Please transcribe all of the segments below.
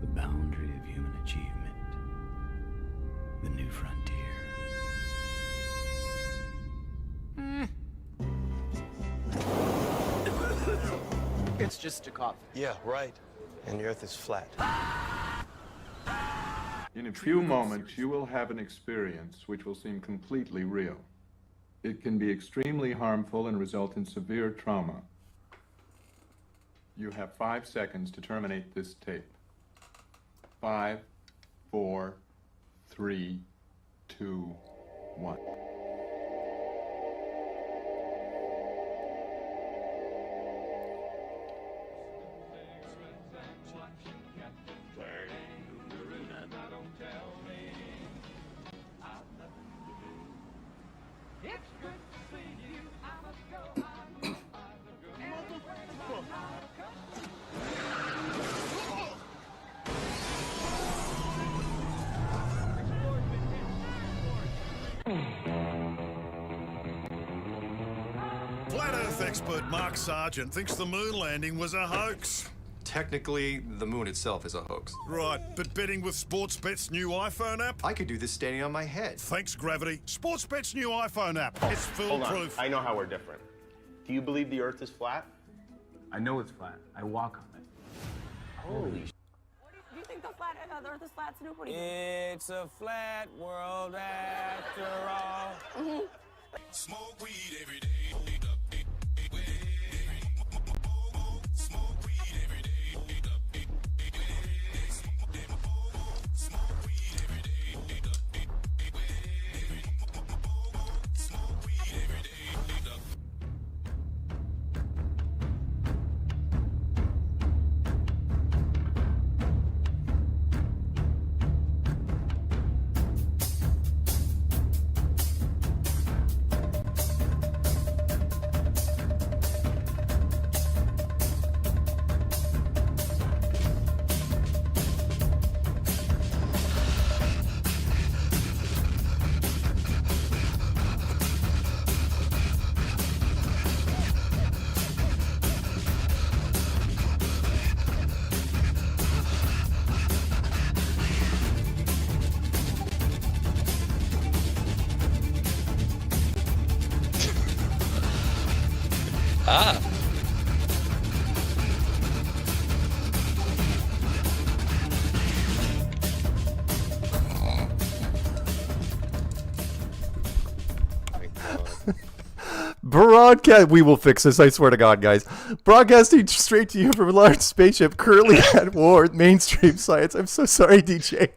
the boundary of human achievement, the new frontier. It's just a coffin. Yeah, right. And the Earth is flat. In a few moments, you will have an experience which will seem completely real. It can be extremely harmful and result in severe trauma. You have 5 seconds to terminate this tape. 5, 4, 3, 2, 1. Flat Earth expert Mark Sargent thinks the moon landing was a hoax. Technically, the moon itself is a hoax. Right, but betting with Sportsbet's new iPhone app? I could do this standing on my head. Thanks, Gravity. Sportsbet's new iPhone app. It's Hold on. foolproof. I know how we're different. Do you believe the Earth is flat? I know it's flat. I walk on it. Holy Do you think the Earth is flat, Snoop? What do you think? It's a flat world after all. Smoke weed every day. Ah. Broadcast. We will fix this. I swear to God, guys. Broadcasting straight to you from a large spaceship currently at war with mainstream science. I'm so sorry, DJ.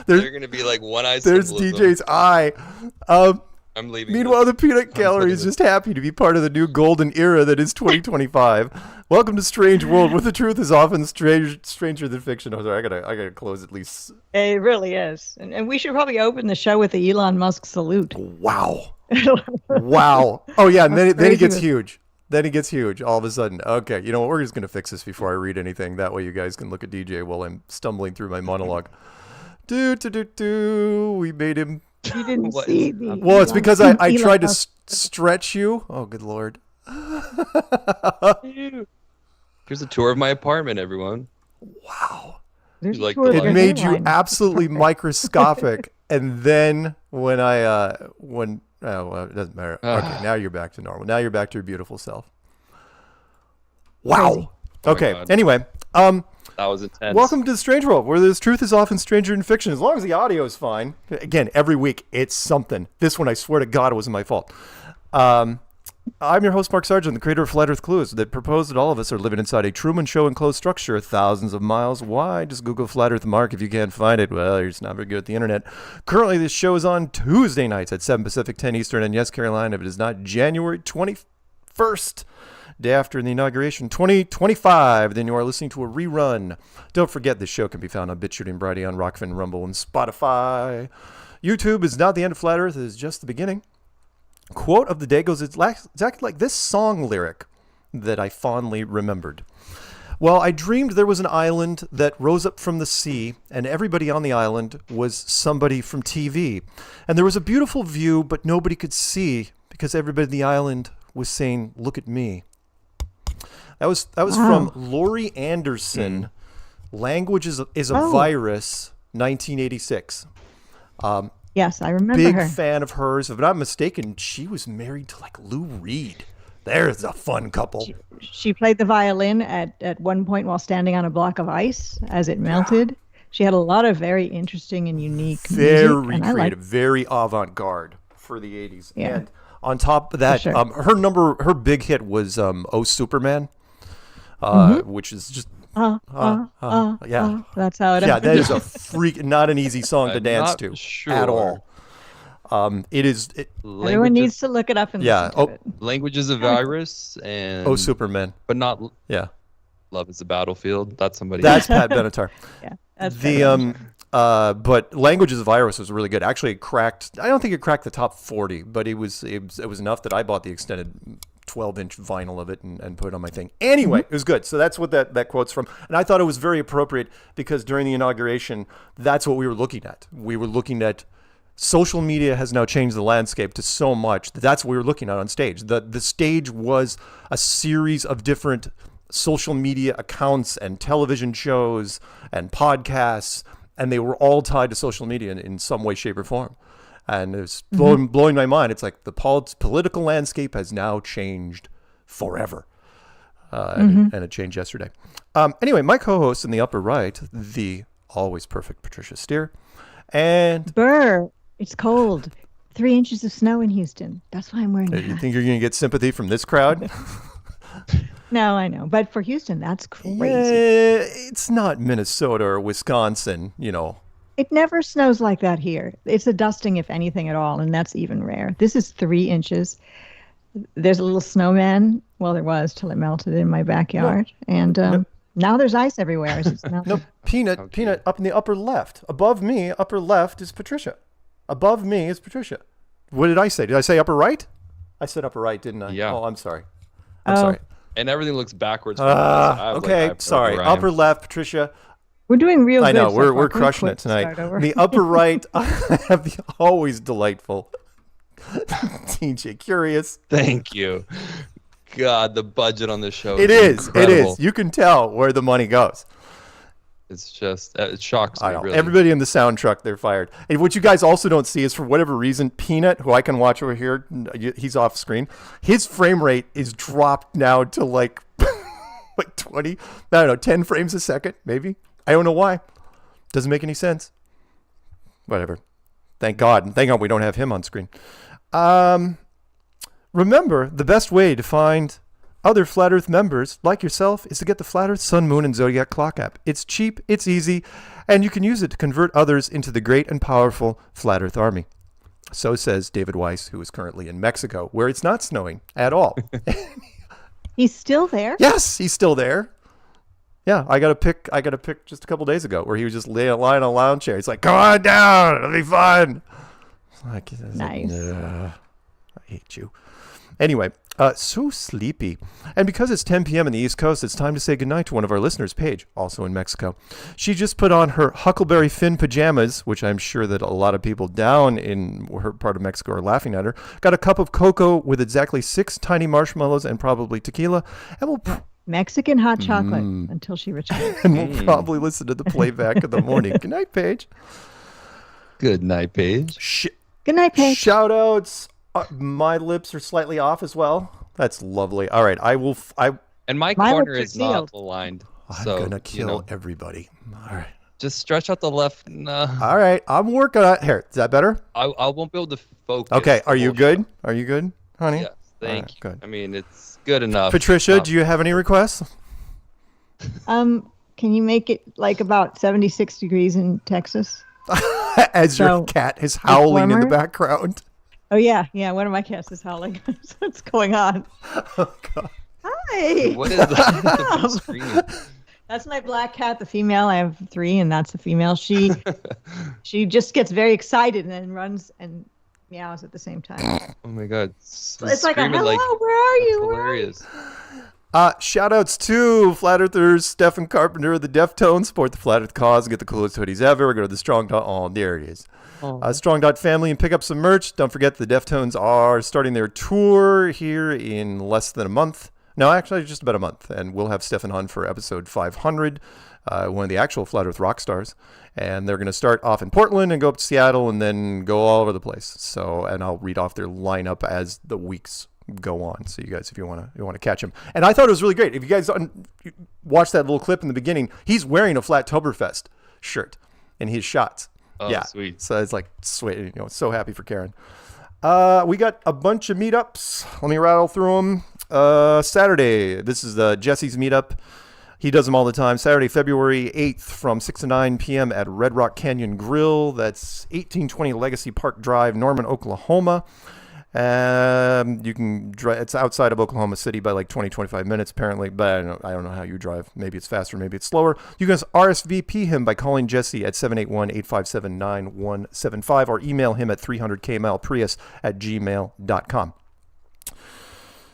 They're gonna be like one-eyed. There's DJ's eye. I'm leaving. Meanwhile, the peanut gallery is just happy to be part of the new golden era that is 2025. Welcome to Strange World, where the truth is often stranger than fiction. Oh, sorry, I gotta close at least. It really is. And we should probably open the show with the Elon Musk salute. Wow. Wow. Oh, yeah, and then he gets huge. Then he gets huge all of a sudden. Okay, you know what? We're just going to fix this before I read anything. That way you guys can look at DJ while I'm stumbling through my monologue. We made him. You didn't see the Well, it's because I tried to stretch you. Oh, good Lord. Here's a tour of my apartment, everyone. Wow. Like it made you absolutely microscopic. And then when it doesn't matter. Okay, now you're back to normal. Now you're back to your beautiful self. Wow. Crazy. Okay. Anyway, that was intense. Welcome to the Strange World, where the truth is often stranger than fiction. As long as the audio is fine. Again, every week it's something. This one, I swear to God, it wasn't my fault. I'm your host, Mark Sargent, the creator of Flat Earth Clues, that proposed that all of us are living inside a Truman Show enclosed structure thousands of miles wide. Just Google Flat Earth Mark if you can't find it. Well, you're just not very good at the internet. Currently, this show is on Tuesday nights at 7 Pacific, 10 Eastern, and yes, Carolina, if it is not January 21st, day after the inauguration, 2025, then you are listening to a rerun. Don't forget, this show can be found on BitChute and Brighteon, Rockfin, Rumble, and Spotify. YouTube is not the end of Flat Earth, it is just the beginning. Quote of the day goes exactly like this song lyric that I fondly remembered. Well, I dreamed there was an island that rose up from the sea, and everybody on the island was somebody from TV. And there was a beautiful view, but nobody could see because everybody on the island was saying, "Look at me." That was from Laurie Anderson Language is a Oh. Virus, 1986. Yes, I remember Big her. fan of hers. If I'm not mistaken, she was married to like Lou Reed. There's a fun couple. She played the violin at one point while standing on a block of ice as it melted. She had a lot of very interesting and unique Very music, and I creative, liked- very avant-garde for the 80s. Yeah. And on top of that, sure. her big hit was Oh Superman, which is just yeah. That's how it Yeah, ends. that is a freak, not an easy song to I'm dance not to sure. at all. It is Everyone needs to look it up and listen to it. Language is a virus, and Oh Superman. but not Yeah, love is a battlefield. That's somebody. that's Pat Benatar. Yeah, that's The but Language is a Virus was really good. Actually, it cracked. I don't think it cracked the top 40, but it was enough that I bought the extended 12-inch vinyl of it and put it on my thing. Anyway, it was good. So that's what that quote's from. And I thought it was very appropriate because during the inauguration, that's what we were looking at. We were looking at social media has now changed the landscape to so much that that's what we were looking at on stage. The stage was a series of different social media accounts and television shows and podcasts, and they were all tied to social media in some way, shape, or form. And it's blowing my mind. It's like the political landscape has now changed forever. And it changed yesterday. Anyway, my co-host in the upper right, the always perfect Patricia Steere. And Burr, it's cold. 3 inches of snow in Houston. That's why I'm wearing a you hat. think you're going to get sympathy from this crowd? No, I know. But for Houston, that's crazy. It's not Minnesota or Wisconsin, you know. It never snows like that here. It's a dusting, if anything at all, and that's even rare. This is 3 inches. There's a little snowman. Well, there was till it melted in my backyard. And now there's ice everywhere. As it's melted. No, Peanut up in the upper left. Above me, upper left is Patricia. Above me is Patricia. What did I say? Did I say upper right? I said upper right, didn't I? Yeah. Oh, I'm sorry. I'm sorry. And everything looks backwards. from us. I have, Okay, I have no sorry. idea where I am. Upper left, Patricia. We're doing real I good. know, so we're far. crushing it Quick tonight. start over. The upper right, I have the always delightful TJ Curious. Thank you. God, the budget on this show. It is. incredible. You can tell where the money goes. It's just it shocks me. I know. Really. Everybody in the sound truck, they're fired. And what you guys also don't see is, for whatever reason, Peanut, who I can watch over here, he's off screen. His frame rate is dropped now to like 20, I don't know, 10 frames a second, maybe. I don't know why. Doesn't make any sense. Whatever. Thank God. Thank God we don't have him on screen. Remember, the best way to find other Flat Earth members like yourself is to get the Flat Earth Sun, Moon, and Zodiac Clock app. It's cheap, it's easy, and you can use it to convert others into the great and powerful Flat Earth Army. So says David Weiss, who is currently in Mexico, where it's not snowing at all. He's still there? Yes, he's still there. Yeah, I got a pic just a couple days ago where he was just lying on a lounge chair. He's like, "Come on down, it'll be fun." Nice. I hate you. Anyway, so sleepy. And because it's 10 p.m. on the East Coast, it's time to say goodnight to one of our listeners, Paige, also in Mexico. She just put on her Huckleberry Finn pajamas, which I'm sure that a lot of people down in her part of Mexico are laughing at her. Got a cup of cocoa with exactly 6 tiny marshmallows and probably tequila. And we'll Mexican hot chocolate until she retires. and we'll probably listen to the playback in the morning. Good night, Paige. Good night, Paige. Good night, Paige. Shout outs. My lips are slightly off as well. That's lovely. All right, I will. And my My corner lips are is not sealed. aligned. I'm So, gonna kill you know, everybody. All right. just stretch out the left. No, All right. I'm working on it. Here, is that better? I won't be able to focus. Okay. Are the you whole good? show. Are you good, honey? Yes. Thank right, you. good. I mean, it's good enough. Patricia, do you have any requests? Can you make it like about 76 degrees in Texas? As your So, cat is howling in the warmer? background. Oh yeah, one of my cats is howling. What's going on? Oh God. Hi. What is that? Screaming. That's my black cat, the female. I have 3, and that's the female. She just gets very excited and then runs and meows at the same time. Oh my God. It's like a Screaming hello, where are you? That's Where are you? hilarious. Shout outs to Flat Earthers, Stephen Carpenter, the Deftones, support the Flat Earth cause and get the coolest hoodies ever. Go to the Strong. Oh, there it is. Strong Family and pick up some merch. Don't forget the Deftones are starting their tour here in less than a month. No, actually, just about a month. And we'll have Stefan on for episode 500, one of the actual Flat Earth rock stars. And they're going to start off in Portland and go up to Seattle and then go all over the place. So, and I'll read off their lineup as the weeks go on. So you guys, if you want to catch him. And I thought it was really great. If you guys watch that little clip in the beginning, he's wearing a Flattoberfest shirt in his shots. Oh, yeah, sweet. So it's like sweet. So happy for Karen. We got a bunch of meetups. Let me rattle through them. Saturday, this is Jesse's meetup. He does them all the time. Saturday, February 8th from 6 to 9 p.m. at Red Rock Canyon Grill. That's 1820 Legacy Park Drive, Norman, Oklahoma. You can drive. It's outside of Oklahoma City by like 20-25 minutes apparently, but I don't know how you drive. Maybe it's faster, maybe it's slower. You can RSVP him by calling Jesse at 781-857-9175 or email him at 300kmileprius@gmail.com.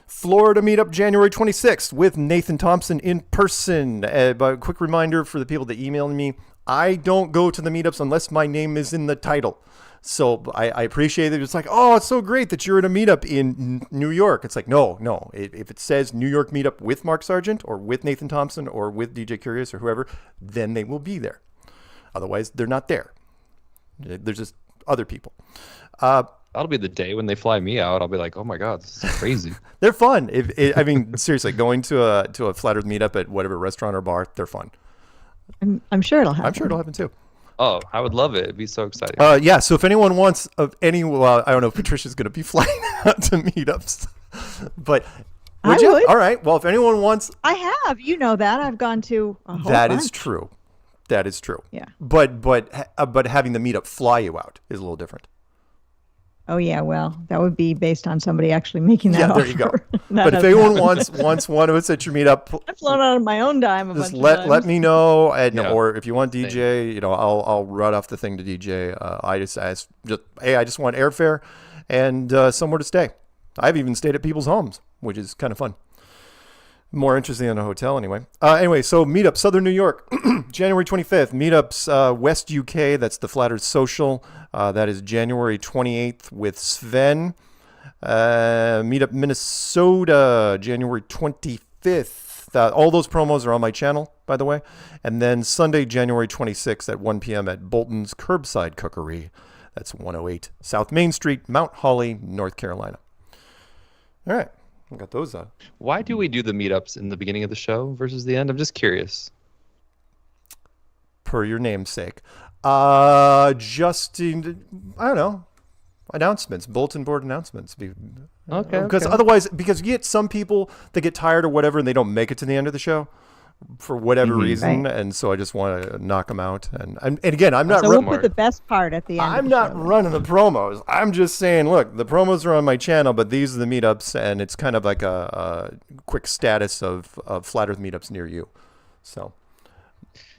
Florida meetup January 26th with Nathan Thompson in person. But a quick reminder for the people that email me, I don't go to the meetups unless my name is in the title. So I appreciate it. It's like, oh, it's so great that you're at a meetup in New York. It's like, no. If it says New York meetup with Mark Sargent or with Nathan Thompson or with DJ Curious or whoever, then they will be there. Otherwise, they're not there. There's just other people. That'll be the day when they fly me out. I'll be like, oh my God, this is crazy. They're fun. I mean, seriously, going to a Flat Earth meetup at whatever restaurant or bar, they're fun. I'm sure it'll happen. I'm sure it'll happen too. Oh, I would love it. It'd be so exciting. Yeah, so if anyone wants I don't know if Patricia's going to be flying out to meetups, but would you? All right. Well, if anyone wants, I have. You know that I've gone to a whole that bunch. is true. That is true. Yeah. But having the meetup fly you out is a little different. Oh yeah, well, that would be based on somebody actually making that offer. There you go. But if anyone wants one of us at your meetupp, I've flown out of my own dime just bunch of times. let me know, and or if you want DJ, I'll run off the thing to DJ. I just want airfare and somewhere to stay. I've even stayed at people's homes, which is kind of fun. More interesting than a hotel, anyway. Anyway, so meetup, Southern New York, January 25th. Meetups, West UK, that's the Flat Earth Social. That is January 28th with Sven. Meetup Minnesota, January 25th. All those promos are on my channel, by the way. And then Sunday, January 26th at 1 p.m. at Bolton's Curbside Cookery. That's 108 South Main Street, Mount Holly, North Carolina. All right. I got those on. Why do we do the meetups in the beginning of the show versus the end? I'm just curious. Per your namesake. I don't know. Announcements, bulletin board announcements. Okay. Because otherwise, because you get some people that get tired or whatever and they don't make it to the end of the show for whatever reason. Right. And so I just want to knock them out. And again, I'm not... So we'll put the best part at the end. I'm not running the promos. I'm just saying, look, the promos are on my channel, but these are the meetups, and it's kind of like a quick status of Flat Earth meetups near you. So...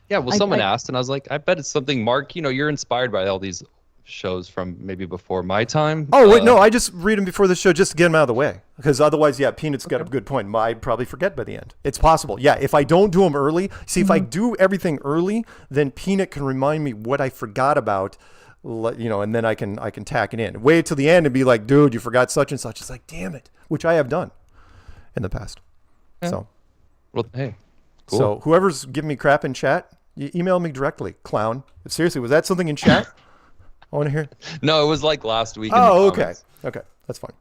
Yeah, well, someone asked, and I was like, I bet it's something, Mark, you're inspired by all these shows from maybe before my time. Oh, wait, no, I just read them before the show just to get them out of the way. Because otherwise, Peanut's got a good point. I'd probably forget by the end. It's possible. Yeah, if I don't do them early, if I do everything early, then Peanut can remind me what I forgot about, and then I can tack it in. Wait till the end and be like, dude, you forgot such and such. It's like, damn it, which I have done in the past. Yeah. So, well, hey, cool. So whoever's giving me crap in chat, you email me directly, clown. Seriously, was that something in chat? I want to hear. No, it was like last week. Oh, okay. Okay, that's fine.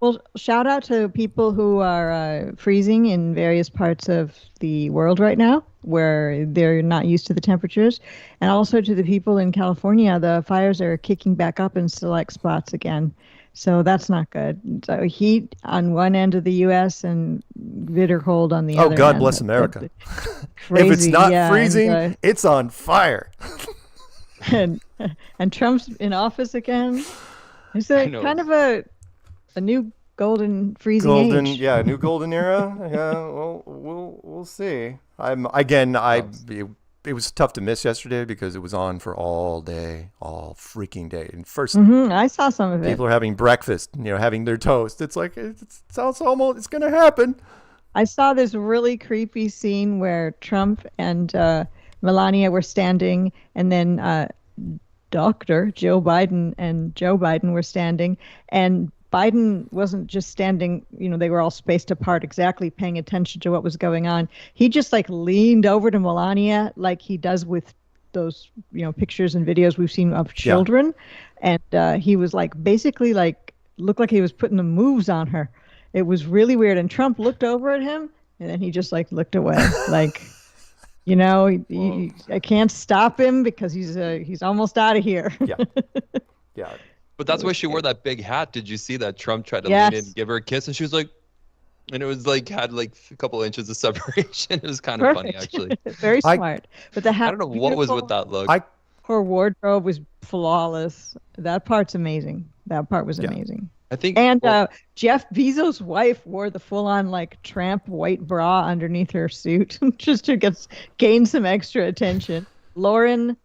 Well, shout out to people who are freezing in various parts of the world right now where they're not used to the temperatures. And also to the people in California, the fires are kicking back up in select spots again. So that's not good. So heat on one end of the U.S. and bitter cold on the other end. Oh, God bless America. Crazy, if it's not freezing, and, it's on fire. and Trump's in office again. It's kind of a new golden freezing age. Yeah, new golden era. Yeah, well, we'll see. It was tough to miss yesterday because it was on for all freaking day. And first, I saw some of it. People are having breakfast, having their toast. It's like it's going to happen. I saw this really creepy scene where Trump and Melania were standing, and then Dr. Joe Biden and Joe Biden were standing, and Biden wasn't just standing, they were all spaced apart, exactly paying attention to what was going on. He just like leaned over to Melania like he does with those, pictures and videos we've seen of children. Yeah. And he was like, basically like, looked like he was putting the moves on her. It was really weird. And Trump looked over at him and then he just like looked away. Like, I can't stop him because he's almost out of here. Yeah. Yeah. But that's why she wore that big hat. Did you see that Trump tried to lean in and give her a kiss? And she was like, and it was like, had like a couple inches of separation. It was kind of funny, actually. Very smart. But the hat, I don't know what was with that look. Her wardrobe was flawless. That part's amazing. That part was amazing. I think. And Jeff Bezos' wife wore the full-on like tramp white bra underneath her suit just to gain some extra attention. Lauren,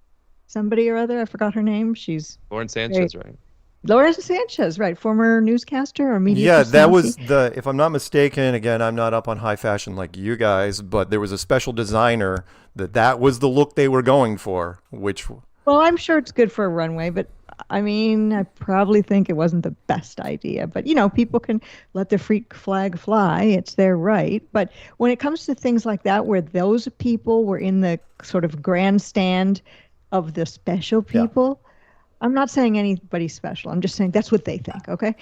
somebody or other, I forgot her name. She's Lauren Sanchez, right? Lauren Sanchez, right? Former newscaster or media. Yeah, that was if I'm not mistaken, again, I'm not up on high fashion like you guys, but there was a special designer that was the look they were going for, which. Well, I'm sure it's good for a runway, but I mean, I probably think it wasn't the best idea. But, people can let the freak flag fly. It's their right. But when it comes to things like that, where those people were in the sort of grandstand of the special people, I'm not saying anybody special. I'm just saying that's what they think, okay?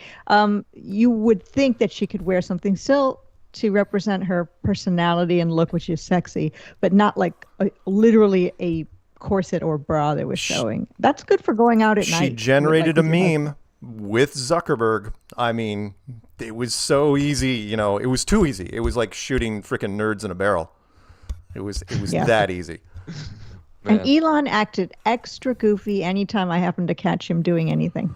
You would think that she could wear something still to represent her personality and look, which is sexy, but not like literally a corset or bra that was showing. That's good for going out at night. She generated a meme with Zuckerberg. I mean, it was so easy. It was too easy. It was like shooting freaking nerds in a barrel. It was that easy. And Elon acted extra goofy anytime I happened to catch him doing anything.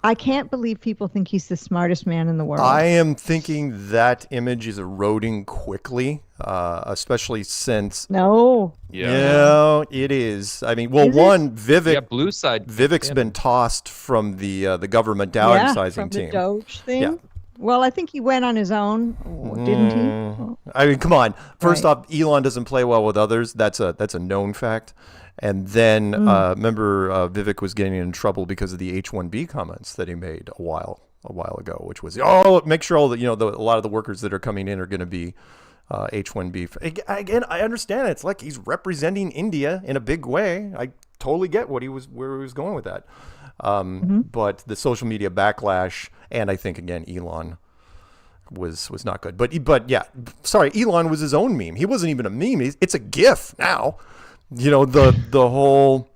I can't believe people think he's the smartest man in the world. I am thinking that image is eroding quickly, especially since. No. Yeah, it is. I mean, Vivek. Yeah, blue side. Vivek's been tossed from the government downsizing team. The Doge thing. Yeah. Well, I think he went on his own, didn't he? I mean, come on. First off, Elon doesn't play well with others. That's a known fact. And then remember, Vivek was getting in trouble because of the H-1B comments that he made a while ago, which was make sure all the a lot of the workers that are coming in are going to be H-1B. Again, I understand it. It's like he's representing India in a big way. I totally get where he was going with that. But the social media backlash, and I think again Elon was not good. But yeah, sorry, Elon was his own meme. He wasn't even a meme. It's a GIF now. The whole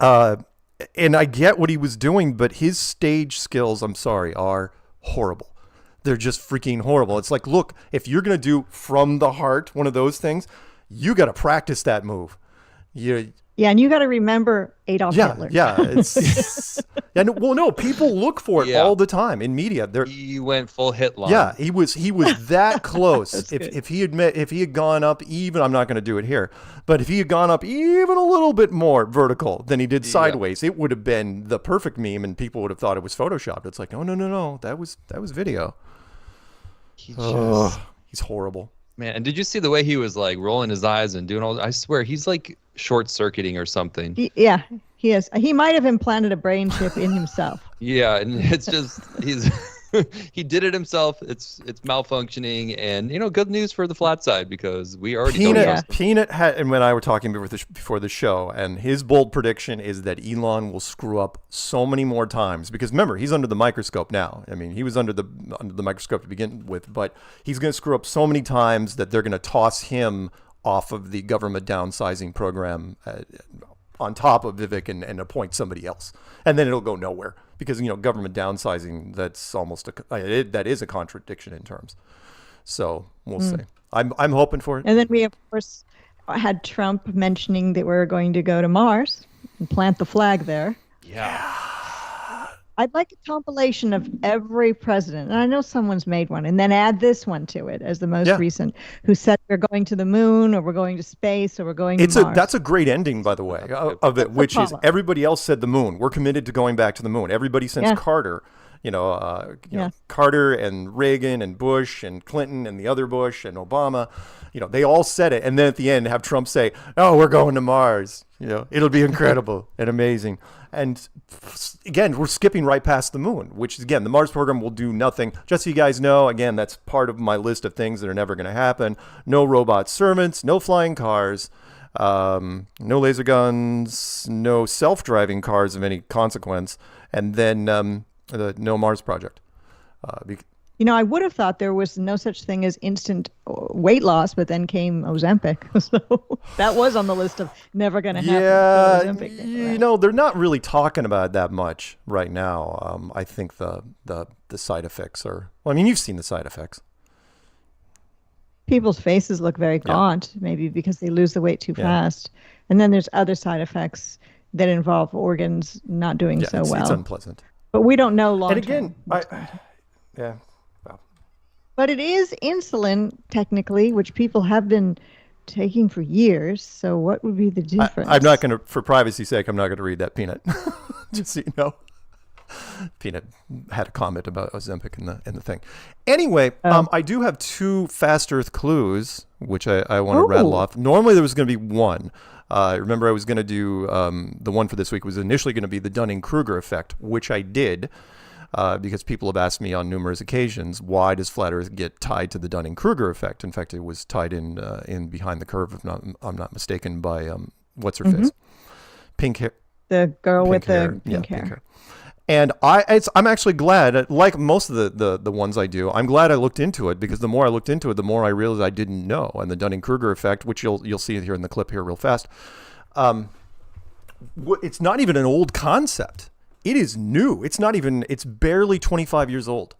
and I get what he was doing, but his stage skills, I'm sorry, are horrible. They're just freaking horrible. It's like, look, if you're gonna do from the heart one of those things, you got to practice that move. Yeah, and you got to remember Adolf Hitler. Yeah, no, people look for it all the time in media. He went full Hitler. Yeah, he was that close. if he had gone up even, I'm not going to do it here, but if he had gone up even a little bit more vertical than he did sideways, it would have been the perfect meme, and people would have thought it was photoshopped. It's like, no, that was video. He's horrible. Man, and did you see the way he was like rolling his eyes and doing all? I swear, he's like short-circuiting or something. He is. He might have implanted a brain chip in himself. Yeah, and it's just he did it himself. It's malfunctioning, and good news for the flat side because we already Peanut and when I were talking before the show, and his bold prediction is that Elon will screw up so many more times because remember, he's under the microscope now. I mean, he was under the microscope to begin with, but he's going to screw up so many times that they're going to toss him off of the government downsizing program on top of Vivek and appoint somebody else, and then it'll go nowhere because government downsizing, that's almost that is a contradiction in terms. So we'll see. I'm hoping for it. And then we of course had Trump mentioning that we're going to go to Mars and plant the flag there. Yeah. I'd like a compilation of every president, and I know someone's made one, and then add this one to it as the most recent, who said we're going to the moon, or we're going to space, or we're going to Mars. That's a great ending, by the way, of it, which is everybody else said the moon. We're committed to going back to the moon. Everybody since Carter Carter and Reagan and Bush and Clinton and the other Bush and Obama, they all said it. And then at the end have Trump say, "Oh, we're going to Mars. It'll be incredible and amazing." And again, we're skipping right past the moon, which again, the Mars program will do nothing. Just so you guys know, again, that's part of my list of things that are never going to happen. No robot servants, no flying cars, no laser guns, no self-driving cars of any consequence, and then the no Mars project. I would have thought there was no such thing as instant weight loss, but then came Ozempic. So that was on the list of never going to happen. Yeah, they're not really talking about it that much right now. I think the side effects are, you've seen the side effects. People's faces look very gaunt, maybe because they lose the weight too fast. And then there's other side effects that involve organs not doing so well. It's unpleasant. But we don't know long term. And again, But it is insulin, technically, which people have been taking for years. So what would be the difference? I'm not going to, for privacy's sake, I'm not going to read that, Peanut. Just so you know. Peanut had a comment about Ozempic in the thing. Anyway, I do have 2 fast Earth clues, which I want to rattle off. Normally there was going to be one. Remember, I was going to do the one for this week was initially going to be the Dunning-Kruger effect, which I did. Because people have asked me on numerous occasions, why does flat Earth get tied to the Dunning-Kruger effect? In fact, it was tied in behind the curve, if I'm not mistaken, by what's her face, pink hair, the girl with the pink hair. And I'm actually glad, like most of the ones I do, I'm glad I looked into it, because the more I looked into it, the more I realized I didn't know. And the Dunning-Kruger effect, which you'll see here in the clip here real fast, it's not even an old concept. It is new. It's barely 25 years old.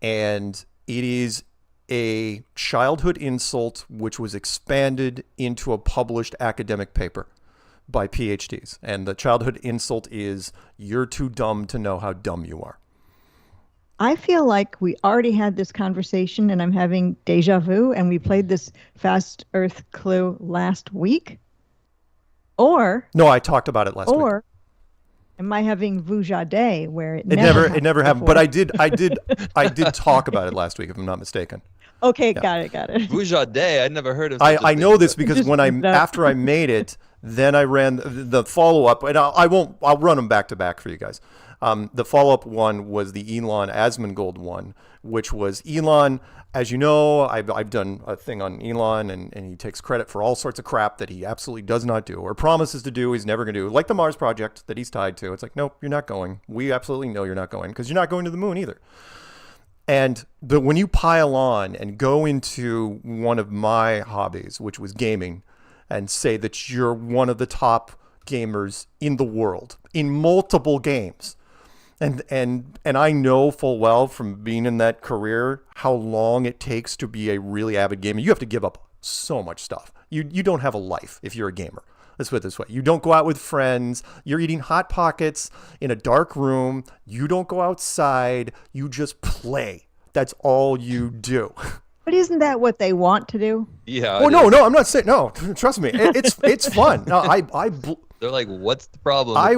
And it is a childhood insult which was expanded into a published academic paper by PhDs. And the childhood insult is, "You're too dumb to know how dumb you are." I feel like we already had this conversation and I'm having deja vu, and we played this fast Earth clue last week. No, I talked about it last week. Or am I having Vujade where it never happened? But I did talk about it last week, if I'm not mistaken. Okay, got it. Vujade, I never heard of. I know this because after I made it, then I ran the follow up, and I'll run them back to back for you guys. The follow up one was the Elon Asmongold one, which was Elon. As you know, I've done a thing on Elon, and he takes credit for all sorts of crap that he absolutely does not do, or promises to do he's never going to do, like the Mars project that he's tied to. It's like, nope, you're not going. We absolutely know you're not going, because you're not going to the moon either. But when you pile on and go into one of my hobbies, which was gaming, and say that you're one of the top gamers in the world in multiple games, And I know full well from being in that career how long it takes to be a really avid gamer. You have to give up so much stuff. You don't have a life if you're a gamer. Let's put it this way. You don't go out with friends. You're eating Hot Pockets in a dark room. You don't go outside. You just play. That's all you do. But isn't that what they want to do? Yeah. Oh, no, I'm not saying, no, trust me. It's fun. No, they're like, what's the problem? I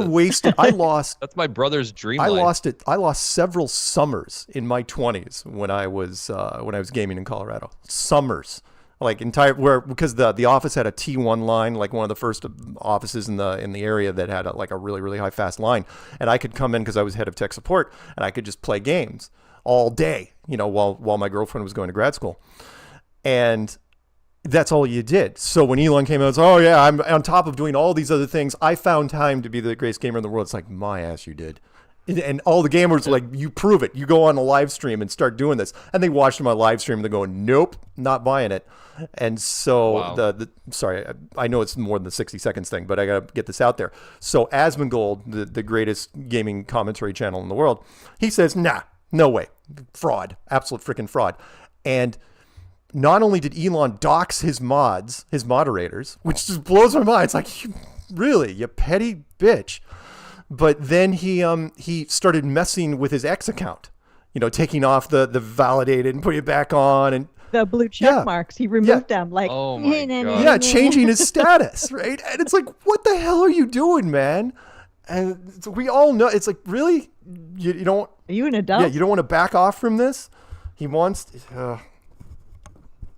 lost. That's my brother's dream I life. I lost several summers in my 20s when I was gaming in Colorado. Summers, like because the office had a T1 line, like one of the first offices in the area that had a really, really high fast line, and I could come in because I was head of tech support, and I could just play games all day, while my girlfriend was going to grad school, and that's all you did. So when Elon came out, it's, oh yeah, I'm on top of doing all these other things. I found time to be the greatest gamer in the world. It's like, my ass, you did. And all the gamers are like, you prove it. You go on a live stream and start doing this. And they watched my live stream and they're going, nope, not buying it. And so wow. Sorry, I know it's more than the 60 seconds thing, but I got to get this out there. So Asmongold, the greatest gaming commentary channel in the world, he says, nah, no way. Fraud. Absolute freaking fraud. And not only did Elon dox his moderators, which just blows my mind. It's like, really, you petty bitch. But then he started messing with his X account, taking off the validated and putting it back on, and the blue check marks. He removed them, like, oh my God. Yeah, changing his status, right? And it's like, what the hell are you doing, man? And so we all know, it's like, really? You don't... Are you an adult? Yeah, you don't want to back off from this? He wants...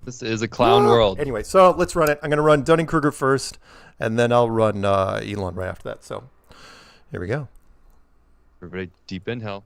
This is a clown world. Anyway, so let's run it. I'm going to run Dunning-Kruger first, and then I'll run Elon right after that. So here we go. Everybody deep inhale.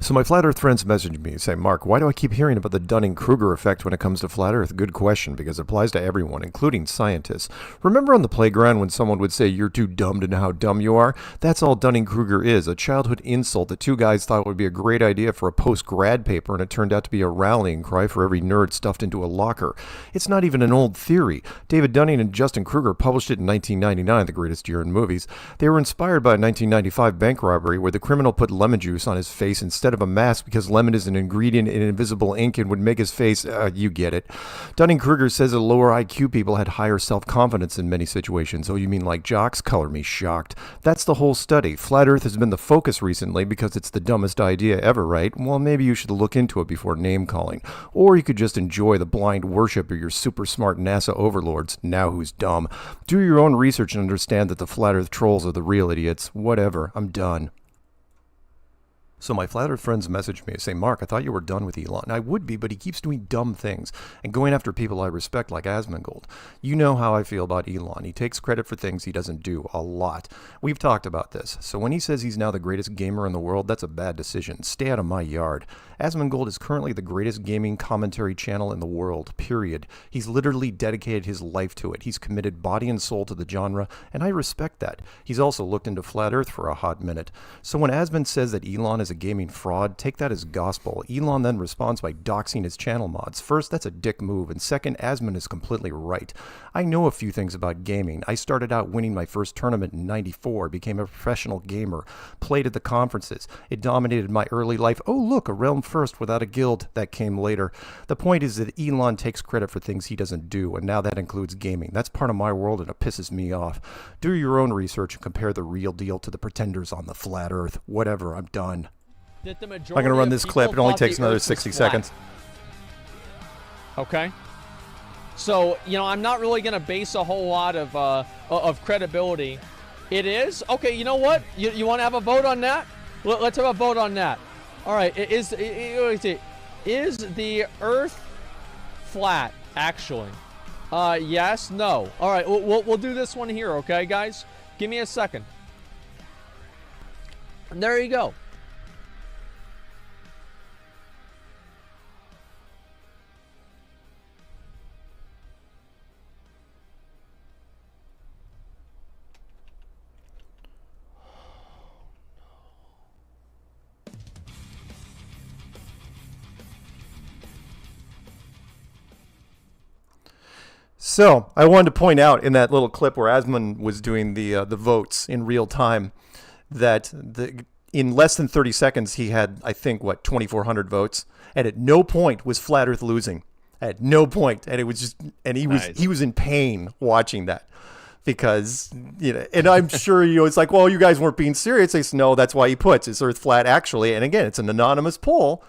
So my flat earth friends messaged me and say, Mark, why do I keep hearing about the Dunning-Kruger effect when it comes to flat earth? Good question, because it applies to everyone, including scientists. Remember on the playground when someone would say, you're too dumb to know how dumb you are? That's all Dunning-Kruger is, a childhood insult that two guys thought would be a great idea for a post-grad paper, and it turned out to be a rallying cry for every nerd stuffed into a locker. It's not even an old theory. David Dunning and Justin Kruger published it in 1999, the greatest year in movies. They were inspired by a 1995 bank robbery where the criminal put lemon juice on his face instead of a mask because lemon is an ingredient in invisible ink and would make his face, you get it. Dunning-Kruger says that lower IQ people had higher self-confidence in many situations. Oh, you mean like jocks? Color me shocked. That's the whole study. Flat Earth has been the focus recently because it's the dumbest idea ever, right? Well, maybe you should look into it before name-calling. Or you could just enjoy the blind worship of your super smart NASA overlords. Now who's dumb? Do your own research and understand that the Flat Earth trolls are the real idiots. Whatever. I'm done. So my flat earth friends messaged me and say, Mark, I thought you were done with Elon. I would be, but he keeps doing dumb things and going after people I respect like Asmongold. You know how I feel about Elon. He takes credit for things he doesn't do, a lot. We've talked about this. So when he says he's now the greatest gamer in the world, that's a bad decision. Stay out of my yard. Asmongold is currently the greatest gaming commentary channel in the world, period. He's literally dedicated his life to it. He's committed body and soul to the genre, and I respect that. He's also looked into flat earth for a hot minute. So when Asmon says that Elon is a gaming fraud, take that as gospel. Elon then responds by doxing his channel mods. First, that's a dick move, and second, Asmon is completely right. I know a few things about gaming. I started out winning my first tournament in '94, became a professional gamer, played at the conferences. It dominated my early life. Oh look, a realm first without a guild. That came later. The point is that Elon takes credit for things he doesn't do, and now that includes gaming. That's part of my world, and it pisses me off. Do your own research and compare the real deal to the pretenders on the flat earth. Whatever, I'm done. I'm going to run this clip. It only takes another 60 seconds. Okay. So, you know, I'm not really going to base a whole lot of credibility. It is? Okay, you know what? You want to have a vote on that? Let's have a vote on that. All right. Is the Earth flat, actually? Yes, no. All right, we'll do this one here, okay, guys? Give me a second. There you go. So I wanted to point out in that little clip where Asmon was doing the votes in real time that in less than 30 seconds he had, I think, 2,400 votes, and at no point was Flat Earth losing. At no point, and it was just, and he was in pain watching that because and I'm sure it's like, well, you guys weren't being serious. They said, no, that's why he puts is Earth flat actually, and again, it's an anonymous poll,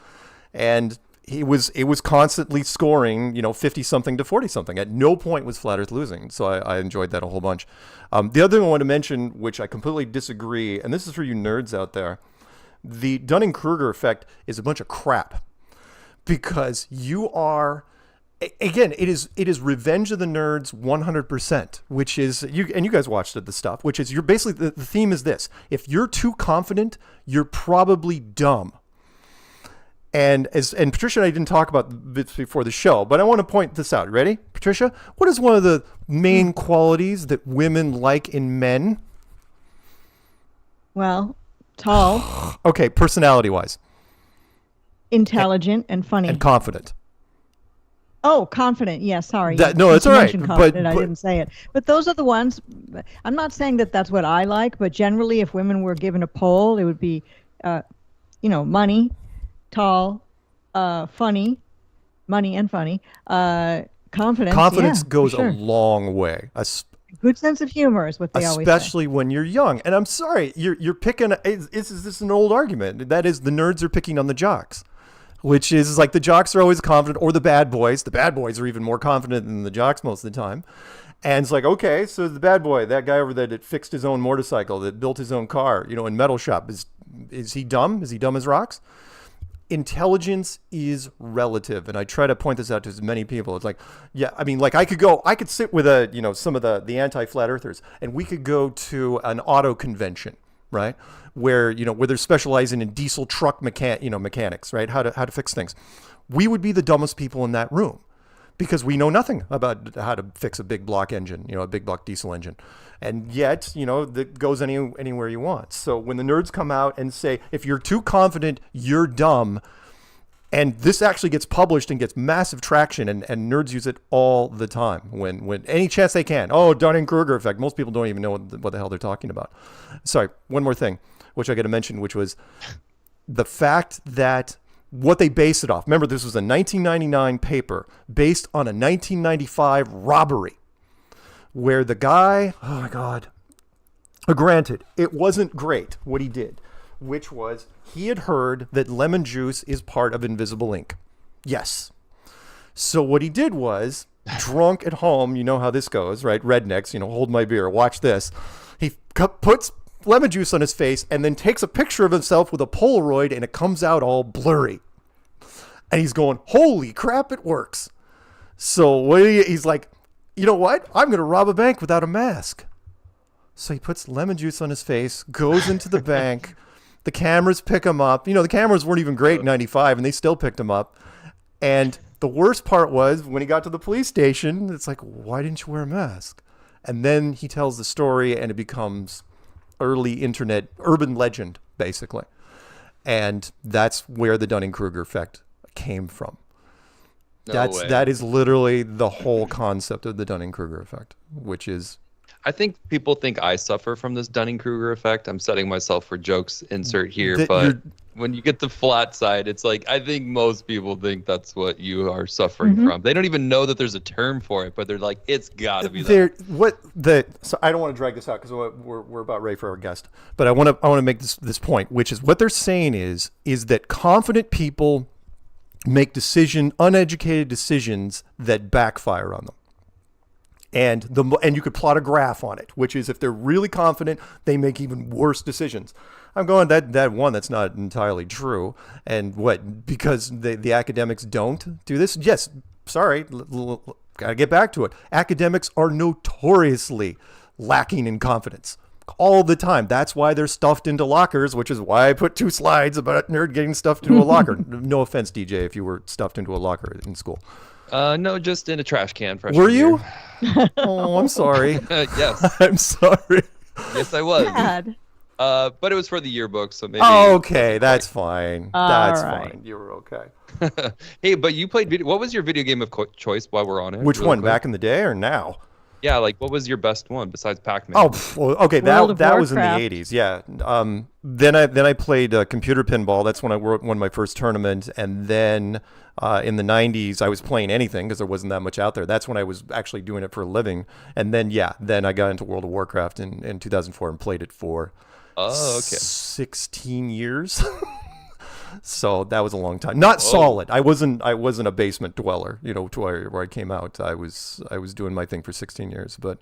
and it was constantly scoring, 50-something to 40-something. At no point was Flat Earth losing. So I enjoyed that a whole bunch. The other thing I want to mention, which I completely disagree, and this is for you nerds out there, the Dunning-Kruger effect is a bunch of crap. Because you are, again, it is Revenge of the Nerds 100%, which is, you guys watched it, the stuff, which is, you're basically, the theme is this. If you're too confident, you're probably dumb. And Patricia and I didn't talk about this before the show, but I want to point this out. Ready, Patricia? What is one of the main qualities that women like in men? Well, tall. Okay, personality-wise. Intelligent and funny. And confident. Oh, confident. Yeah, sorry. No, it's all right. But I didn't say it. But those are the ones. I'm not saying that that's what I like, but generally, if women were given a poll, it would be, money. Tall, funny, money and funny, confidence. Confidence goes a long way. Good sense of humor is what they always say. Especially when you're young. And I'm sorry, you're picking. This is an old argument. That is, the nerds are picking on the jocks. which is like the jocks are always confident, or the bad boys. The bad boys are even more confident than the jocks most of the time. And it's like, okay, so the bad boy, that guy over there that fixed his own motorcycle, that built his own car, in metal shop, is he dumb? Is he dumb as rocks? Intelligence is relative, and I try to point this out to as many people. It's like, yeah, I mean, like I could sit with some of the anti-flat earthers, and we could go to an auto convention, right? Where they're specializing in diesel truck mechanics, right? How to fix things. We would be the dumbest people in that room, because we know nothing about how to fix a big block engine, a big block diesel engine. And yet, that goes anywhere you want. So when the nerds come out and say, if you're too confident, you're dumb, and this actually gets published and gets massive traction, and nerds use it all the time when any chance they can. Oh, Dunning-Kruger effect. Most people don't even know what the hell they're talking about. Sorry, one more thing, which I got to mention, which was the fact that what they base it off. Remember, this was a 1999 paper based on a 1995 robbery where the guy, oh my God, granted, it wasn't great what he did, which was he had heard that lemon juice is part of invisible ink. Yes. So what he did was, drunk at home, you know how this goes, right? Rednecks, hold my beer, watch this. He puts lemon juice on his face and then takes a picture of himself with a Polaroid, and it comes out all blurry. And he's going, holy crap, it works. So he's like, you know what? I'm going to rob a bank without a mask. So he puts lemon juice on his face, goes into the bank. The cameras pick him up. The cameras weren't even great in 95, and they still picked him up. And the worst part was when he got to the police station, it's like, why didn't you wear a mask? And then he tells the story, and it becomes early internet urban legend, basically. And that's where the Dunning-Kruger effect came from. That is literally the whole concept of the Dunning-Kruger effect, which is... I think people think I suffer from this Dunning-Kruger effect. I'm setting myself for jokes, insert here, but when you get the flat side, it's like, I think most people think that's what you are suffering from. They don't even know that there's a term for it, but they're like, it's got to be that. So I don't want to drag this out because we're about ready for our guest, but I want to make this point, which is what they're saying is that confident people make uneducated decisions that backfire on them. And you could plot a graph on it, which is if they're really confident, they make even worse decisions. I'm going that's not entirely true. And because the academics don't do this? Yes, sorry, gotta get back to it. Academics are notoriously lacking in confidence. All the time. That's why they're stuffed into lockers, which is why I put 2 slides about a nerd getting stuffed into a locker. No offense, DJ, if you were stuffed into a locker in school. No, just in a trash can. Were you? Oh, I'm sorry. Yes. I'm sorry. Yes, I was. Bad. But it was for the yearbook, so maybe. Oh, okay, that's fine. That's fine. You were okay. Hey, but you played video. What was your video game of choice while we're on it? Which one? Quick? Back in the day or now? Yeah, like what was your best one besides Pac-Man? Oh, well, okay, that was in the 80s. Yeah. Then I played computer pinball. That's when I won my first tournament, and then in the 90s I was playing anything because there wasn't that much out there. That's when I was actually doing it for a living. And then I got into World of Warcraft in 2004 and played it for 16 years. So that was a long time. Not solid. I wasn't a basement dweller, to where I came out. I was doing my thing for 16 years, but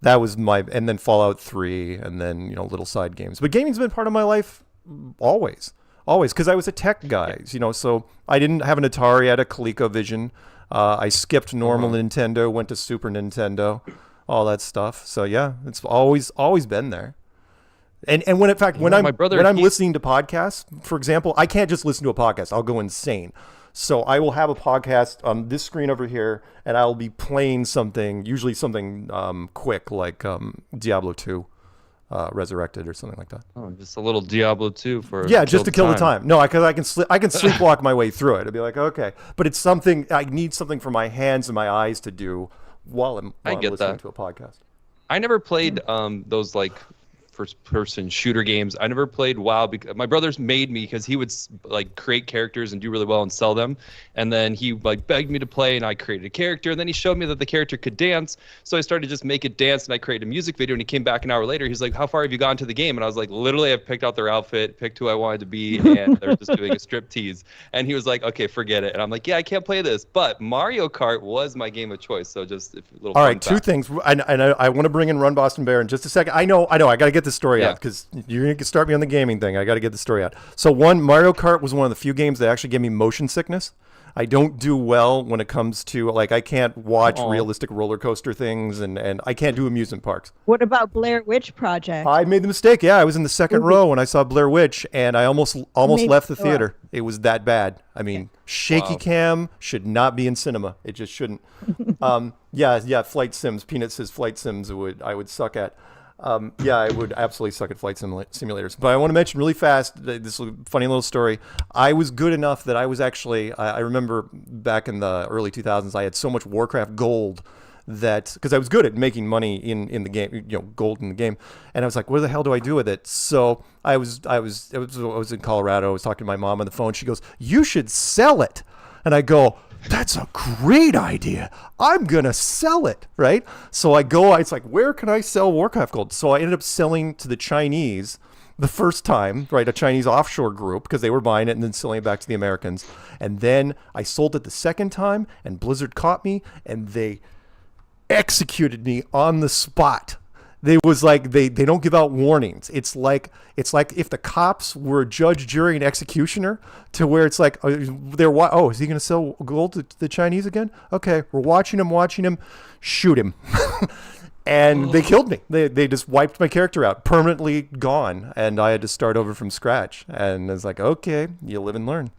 that was and then Fallout 3 and then, little side games. But gaming's been part of my life always, because I was a tech guy, so I didn't have an Atari. I had a ColecoVision. I skipped normal Nintendo, went to Super Nintendo, all that stuff. So yeah, it's always been there. And when I'm listening to podcasts, for example, I can't just listen to a podcast. I'll go insane. So I will have a podcast on this screen over here, and I'll be playing something, usually something quick, like Diablo 2 Resurrected or something like that. Oh, just a little Diablo 2 for just to kill the time. No, because I can sleepwalk my way through it. I'd be like, okay, but it's something I need something for my hands and my eyes to do while I'm listening to a podcast. I never played those like first-person shooter games. I never played WoW because my brothers made me, because he would like create characters and do really well and sell them. And then he like begged me to play, and I created a character. And then he showed me that the character could dance, so I started to just make it dance, and I created a music video. And he came back an hour later. He's like, "How far have you gone to the game?" And I was like, "Literally, I've picked out their outfit, picked who I wanted to be, and they're just doing a strip tease." And he was like, "Okay, forget it." And I'm like, "Yeah, I can't play this." But Mario Kart was my game of choice. So just a little. All right, two things. I want to bring in Run Boston Bear in just a second. I know. I got to get the story out, because you're going to start me on the gaming thing. I got to get the story out. So one, Mario Kart was one of the few games that actually gave me motion sickness. I don't do well when it comes to, like, I can't watch realistic roller coaster things, and I can't do amusement parks. What about Blair Witch Project? I made the mistake. Yeah, I was in the second row when I saw Blair Witch, and I almost left the theater. It was that bad. I mean, shaky cam should not be in cinema. It just shouldn't. Yeah, flight sims. Peanut says flight sims I would suck at. I would absolutely suck at flight simulators. But I want to mention really fast, this funny little story. I was good enough that I was actually, I remember back in the early 2000s, I had so much Warcraft gold that, because I was good at making money in the game, gold in the game. And I was like, what the hell do I do with it? So I was in Colorado. I was talking to my mom on the phone. She goes, "You should sell it." And I go, "That's a great idea. I'm going to sell it," right? So I go, it's like, where can I sell Warcraft gold? So I ended up selling to the Chinese the first time, right? A Chinese offshore group, because they were buying it and then selling it back to the Americans. And then I sold it the second time, and Blizzard caught me, and they executed me on the spot. They was like, they don't give out warnings. It's like if the cops were a judge, jury, and executioner, to where it's like, is he going to sell gold to the Chinese again? Okay, we're watching him, shoot him. And they killed me. They just wiped my character out, permanently gone, and I had to start over from scratch. And it's like, okay, you live and learn.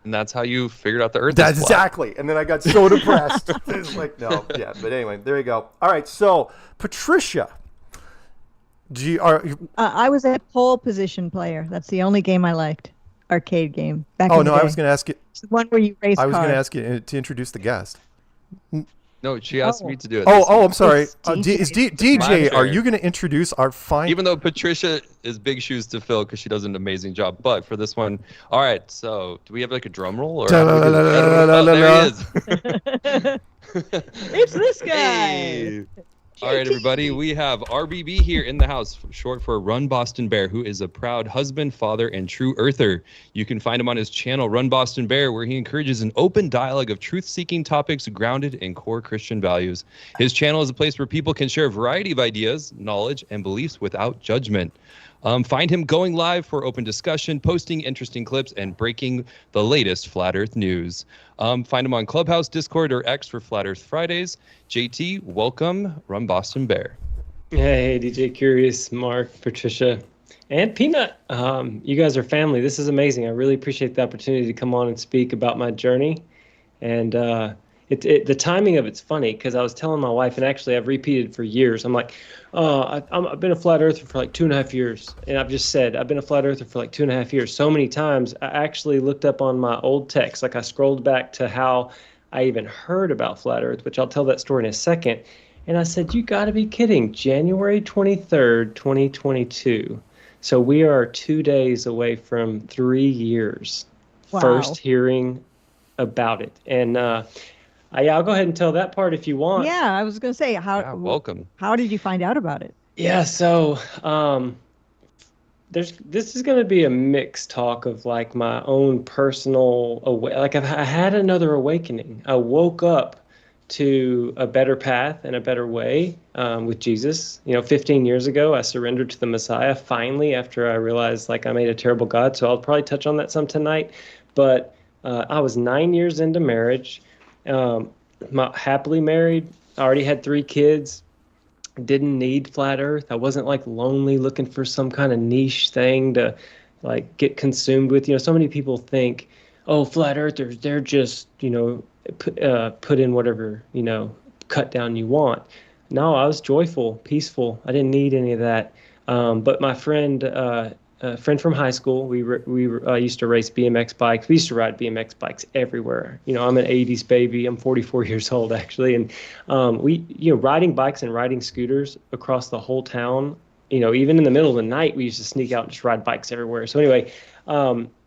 And that's how you figured out the Earth. That's exactly. And then I got so depressed. It's like, no, yeah. But anyway, there you go. All right, so Patricia, I was a pole position player. That's the only game I liked. Arcade game. Back in the day. I was going to ask you. It's the one where you race cars. I was going to ask you to introduce the guest. No, she asked me to do it. I'm sorry. Is DJ, are you going to introduce our fine? Even though Patricia is big shoes to fill because she does an amazing job, but for this one, all right. So, do we have like a drum roll or? There he is. It's this guy. Hey. All right, everybody. We have RBB here in the house, short for Run Boston Bear, who is a proud husband, father, and true earther. You can find him on his channel, Run Boston Bear, where he encourages an open dialogue of truth-seeking topics grounded in core Christian values. His channel is a place where people can share a variety of ideas, knowledge, and beliefs without judgment. Find him going live for open discussion, posting interesting clips, and breaking the latest Flat Earth news. Find him on Clubhouse, Discord, or X for Flat Earth Fridays. JT, welcome, Run Boston Bear. Hey, DJ Curious, Mark, Patricia, and Peanut. You guys are family. This is amazing. I really appreciate the opportunity to come on and speak about my journey. And the timing of it's funny, because I was telling my wife, and actually I've repeated for years. I'm like, I've been a flat earther for like 2.5 years. And I've just said, I've been a flat earther for like 2.5 years. So many times I actually looked up on my old text. Like I scrolled back to how I even heard about flat earth, which I'll tell that story in a second. And I said, you got to be kidding. January 23rd, 2022. So we are 2 days away from 3 years. Wow. First hearing about it. And I'll go ahead and tell that part if you want. Yeah, I was going to say, welcome. How did you find out about it? Yeah, so this is going to be a mixed talk of like my own personal I had another awakening. I woke up to a better path and a better way with Jesus. 15 years ago, I surrendered to the Messiah finally after I realized like I made a terrible God. So I'll probably touch on that some tonight. But I was 9 years into marriage. Happily married. I already had 3 kids. Didn't need flat earth. I wasn't like lonely looking for some kind of niche thing to like get consumed with. So many people think, oh, flat earthers, they're just, put in whatever, cut down you want. No, I was joyful, peaceful. I didn't need any of that. But my friend, a friend from high school, we used to race BMX bikes. We used to ride BMX bikes everywhere. I'm an 80s baby. I'm 44 years old, actually. And riding bikes and riding scooters across the whole town even in the middle of the night, we used to sneak out and just ride bikes everywhere. So anyway,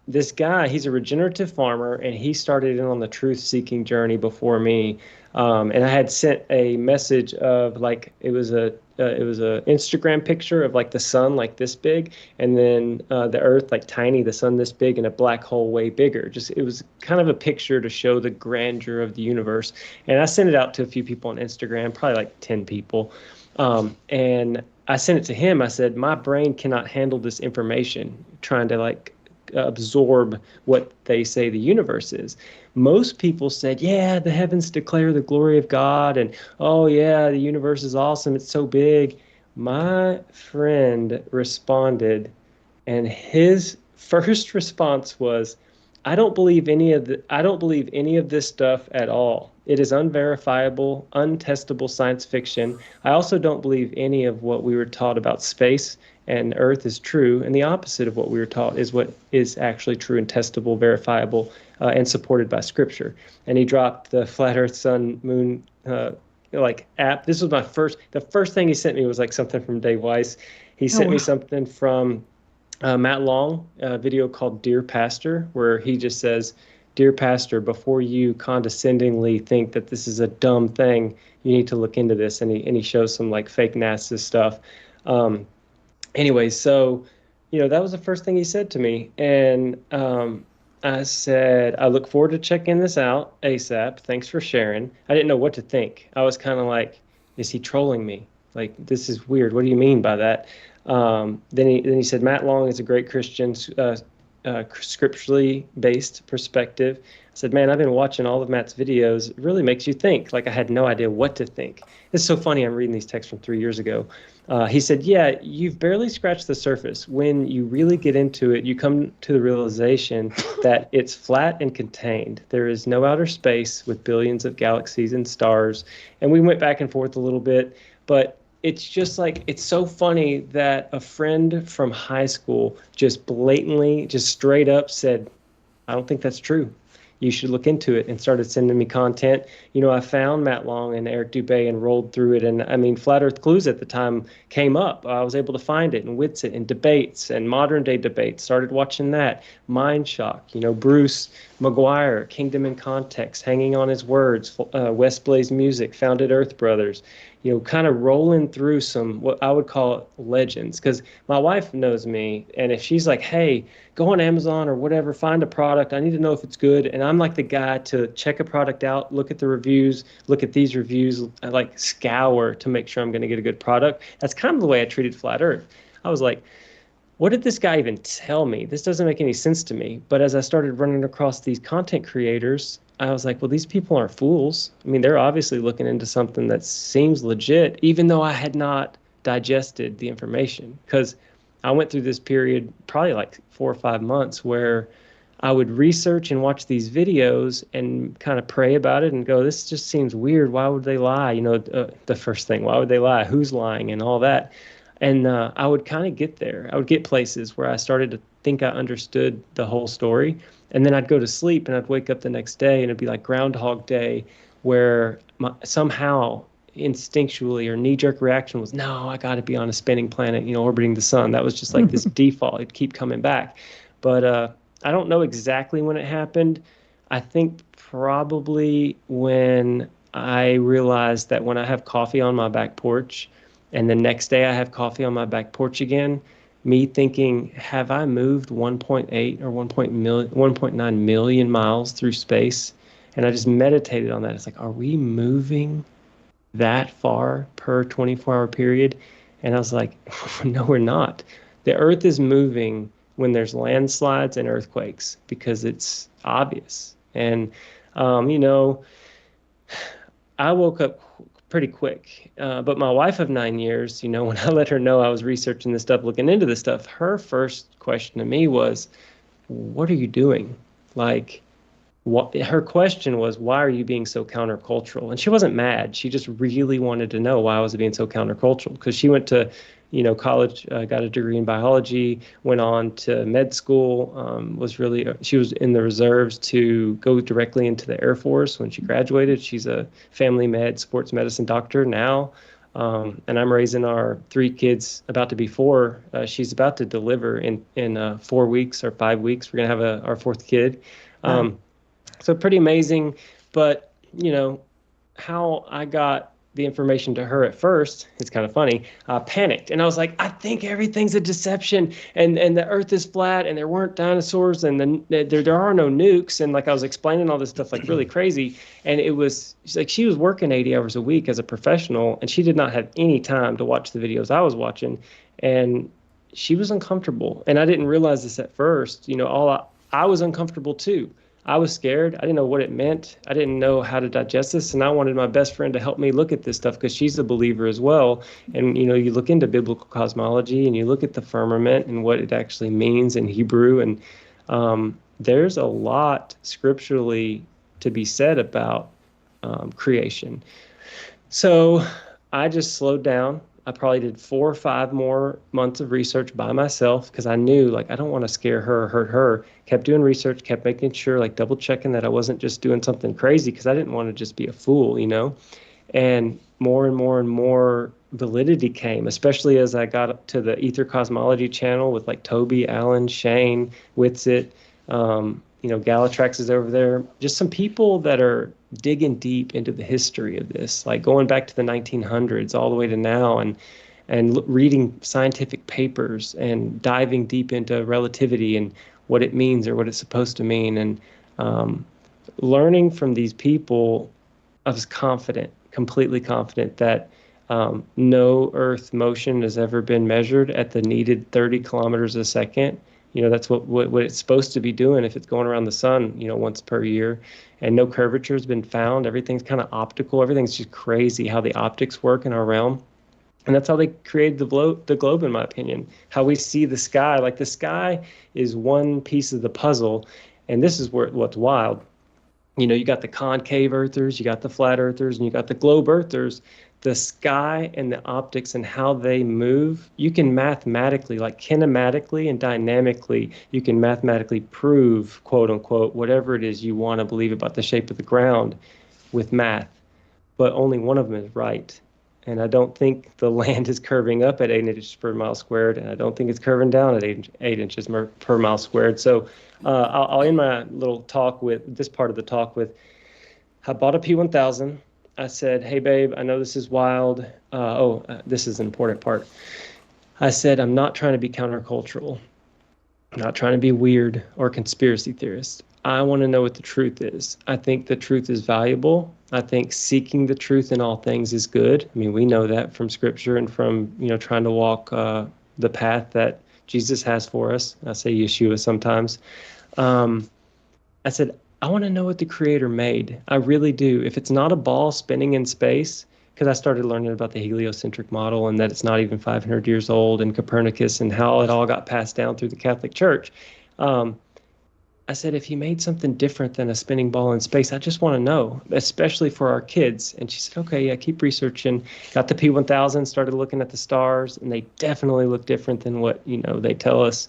this guy, he's a regenerative farmer, and he started in on the truth-seeking journey before me. And I had sent a message of like it was a Instagram picture of like the sun like this big, and then the Earth like tiny, the sun this big, and a black hole way bigger. Just it was kind of a picture to show the grandeur of the universe. And I sent it out to a few people on Instagram, probably like 10 people, and I sent it to him. I said, my brain cannot handle this information, trying to like absorb what they say the universe is. Most people said, yeah, the heavens declare the glory of God, and oh yeah, the universe is awesome, it's so big. My friend responded, and his first response was, I don't believe any of this stuff at all. It is unverifiable, untestable science fiction. I also don't believe any of what we were taught about space and Earth is true, and the opposite of what we were taught is what is actually true and testable, verifiable, and supported by Scripture. And he dropped the Flat Earth, Sun, Moon app. This was the first thing he sent me was like something from Dave Weiss. He sent me something from Matt Long, a video called Dear Pastor, where he just says, Dear Pastor, before you condescendingly think that this is a dumb thing, you need to look into this. And he shows some like fake NASA stuff. Anyway, so, that was the first thing he said to me. And I said, I look forward to checking this out ASAP. Thanks for sharing. I didn't know what to think. I was kind of like, is he trolling me? Like, this is weird. What do you mean by that? Then he said, Matt Long is a great Christian, scripturally based perspective. I said, man, I've been watching all of Matt's videos. It really makes you think. Like, I had no idea what to think. It's so funny. I'm reading these texts from 3 years ago. He said, yeah, you've barely scratched the surface. When you really get into it, you come to the realization that it's flat and contained. There is no outer space with billions of galaxies and stars. And we went back and forth a little bit, but it's just like, it's so funny that a friend from high school just blatantly, just straight up said, I don't think that's true. You should look into it, and started sending me content. I found Matt Long and Eric Dubé and rolled through it. And I mean, Flat Earth Clues at the time came up. I was able to find it and wits it in debates and modern day debates. Started watching that. Mind Shock, Bruce McGuire, Kingdom in Context, Hanging on His Words, West Blaze Music, Founded Earth Brothers. Kind of rolling through some, what I would call legends, because my wife knows me, and if she's like, hey, go on Amazon or whatever, find a product, I need to know if it's good, and I'm like the guy to check a product out, look at the reviews, look at these reviews, I like scour to make sure I'm going to get a good product. That's kind of the way I treated Flat Earth. I was like, what did this guy even tell me? This doesn't make any sense to me. But as I started running across these content creators, I was like, well, these people aren't fools. I mean, they're obviously looking into something that seems legit, even though I had not digested the information. Because I went through this period, probably like 4 or 5 months, where I would research and watch these videos and kind of pray about it and go, this just seems weird. Why would they lie? The first thing, why would they lie? Who's lying and all that? And I would kind of get there. I would get places where I started to think I understood the whole story. And then I'd go to sleep and I'd wake up the next day and it'd be like Groundhog Day, where somehow instinctually or knee-jerk reaction was, no, I got to be on a spinning planet, orbiting the sun. That was just like this default. It'd keep coming back. But I don't know exactly when it happened. I think probably when I realized that when I have coffee on my back porch, and the next day I have coffee on my back porch again, me thinking, have I moved 1.8 or 1.9 million miles through space? And I just meditated on that. It's like, are we moving that far per 24-hour period? And I was like, no, we're not. The Earth is moving when there's landslides and earthquakes because it's obvious. And, I woke up pretty quick. But my wife of 9 years, when I let her know I was researching this stuff, looking into this stuff, her first question to me was, what are you doing? Like, her question was, why are you being so countercultural? And she wasn't mad. She just really wanted to know why I was being so countercultural, because she went to college, got a degree in biology, went on to med school, she was in the reserves to go directly into the Air Force when she graduated. She's a family med, sports medicine doctor now. And I'm raising our 3 kids, about to be 4. She's about to deliver in 4 weeks or 5 weeks. We're going to have our 4th kid. So pretty amazing. But, how I got the information to her at first, it's kind of funny. I panicked and I was like, I think everything's a deception, and the earth is flat and there weren't dinosaurs and there are no nukes. And like I was explaining all this stuff like really crazy. And it was like she was working 80 hours a week as a professional, and she did not have any time to watch the videos I was watching. And she was uncomfortable. And I didn't realize this at first. I was uncomfortable too. I was scared. I didn't know what it meant. I didn't know how to digest this. And I wanted my best friend to help me look at this stuff because she's a believer as well. And, you look into biblical cosmology and you look at the firmament and what it actually means in Hebrew. And there's a lot scripturally to be said about creation. So I just slowed down. I probably did 4 or 5 more months of research by myself because I knew, I don't want to scare her or hurt her. Kept doing research, kept making sure, double checking that I wasn't just doing something crazy because I didn't want to just be a fool, And more and more and more validity came, especially as I got up to the Ether Cosmology channel with Toby, Alan, Shane, Witsit, Galatrax is over there. Just some people that are digging deep into the history of this, going back to the 1900s all the way to now, and reading scientific papers and diving deep into relativity and what it means or what it's supposed to mean. And learning from these people, I was completely confident that no Earth motion has ever been measured at the needed 30 kilometers a second. That's what it's supposed to be doing if it's going around the sun, once per year. And no curvature has been found. Everything's kind of optical. Everything's just crazy how the optics work in our realm. And that's how they created the globe, in my opinion. How we see the sky. The sky is one piece of the puzzle. And this is what's wild. You got the concave earthers, you got the flat earthers, and you got the globe earthers. The sky and the optics and how they move, you can mathematically, kinematically and dynamically, you can mathematically prove, quote unquote, whatever it is you want to believe about the shape of the ground with math. But only one of them is right. And I don't think the land is curving up at 8 inches per mile squared, and I don't think it's curving down at 8 inches per mile squared. So I'll end my little talk with this part of the talk with, I bought a P1000. I said, hey, babe, I know this is wild. This is an important part. I said, I'm not trying to be countercultural. I'm not trying to be weird or conspiracy theorist. I want to know what the truth is. I think the truth is valuable. I think seeking the truth in all things is good. I mean, we know that from Scripture and from, trying to walk the path that Jesus has for us. I say Yeshua sometimes. I said, I want to know what the Creator made. I really do. If it's not a ball spinning in space, because I started learning about the heliocentric model and that it's not even 500 years old, and Copernicus and how it all got passed down through the Catholic Church. I said, if he made something different than a spinning ball in space, I just want to know, especially for our kids. And she said, okay, yeah, keep researching. Got the P1000, started looking at the stars, and they definitely look different than what, they tell us.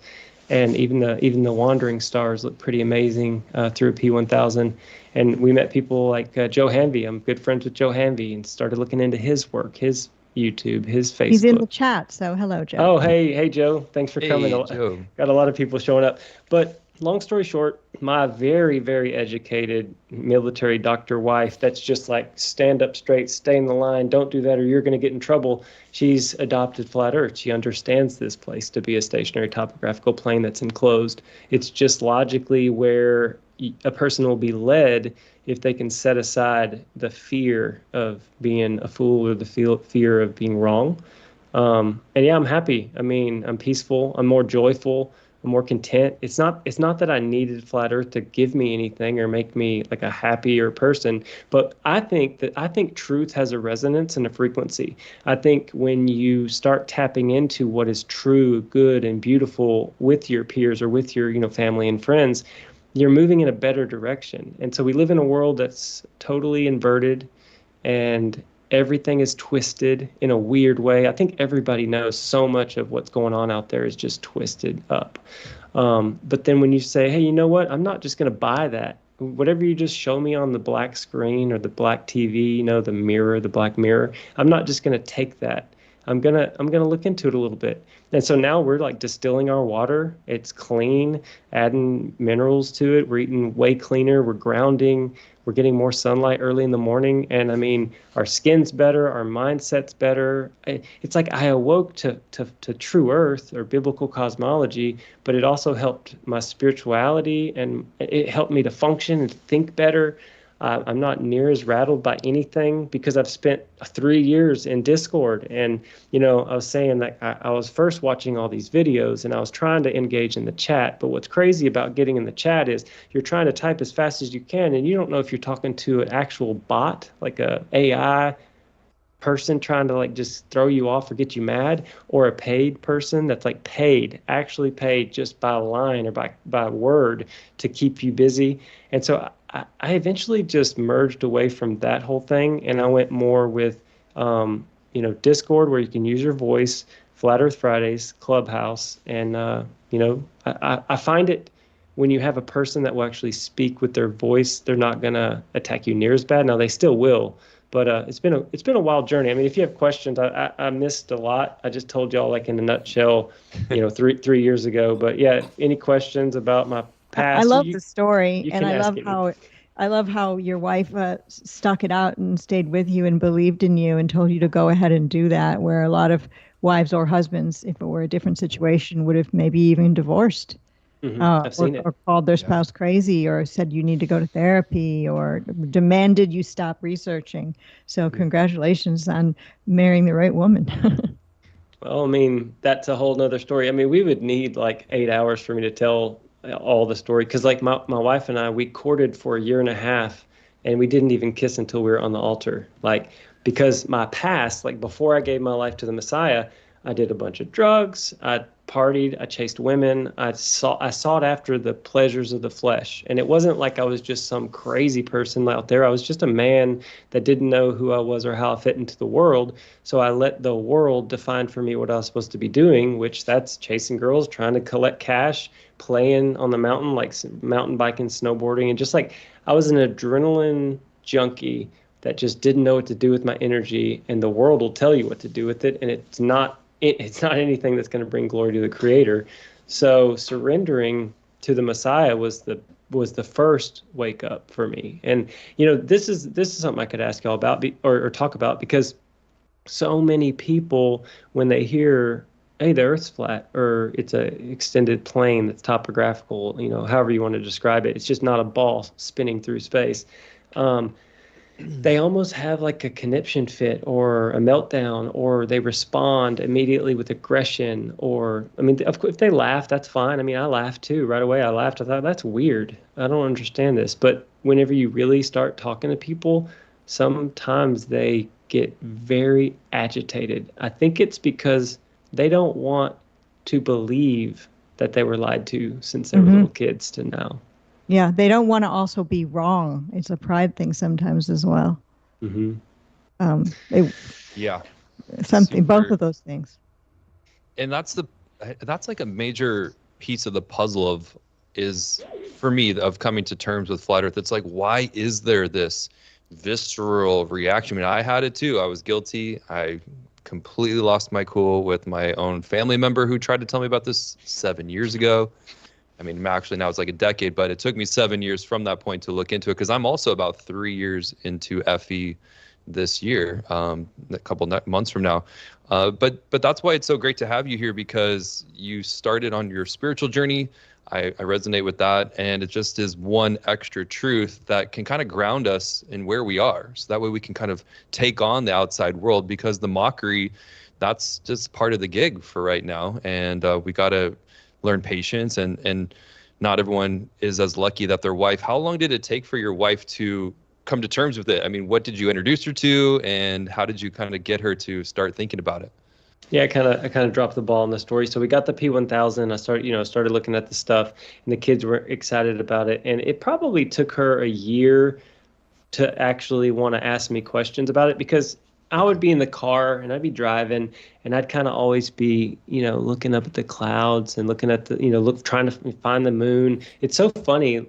And even the wandering stars look pretty amazing through P1000. And we met people like Joe Hanvey. I'm good friends with Joe Hanvey, and started looking into his work, his YouTube, his Facebook. He's in the chat, so hello, Joe. Oh, hey, Joe. Thanks for coming. Joe. Got a lot of people showing up. But long story short, my very, very educated military doctor wife, that's just stand up straight, stay in the line, don't do that or you're going to get in trouble. She's adopted flat Earth. She understands this place to be a stationary topographical plane that's enclosed. It's just logically where a person will be led if they can set aside the fear of being a fool or the fear of being wrong. And yeah, I'm happy. I mean, I'm peaceful. I'm more joyful. I'm more content. It's not that I needed flat Earth to give me anything or make me a happier person, but I think truth has a resonance and a frequency. I think when you start tapping into what is true, good, and beautiful with your peers or with your family and friends, you're moving in a better direction. And so we live in a world that's totally inverted, and everything is twisted in a weird way. I think everybody knows so much of what's going on out there is just twisted up. But then when you say, hey, you know what? I'm not just going to buy that. whatever you just show me on the black screen or the black TV, you know, the mirror, the black mirror, I'm not just going to take that. I'm going to look into it a little bit. And so now we're like distilling our water. It's clean, adding minerals to it. We're eating way cleaner. We're grounding. We're getting more sunlight early in the morning. And I mean, our skin's better. Our mindset's better. It's like I awoke to true earth or biblical cosmology, but it also helped my spirituality, and it helped me to function and think better. I'm not near as rattled by anything because I've spent 3 years in Discord. And, you know, I was saying that I was first watching all these videos and I was trying to engage in the chat. But what's crazy about getting in the chat is you're trying to type as fast as you can, and you don't know if you're talking to an actual bot, like a AI person trying to like just throw you off or get you mad, or a paid person that's like actually paid just by line or by word to keep you busy. And so I eventually just merged away from that whole thing, and I went more with, you know, Discord, where you can use your voice, Flat Earth Fridays, Clubhouse, and you know, I find it when you have a person that will actually speak with their voice, they're not gonna attack you near as bad. Now they still will, but it's been a wild journey. I mean, if you have questions, I missed a lot. I just told y'all like in a nutshell, you know, three years ago. But yeah, any questions about my past? I love the story, and I love how your wife stuck it out and stayed with you and believed in you and told you to go ahead and do that, where a lot of wives or husbands, if it were a different situation, would have maybe even divorced. I've seen it. Or called their spouse crazy, or said you need to go to therapy, or demanded you stop researching. So congratulations on marrying the right woman. Well, I mean, that's a whole nother story. I mean, we would need like 8 hours for me to tell all the story, because like my wife and I, we courted for 1.5 years, and we didn't even kiss until we were on the altar. Like, because my past, like before I gave my life to the Messiah, I did a bunch of drugs, I partied, I chased women, I sought after the pleasures of the flesh. And it wasn't like I was just some crazy person out there. I was just a man that didn't know who I was or how I fit into the world. So I let the world define for me what I was supposed to be doing, which that's chasing girls, trying to collect cash, playing on the mountain, like mountain biking, snowboarding. And just like I was an adrenaline junkie that just didn't know what to do with my energy, and the world will tell you what to do with it. And it's not anything that's going to bring glory to the Creator. So surrendering to the Messiah was the first wake up for me. And you know, this is something I could ask y'all about or talk about, because so many people, when they hear, hey, the Earth's flat, or it's a extended plane that's topographical, you know, however you want to describe it, it's just not a ball spinning through space. They almost have like a conniption fit or a meltdown, or they respond immediately with aggression. Or, I mean, of course, if they laugh, that's fine. I mean, I laughed too. Right away, I laughed. I thought, that's weird. I don't understand this. But whenever you really start talking to people, sometimes they get very agitated. I think it's because they don't want to believe that they were lied to since they were little kids to now. Yeah, they don't want to also be wrong. It's a pride thing sometimes as well. Yeah. Something, both of those things. And that's like a major piece of the puzzle is for me of coming to terms with flat Earth. It's like, why is there this visceral reaction? I mean, I had it too. I was guilty. I completely lost my cool with my own family member who tried to tell me about this 7 years ago. I mean, actually now it's like a decade, but it took me 7 years from that point to look into it, because I'm also about 3 years into FE this year, a couple months from now. But that's why it's so great to have you here, because you started on your spiritual journey. I resonate with that, and it just is one extra truth that can kind of ground us in where we are. So that way we can kind of take on the outside world, because the mockery, that's just part of the gig for right now. And we got to learn patience, and not everyone is as lucky that their wife. How long did it take for your wife to come to terms with it? I mean, what did you introduce her to, and how did you kind of get her to start thinking about it? Yeah, I kind of dropped the ball in the story. So we got the P1000. I started looking at the stuff, and the kids were excited about it. And it probably took her a year to actually want to ask me questions about it, because I would be in the car and I'd be driving and I'd kind of always be, looking up at the clouds and looking at the, trying to find the moon. It's so funny.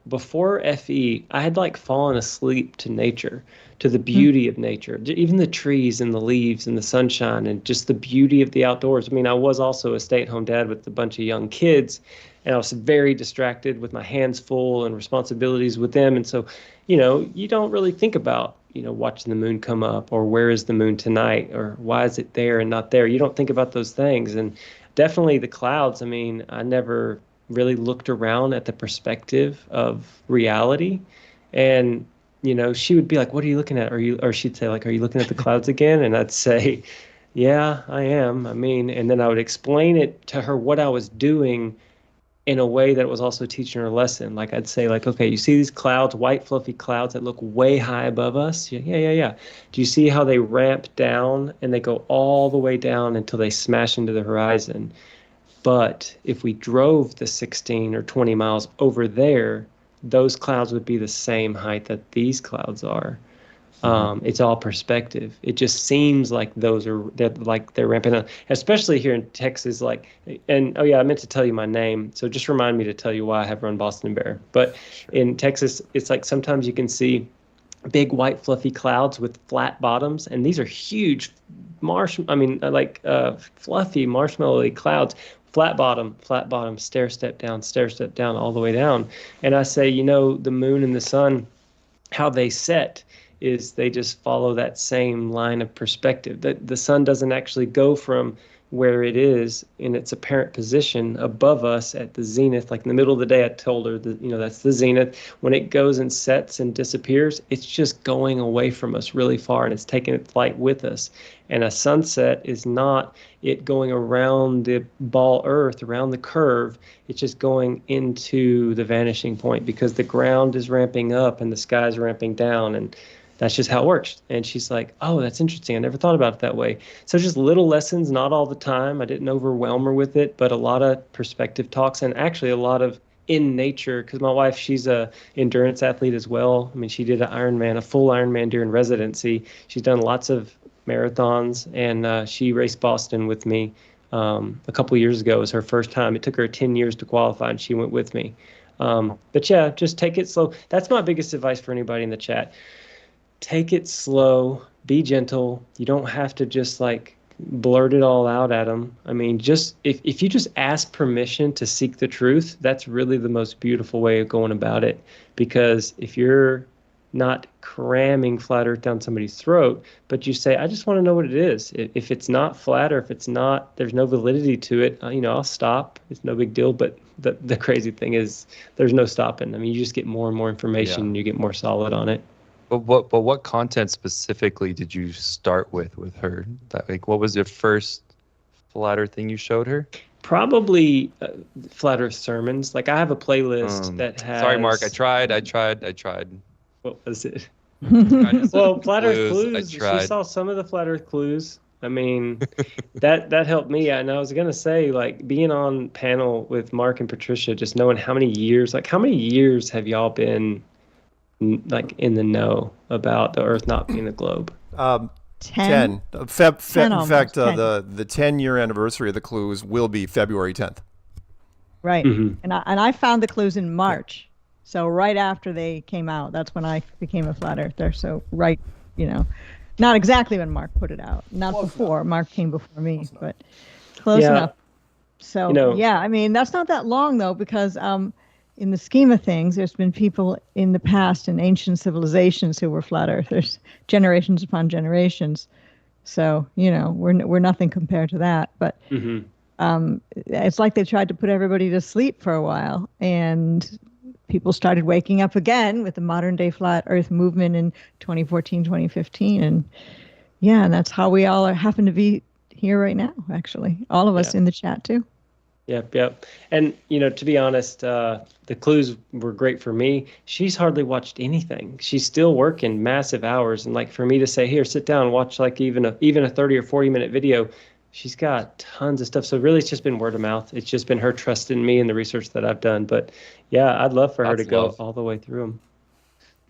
Before FE, I had like fallen asleep to nature, to the beauty of nature, even the trees and the leaves and the sunshine and just the beauty of the outdoors. I mean, I was also a stay-at-home dad with a bunch of young kids, and I was very distracted with my hands full and responsibilities with them. And so, you don't really think about, watching the moon come up, or where is the moon tonight, or why is it there and not there? You don't think about those things. And definitely the clouds. I mean, I never really looked around at the perspective of reality. And, she would be like, what are you looking at? Or she'd say like, are you looking at the clouds again? And I'd say, yeah, I am. I mean, and then I would explain it to her what I was doing in a way that was also teaching her a lesson. Like I'd say like, okay, you see these clouds, white fluffy clouds that look way high above us? Yeah. Do you see how they ramp down and they go all the way down until they smash into the horizon? But if we drove the 16 or 20 miles over there, those clouds would be the same height that these clouds are. It's all perspective. It just seems like they're ramping up, especially here in Texas. I meant to tell you my name, so just remind me to tell you why I have run Boston Bear. But in Texas, it's like sometimes you can see big white fluffy clouds with flat bottoms, and these are huge fluffy marshmallowy clouds. Flat bottom, stair step down, all the way down. And I say, the moon and the sun, how they set is they just follow that same line of perspective. The sun doesn't actually go from where it is in its apparent position above us at the zenith. Like in the middle of the day, I told her that, that's the zenith. When it goes and sets and disappears, it's just going away from us really far, and it's taking its flight with us. And a sunset is not it going around the ball earth, around the curve. It's just going into the vanishing point, because the ground is ramping up and the sky is ramping down, and that's just how it works. And she's like, oh, that's interesting. I never thought about it that way. So just little lessons, not all the time. I didn't overwhelm her with it, but a lot of perspective talks, and actually a lot of in nature, because my wife, she's a endurance athlete as well. I mean, she did a full Ironman during residency. She's done lots of marathons, and she raced Boston with me a couple of years ago. It was her first time. It took her 10 years to qualify, and she went with me. But yeah, just take it slow. That's my biggest advice for anybody in the chat. Take it slow, be gentle. You don't have to just blurt it all out at them. I mean, just if you just ask permission to seek the truth, that's really the most beautiful way of going about it. Because if you're not cramming flat earth down somebody's throat, but you say, I just want to know what it is. If it's not flat, or if it's not, there's no validity to it, I'll stop. It's no big deal. But the crazy thing is there's no stopping. I mean, you just get more and more information, and you get more solid on it. But what content specifically did you start with her? What was your first flat earth thing you showed her? Probably flat earth sermons. I have a playlist that has... Sorry, Mark. I tried. What was it? Well, flat earth clues. She saw some of the flat earth clues. I mean, that helped me. And I was going to say, being on panel with Mark and Patricia, just knowing how many years have y'all been in the know about the Earth not being a globe? 10. In fact, 10. The 10-year anniversary of the clues will be February 10th. Right. Mm-hmm. And I found the clues in March. So right after they came out, that's when I became a flat earther. So not exactly when Mark put it out. Not close before. Enough. Mark came before me, but close enough. So, I mean, that's not that long, though, because in the scheme of things, there's been people in the past in ancient civilizations who were flat earthers, generations upon generations. So, we're nothing compared to that. But it's like they tried to put everybody to sleep for a while. And people started waking up again with the modern day flat earth movement in 2014, 2015. And that's how we all happen to be here right now, actually. All of us in the chat, too. Yep. And, to be honest, the clues were great for me. She's hardly watched anything. She's still working massive hours. And for me to say, here, sit down and watch even a 30 or 40 minute video, she's got tons of stuff. So really it's just been word of mouth. It's just been her trust in me and the research that I've done. But yeah, I'd love for her to go all the way through them.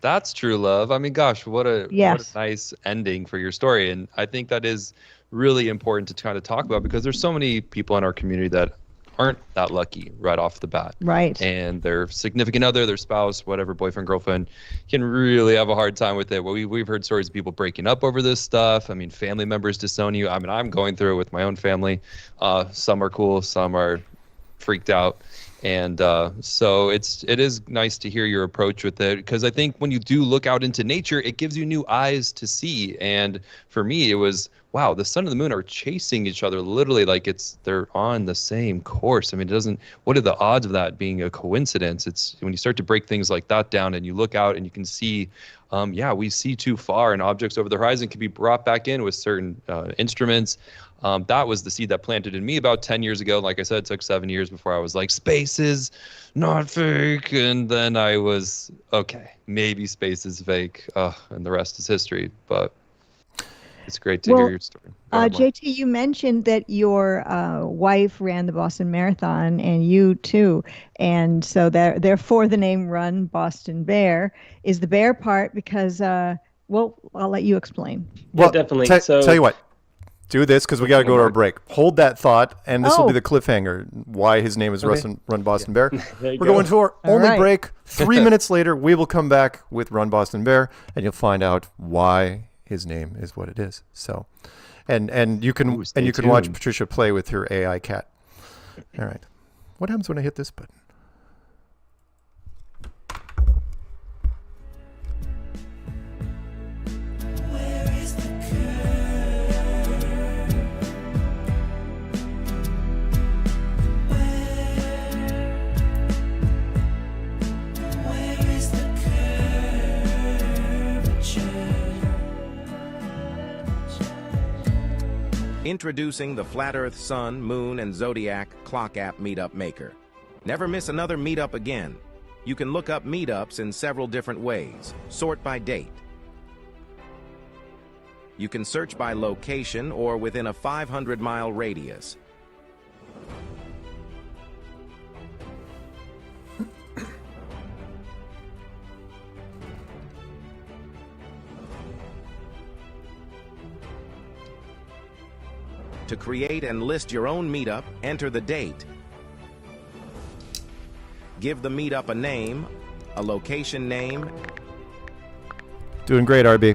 That's true love. I mean, gosh, what a Yes. nice ending for your story. And I think that is really important to kind of talk about because there's so many people in our community that aren't that lucky right off the bat. Right. And their significant other, their spouse, whatever, boyfriend, girlfriend, can really have a hard time with it. Well, we've heard stories of people breaking up over this stuff. I mean, family members disown you. I mean, I'm going through it with my own family. Some are cool, some are freaked out. And so it is nice to hear your approach with it because I think when you do look out into nature, it gives you new eyes to see. And for me, it was, wow, the sun and the moon are chasing each other literally like they're on the same course. I mean, what are the odds of that being a coincidence? It's when you start to break things like that down and you look out and you can see, we see too far and objects over the horizon can be brought back in with certain instruments. That was the seed that planted in me about 10 years ago. Like I said, it took 7 years before I was like, space is not fake. And then I was, okay, maybe space is fake. And the rest is history. But it's great to hear your story. JT, you mentioned that your wife ran the Boston Marathon and you too. And so therefore the name Run Boston Bear is the bear part because, I'll let you explain. Well, yeah, definitely. Tell you what. Do this because we got to go to our break. Hold that thought, and this will be the cliffhanger. Why his name is Run Boston Bear. We're going to our only break. 3 minutes later, we will come back with Run Boston Bear, and you'll find out why his name is what it is. So, and you can watch Patricia play with her AI cat. All right. What happens when I hit this button? Introducing the Flat Earth Sun, Moon, and Zodiac Clock App Meetup Maker. Never miss another meetup again. You can look up meetups in several different ways. Sort by date. You can search by location or within a 500-mile radius. To create and list your own meetup, enter the date. Give the meetup a name, a location name. Doing great, RB.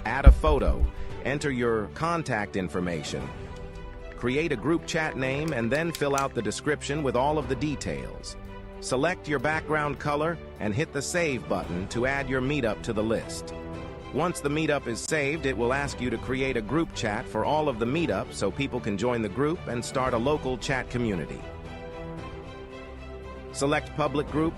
Add a photo. Enter your contact information. Create a group chat name and then fill out the description with all of the details. Select your background color and hit the Save button to add your meetup to the list. Once the meetup is saved, it will ask you to create a group chat for all of the meetups so people can join the group and start a local chat community. Select Public Group.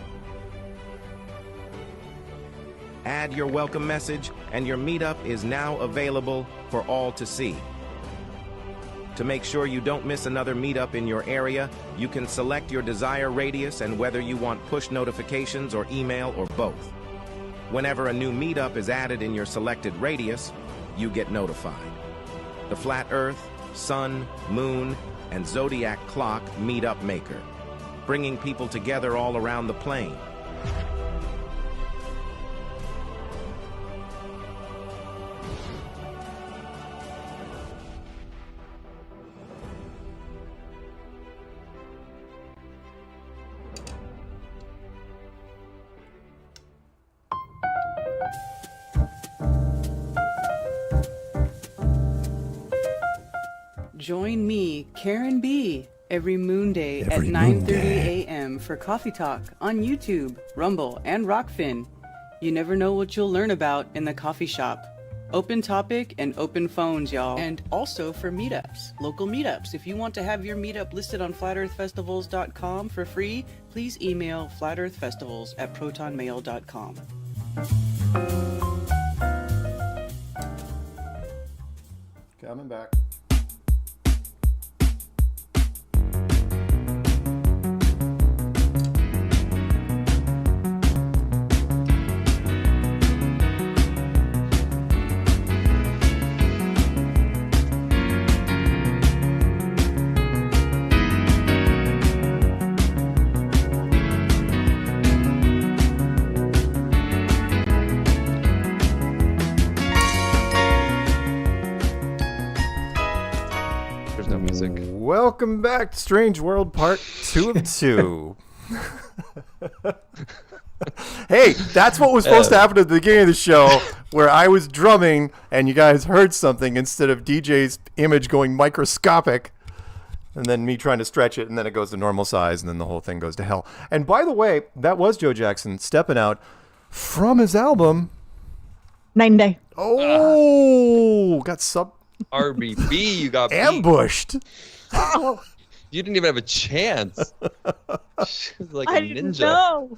Add your welcome message, and your meetup is now available for all to see. To make sure you don't miss another meetup in your area, you can select your desired radius and whether you want push notifications or email or both. Whenever a new meetup is added in your selected radius, you get notified. The Flat Earth, Sun, Moon, and Zodiac Clock Meetup Maker, bringing people together all around the plane. Join me, Karen B, every Moon Day at 9:30 a.m. for Coffee Talk on YouTube, Rumble, and Rockfin. You never know what you'll learn about in the coffee shop. Open topic and open phones, y'all. And also for meetups, local meetups. If you want to have your meetup listed on flatearthfestivals.com for free, please email flatearthfestivals@protonmail.com. Coming back. There's no music. Welcome back to Strange World Part 2 of 2. Hey, that's what was supposed to happen at the beginning of the show, where I was drumming and you guys heard something instead of DJ's image going microscopic and then me trying to stretch it, and then it goes to normal size, and then the whole thing goes to hell. And by the way, that was Joe Jackson stepping out from his album Night and Day. Oh, got RBB, you got ambushed. Oh, You didn't even have a chance. She's like a I ninja. didn't know.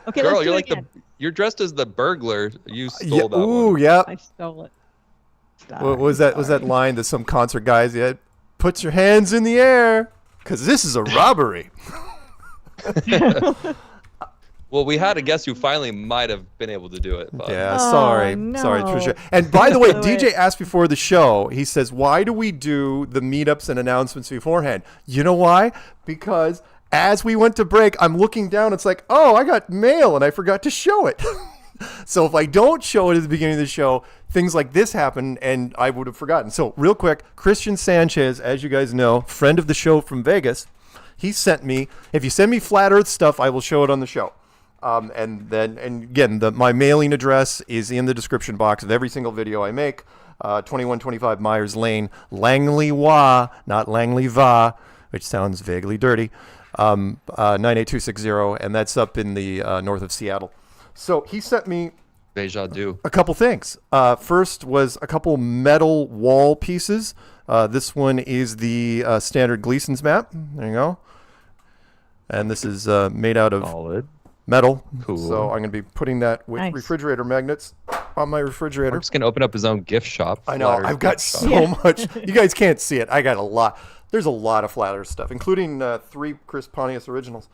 Okay, Girl, let's do you're it like again. you're dressed as the burglar. You stole Yeah, that ooh, one. yeah. I stole it. What was that? Was that line that some concert guys had? Put your hands in the air, because this is a robbery. Well, we had a guest who finally might have been able to do it. But. Yeah, sorry, Patricia. And by the way, DJ asked before the show. He says, "Why do we do the meetups and announcements beforehand?" You know why? Because as we went to break, I'm looking down. It's like, oh, I got mail and I forgot to show it. So if I don't show it at the beginning of the show, things like this happen, and I would have forgotten. So real quick, Christian Sanchez, as you guys know, friend of the show from Vegas, he sent me. If you send me flat Earth stuff, I will show it on the show. And again, my mailing address is in the description box of every single video I make. 2125 Myres Lane, Langley Wa, not Langley Va, which sounds vaguely dirty. 98260, and that's up in the north of Seattle. So he sent me a couple things. First was a couple metal wall pieces. This one is the standard Gleason's map. There you go. And this is made out of metal. Cool. So I'm going to be putting that with refrigerator magnets on my refrigerator. I'm just going to open up his own gift shop. I know. I've got so much. You guys can't see it. I got a lot. There's a lot of flat Earth stuff, including 3 Chris Pontius originals.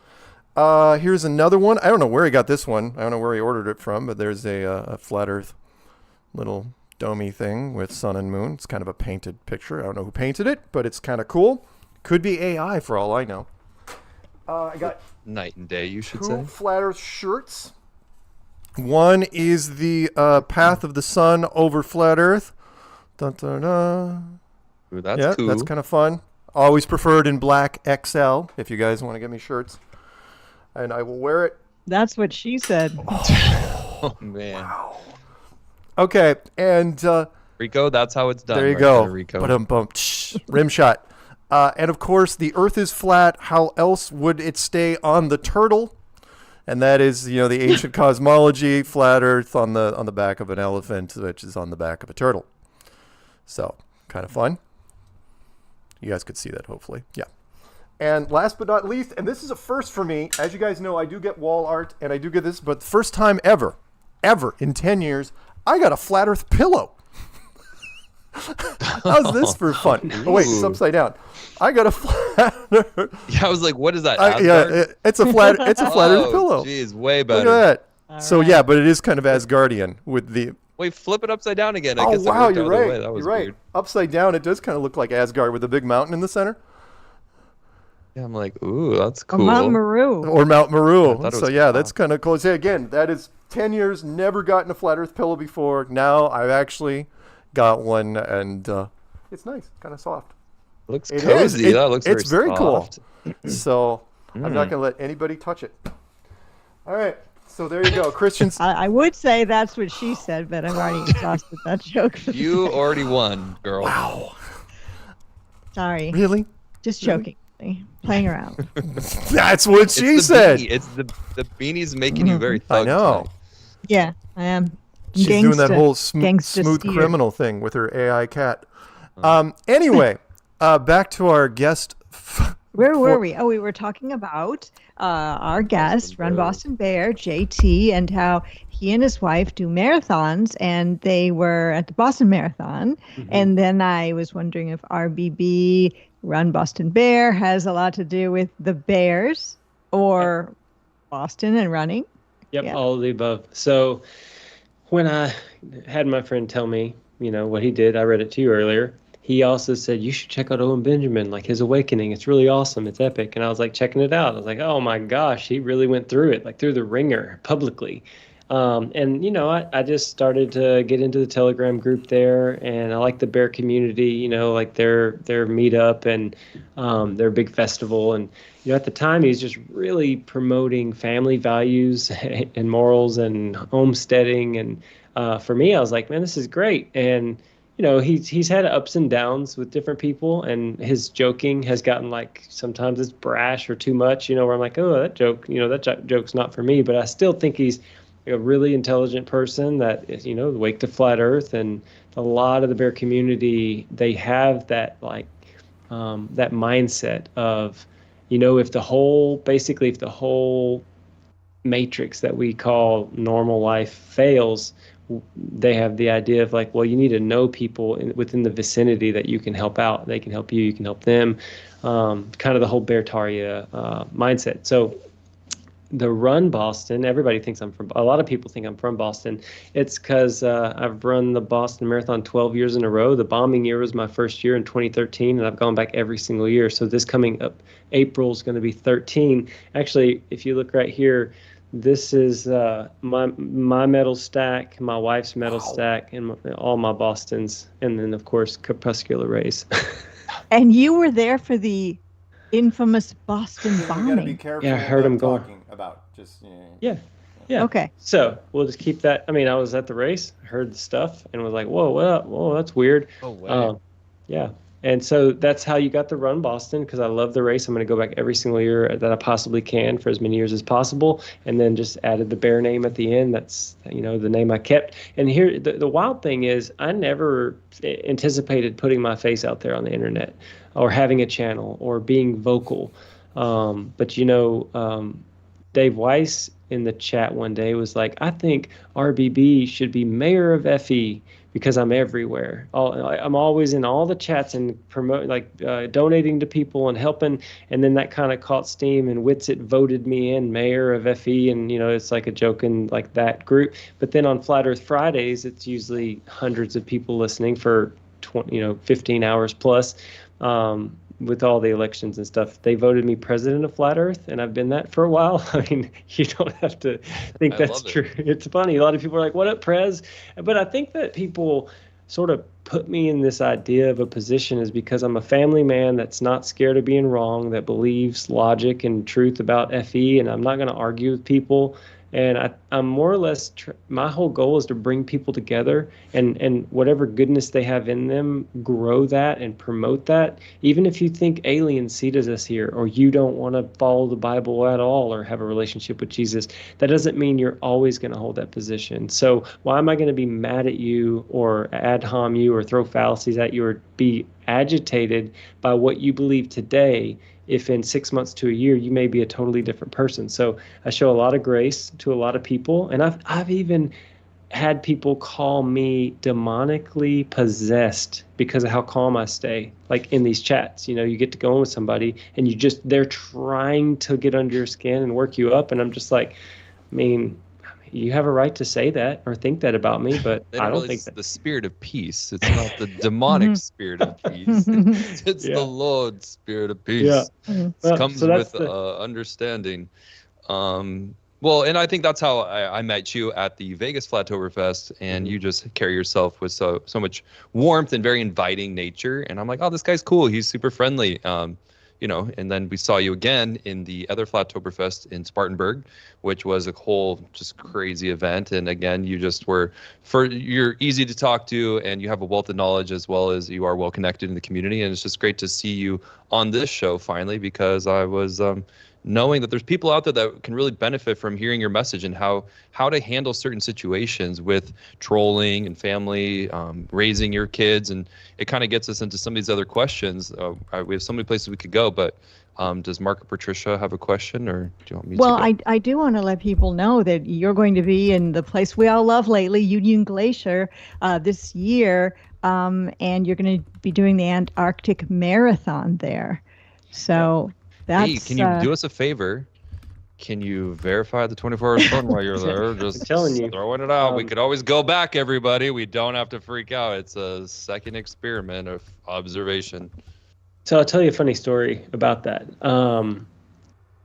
Here's another one. I don't know where he got this one. I don't know where he ordered it from, but there's a flat Earth little domey thing with sun and moon. It's kind of a painted picture. I don't know who painted it, but it's kind of cool. Could be AI for all I know. I got night and day, you should 2 say. flat Earth shirts. One is the Path of the Sun over flat Earth. Dun, dun, dun. Ooh, that's cool. That's kind of fun. Always preferred in black XL if you guys want to get me shirts. And I will wear it. That's what she said. Oh, man. Wow. Okay, and Rico, that's how it's done. There you right go. there, Rico. Rim shot. And of course, the Earth is flat. How else would it stay on the turtle? And that is, the ancient cosmology, flat Earth on the back of an elephant, which is on the back of a turtle. So, kind of fun. You guys could see that, hopefully. Yeah. And last but not least, and this is a first for me. As you guys know, I do get wall art, and I do get this, but first time ever in 10 years, I got a flat Earth pillow. How's this for fun? Oh, wait, it's upside down. I got a flat Earth. Yeah, I was like, what is that? It's a flat Earth pillow. Jeez, way better. Look at that. So, yeah, but it is kind of Asgardian with the... Wait, flip it upside down again. I guess wow, you're right. That was you're right. Weird. Upside down, it does kind of look like Asgard with a big mountain in the center. Yeah, I'm like, ooh, that's cool. Or Mount Meru. Or Mount Meru. So yeah, that's kind of cool. So again, that is 10 years, never gotten a flat Earth pillow before. Now I've actually got one, and it's nice, kind of soft. Looks cozy. That looks it's very soft. Cool. So I'm not going to let anybody touch it. All right. So there you go, Christians. I would say that's what she said, but I've already exhausted that joke. You already won, girl. Wow. Sorry. Really? Just joking. Playing around. That's what she said. It's the beanie's making you very thug. I know. Tonight. Yeah, I am. She's doing that whole smooth criminal thing with her AI cat. Anyway, back to our guest. Where were we? Oh, we were talking about our guest, Run Boston Bear, JT, and how he and his wife do marathons, and they were at the Boston Marathon. Mm-hmm. And then I was wondering if RBB, Run Boston Bear, has a lot to do with the Bears or Boston and running. Yep, yeah. All of the above. So when I had my friend tell me, what he did, I read it to you earlier. He also said, you should check out Owen Benjamin, like his awakening. It's really awesome. It's epic. And I was like checking it out. I was like, oh my gosh, he really went through it, like through the ringer publicly. And, you know, I just started to get into the Telegram group there, and I like the bear community, you know, like their meetup and their big festival. And, you know, at the time, he's just really promoting family values and morals and homesteading. And for me, I was like, man, this is great. And, you know, he's had ups and downs with different people, and his joking has gotten like sometimes it's brash or too much, you know, where I'm like, oh, that joke, you know, that joke's not for me. But I still think he's a really intelligent person that is, you know, awake to flat Earth. And a lot of the bear community, they have that like that mindset of, you know, if the whole matrix that we call normal life fails, they have the idea of like, well, you need to know people within the vicinity that you can help out. They can help you, you can help them. Kind of the whole Beartaria mindset. So the Run Boston, everybody thinks a lot of people think I'm from Boston. It's because I've run the Boston Marathon 12 years in a row. The bombing year was my first year in 2013, and I've gone back every single year. So this coming up April is going to be 13. Actually, if you look right here, this is my medal stack, my wife's medal stack, and all my Bostons, and then of course Crepuscular Race. And you were there for the infamous Boston bombing. You gotta be careful. Yeah, I heard him going. Talking about just. Yeah. Okay. So we'll just keep that. I mean, I was at the race, heard the stuff, and was like, whoa, that's weird. Oh, wow. Yeah. And so that's how you got to run Boston, because I love the race. I'm going to go back every single year that I possibly can for as many years as possible. And then just added the bear name at the end. That's, you know, the name I kept. And here, the wild thing is I never anticipated putting my face out there on the internet or having a channel or being vocal. But, you know, Dave Weiss in the chat one day was like, I think RBB should be mayor of FE because I'm everywhere. I'm always in all the chats and donating to people and helping. And then that kind of caught steam, and Witsit voted me in mayor of FE. And, you know, it's like a joke in like that group. But then on Flat Earth Fridays, it's usually hundreds of people listening for 15 hours plus. With all the elections and stuff, they voted me president of Flat Earth, and I've been that for a while. I mean, you don't have to think that's true. It's funny. A lot of people are like, what up, Prez? But I think that people sort of put me in this idea of a position is because I'm a family man that's not scared of being wrong, that believes logic and truth about FE, and I'm not going to argue with people. And I'm more or less, my whole goal is to bring people together and whatever goodness they have in them, grow that and promote that. Even if you think aliens seed us here, or you don't want to follow the Bible at all or have a relationship with Jesus, that doesn't mean you're always going to hold that position. So why am I going to be mad at you or ad hom you or throw fallacies at you or be agitated by what you believe today if in 6 months to a year you may be a totally different person? So I show a lot of grace to a lot of people, and I've even had people call me demonically possessed because of how calm I stay. Like in these chats, you know, you get to go in with somebody and they're trying to get under your skin and work you up, and I'm just like, I mean, you have a right to say that or think that about me, but I don't think it's the spirit of peace. It's not the demonic spirit of peace. It's the Lord's spirit of peace. Yeah. It comes with understanding. Well, and I think that's how I met you at the Vegas Flattoberfest, and you just carry yourself with so much warmth and very inviting nature. And I'm like, oh, this guy's cool. He's super friendly. You know, and then we saw you again in the other Flattoberfest in Spartanburg, which was a whole just crazy event. And again, you're easy to talk to, and you have a wealth of knowledge, as well as you are well connected in the community. And it's just great to see you on this show finally, because I was knowing that there's people out there that can really benefit from hearing your message and how to handle certain situations with trolling and family, raising your kids. And it kind of gets us into some of these other questions. We have so many places we could go, but does Mark or Patricia have a question, or do you want me to? Well, I do want to let people know that you're going to be in the place we all love lately, Union Glacier, this year, and you're going to be doing the Antarctic Marathon there. So hey, can you do us a favor? Can you verify the 24-hour phone while you're there? Just telling you, throwing it out. We could always go back, everybody. We don't have to freak out. It's a second experiment of observation. So I'll tell you a funny story about that.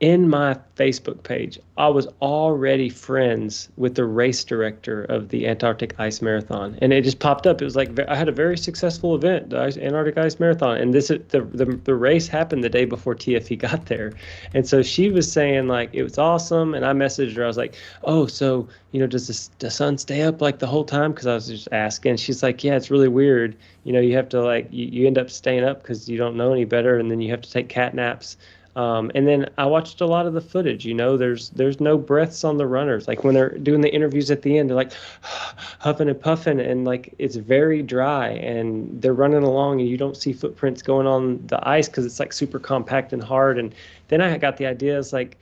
in my Facebook page, I was already friends with the race director of the Antarctic Ice Marathon, and it just popped up. It was like I had a very successful event, the Antarctic Ice Marathon, and the race happened the day before TFE got there, and so she was saying like it was awesome, and I messaged her. I was like, oh, so does the sun stay up like the whole time? Because I was just asking. She's like, yeah, it's really weird. You have to like you end up staying up because you don't know any better, and then you have to take cat naps. And then I watched a lot of the footage. There's no breaths on the runners. Like when they're doing the interviews at the end, they're like huffing and puffing, and like it's very dry, and they're running along, and you don't see footprints going on the ice because it's like super compact and hard. And then I got the idea. It's like,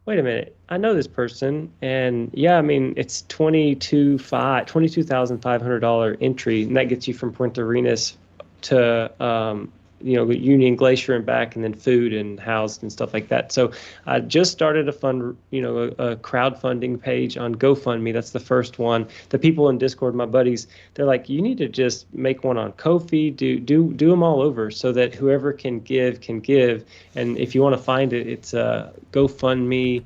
wait a minute, I know this person, and yeah, I mean it's $22,500 entry, and that gets you from Puerto Arenas to Union Glacier and back, and then food and housed and stuff like that. So I just started a crowdfunding page on GoFundMe. That's the first one. The people in Discord, my buddies, they're like, you need to just make one on Ko-fi, do them all over so that whoever can give can give. And if you want to find it, it's GoFundMe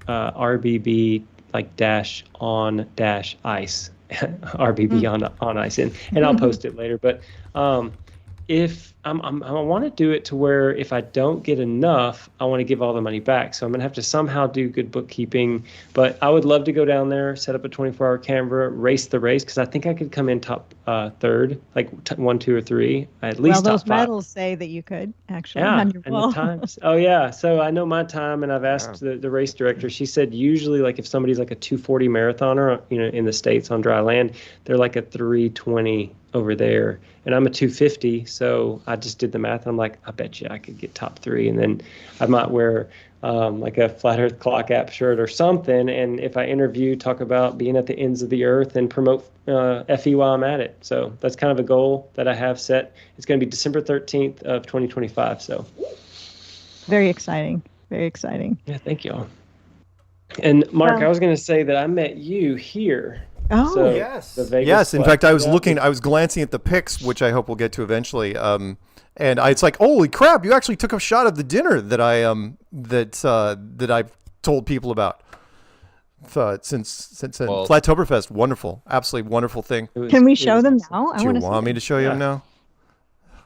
/RBB like dash on dash ice, RBB on ice, and I'll post it later. But if I want to do it to where if I don't get enough, I want to give all the money back. So I'm going to have to somehow do good bookkeeping. But I would love to go down there, set up a 24-hour camera, race the race, because I think I could come in top third, like 1, 2, or 3, at least well, top 5. Those medals say that you could actually. Yeah, On your and wall. the times. Oh, yeah. So I know my time, and I've asked the race director. She said usually, like if somebody's like a 240 marathoner, in the States on dry land, they're like a 320 over there, and I'm a 250. So I just did the math. I'm like, I bet you I could get top 3, and then I might wear like a Flat Earth Clock App shirt or something. And if I interview, talk about being at the ends of the earth and promote FE while I'm at it. So that's kind of a goal that I have set. It's going to be December 13th of 2025. So very exciting. Very exciting. Yeah, thank you all. And Mark, I was going to say that I met you here. Oh, so yes. Yes, in fact, I was glancing at the pics, which I hope we'll get to eventually. And it's like, holy crap, you actually took a shot of the dinner that that I've told people about since Flattoberfest. Wonderful, absolutely wonderful thing. Can we show them now? Do you want me to show you them now?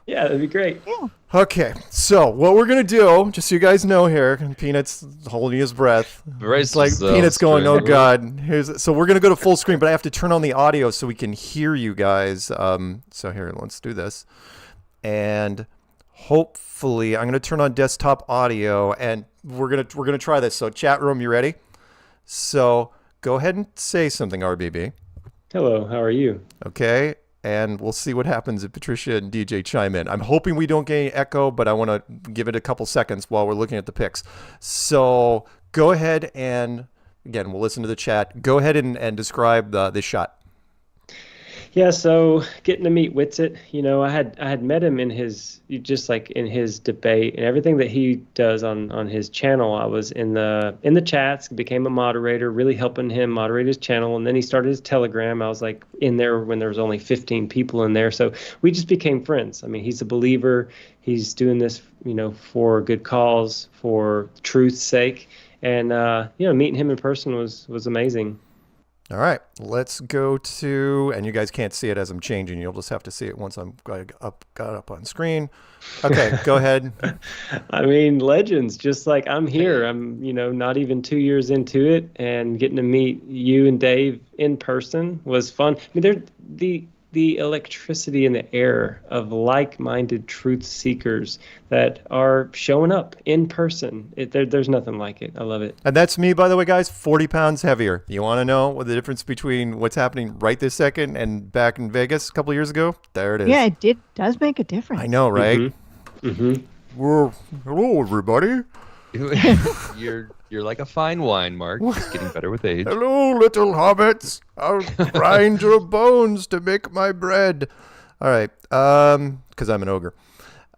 Yeah, that'd be great. Yeah. Okay, so what we're gonna do, just so you guys know here, Peanut's holding his breath. It's like Peanut's going, oh God. So we're gonna go to full screen, but I have to turn on the audio so we can hear you guys. So here, let's do this. And hopefully I'm gonna turn on desktop audio, and we're gonna try this. So chat room, you ready? So go ahead and say something, RBB. Hello, how are you? Okay. And we'll see what happens if Patricia and DJ chime in. I'm hoping we don't get any echo, but I want to give it a couple seconds while we're looking at the pics. So go ahead and, again, we'll listen to the chat. Go ahead and describe this shot. Yeah, so getting to meet Whitsitt, I had met him in his debate and everything that he does on his channel. I was in the chats, became a moderator, really helping him moderate his channel, and then he started his Telegram. I was like in there when there was only 15 people in there, so we just became friends. I mean, he's a believer. He's doing this, for a good cause, for truth's sake, and meeting him in person was amazing. All right, let's go to, and you guys can't see it as I'm changing. You'll just have to see it once I'm got up on screen. Okay, go ahead. I mean, legends, just like I'm here. I'm, not even 2 years into it, and getting to meet you and Dave in person was fun. I mean, the electricity in the air of like-minded truth seekers that are showing up in person. There's nothing like it. I love it. And that's me, by the way, guys, 40 pounds heavier. You want to know what the difference between what's happening right this second and back in Vegas a couple of years ago? There it is. Yeah, does make a difference. I know, right? Mm-hmm. Well, hello, everybody. You're like a fine wine, Mark. Just getting better with age. Hello, little hobbits. I'll grind your bones to make my bread. All right, because I'm an ogre.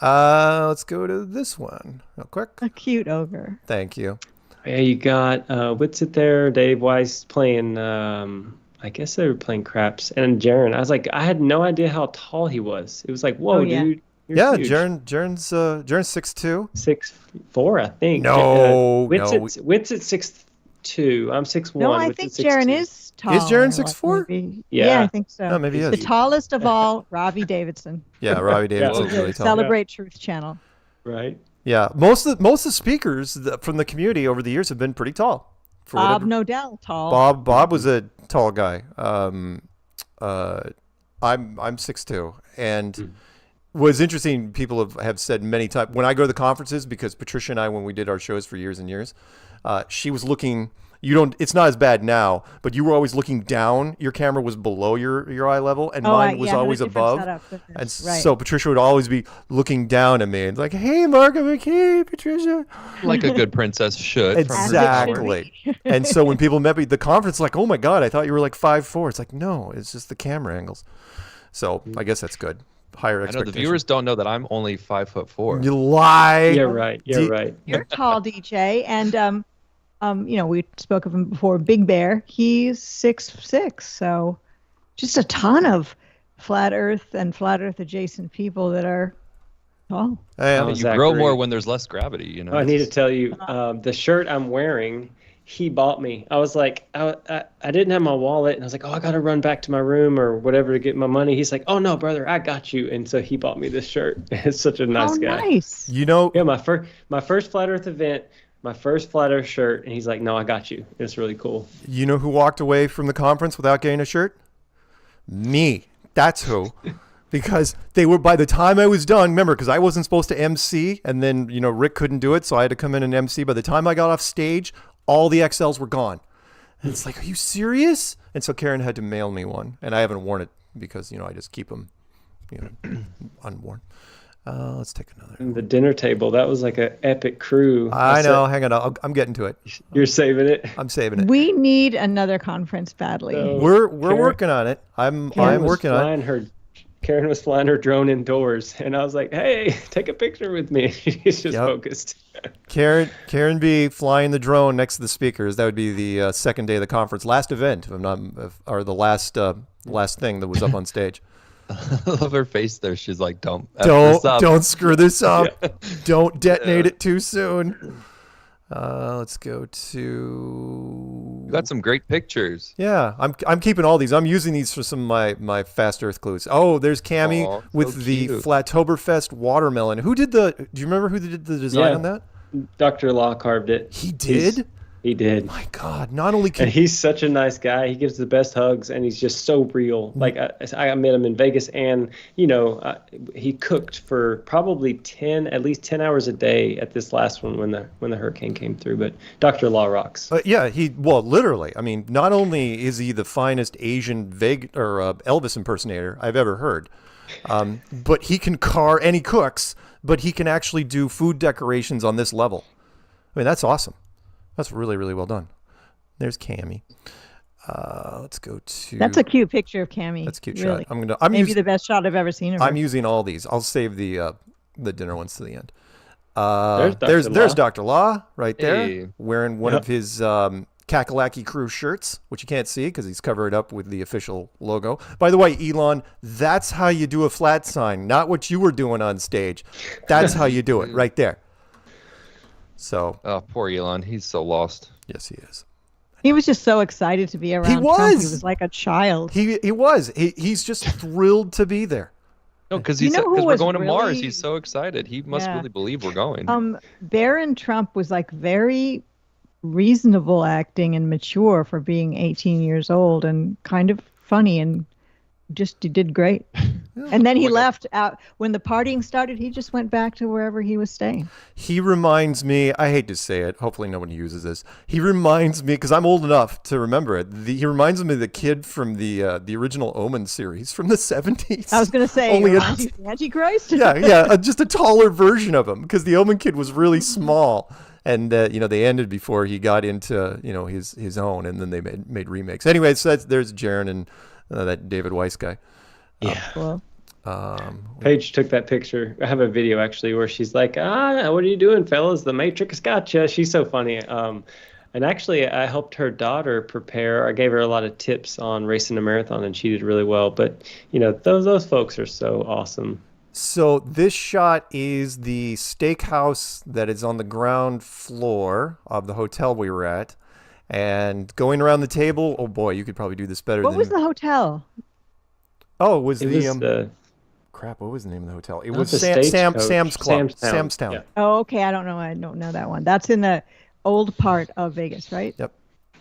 Let's go to this one real quick. A cute ogre. Thank you. Yeah, you got Whitsitt there, Dave Weiss playing, I guess they were playing craps, and Jaron. I was like, I had no idea how tall he was. It was like, whoa, dude. Yeah, huge. Jaren's 6'2". 6'4", I think. No, Witt's no. Witt's at 6'2". I'm 6'1". No, I think Jaren is tall. Is Jaren 6'4"? Yeah, I think so. Oh, maybe he is. The tallest of all, Robbie Davidson. Yeah, Robbie Davidson's really tall. Celebrate Truth Channel. Right. Yeah, most of the speakers from the community over the years have been pretty tall. Bob Nodell, tall. Bob was a tall guy. I'm 6'2", and was interesting. People have said many times when I go to the conferences, because Patricia and I, when we did our shows for years and years, she was looking. It's not as bad now, but you were always looking down. Your camera was below your eye level, and mine was always above. And so Patricia would always be looking down at me and like, "Hey, Mark, I'm like, hey, Patricia," like a good princess should. Exactly. And so when people met me at the conference, like, "Oh my God, I thought you were like 5'4". It's like, no, it's just the camera angles. So I guess that's good. Higher expectations. I know the viewers don't know that I'm only 5'4". You lie. You're right. You're right. You're tall, DJ, and we spoke of him before. Big Bear, he's 6'6", so just a ton of flat Earth and flat Earth adjacent people that are tall. You grow more when there's less gravity. You know. I need to tell you, the shirt I'm wearing, he bought me. I was like, I didn't have my wallet, and I was like, oh, I got to run back to my room or whatever to get my money. He's like, oh no, brother, I got you. And so he bought me this shirt. It's such a nice guy. Nice. Yeah, my first flat Earth event. My first flat Earth shirt, and he's like, no, I got you. It's really cool. You know who walked away from the conference without getting a shirt? Me. That's who. Because they were, by the time I was done, remember, because I wasn't supposed to MC, and then, Rick couldn't do it, so I had to come in and MC. By the time I got off stage, all the XLs were gone. And it's like, are you serious? And so Karen had to mail me one, and I haven't worn it because, I just keep them, unworn. Let's take another. And the dinner table, that was like an epic crew. I know. Hang on. I'm getting to it. You're saving it? I'm saving it. We need another conference badly. We're working on it. I'm working on it. Karen was flying her drone indoors, and I was like, hey, take a picture with me. She's just focused. Karen B flying the drone next to the speakers. That would be the second day of the conference. Last event, or the last thing that was up on stage. I love her face there. She's like, don't screw this up. Don't detonate it too soon. Let's go to. You got some great pictures. Yeah, I'm keeping all these. I'm using these for some of my Fast Earth clues. Oh, there's Cammie with the Flatoberfest watermelon. Do you remember who did the design on that? Dr. Law carved it. He did? He did. My God! Not only and he's such a nice guy. He gives the best hugs, and he's just so real. Like I met him in Vegas, and he cooked for probably at least 10 hours a day at this last one when the hurricane came through. But Dr. Law rocks. Yeah, literally. I mean, not only is he the finest Asian Elvis impersonator I've ever heard, but he can carve and he cooks. But he can actually do food decorations on this level. I mean, that's awesome. That's really, really well done. There's Cammie. Let's go to. That's a cute picture of Cammie. That's a cute really. shot. Maybe the best shot I've ever seen of her. I'm using all these. I'll save the dinner ones to the end. There's Dr. Law right there, wearing one of his Kakalaki Crew shirts, which you can't see because he's covered up with the official logo. By the way, Elon, that's how you do a flat sign, not what you were doing on stage. That's how you do it, right there. So, poor Elon, he's so lost. Yes, he is. He was just so excited to be around. He was. Trump. He was like a child. He was. He's just thrilled to be there. No, because we're going to Mars. He's so excited. He must really believe we're going. Barron Trump was like very reasonable acting and mature for being 18 years old, and kind of funny, and he did great. And then he left out when the partying started. He just went back to wherever he was staying. He reminds me, I hate to say it, hopefully nobody uses this. He reminds me, because I'm old enough to remember it, he reminds me of the kid from the original Omen series from the 70s. I was going to say, Antichrist? Yeah, just a taller version of him, because the Omen kid was really small. And, they ended before he got into, his own, and then they made remakes. Anyway, so there's Jaren and that David Weiss guy. Yeah. Paige took that picture. I have a video actually where she's like, what are you doing, fellas? The Matrix gotcha. She's so funny. And actually, I helped her daughter prepare. I gave her a lot of tips on racing a marathon, and she did really well. But, those folks are so awesome. So this shot is the steakhouse that is on the ground floor of the hotel we were at. And going around the table, oh boy, you could probably do this better. What was the hotel? Oh, it was crap. What was the name of the hotel? It was Sam's Club. Sam's Town. Yeah. Oh, okay. I don't know that one. That's in the old part of Vegas, right?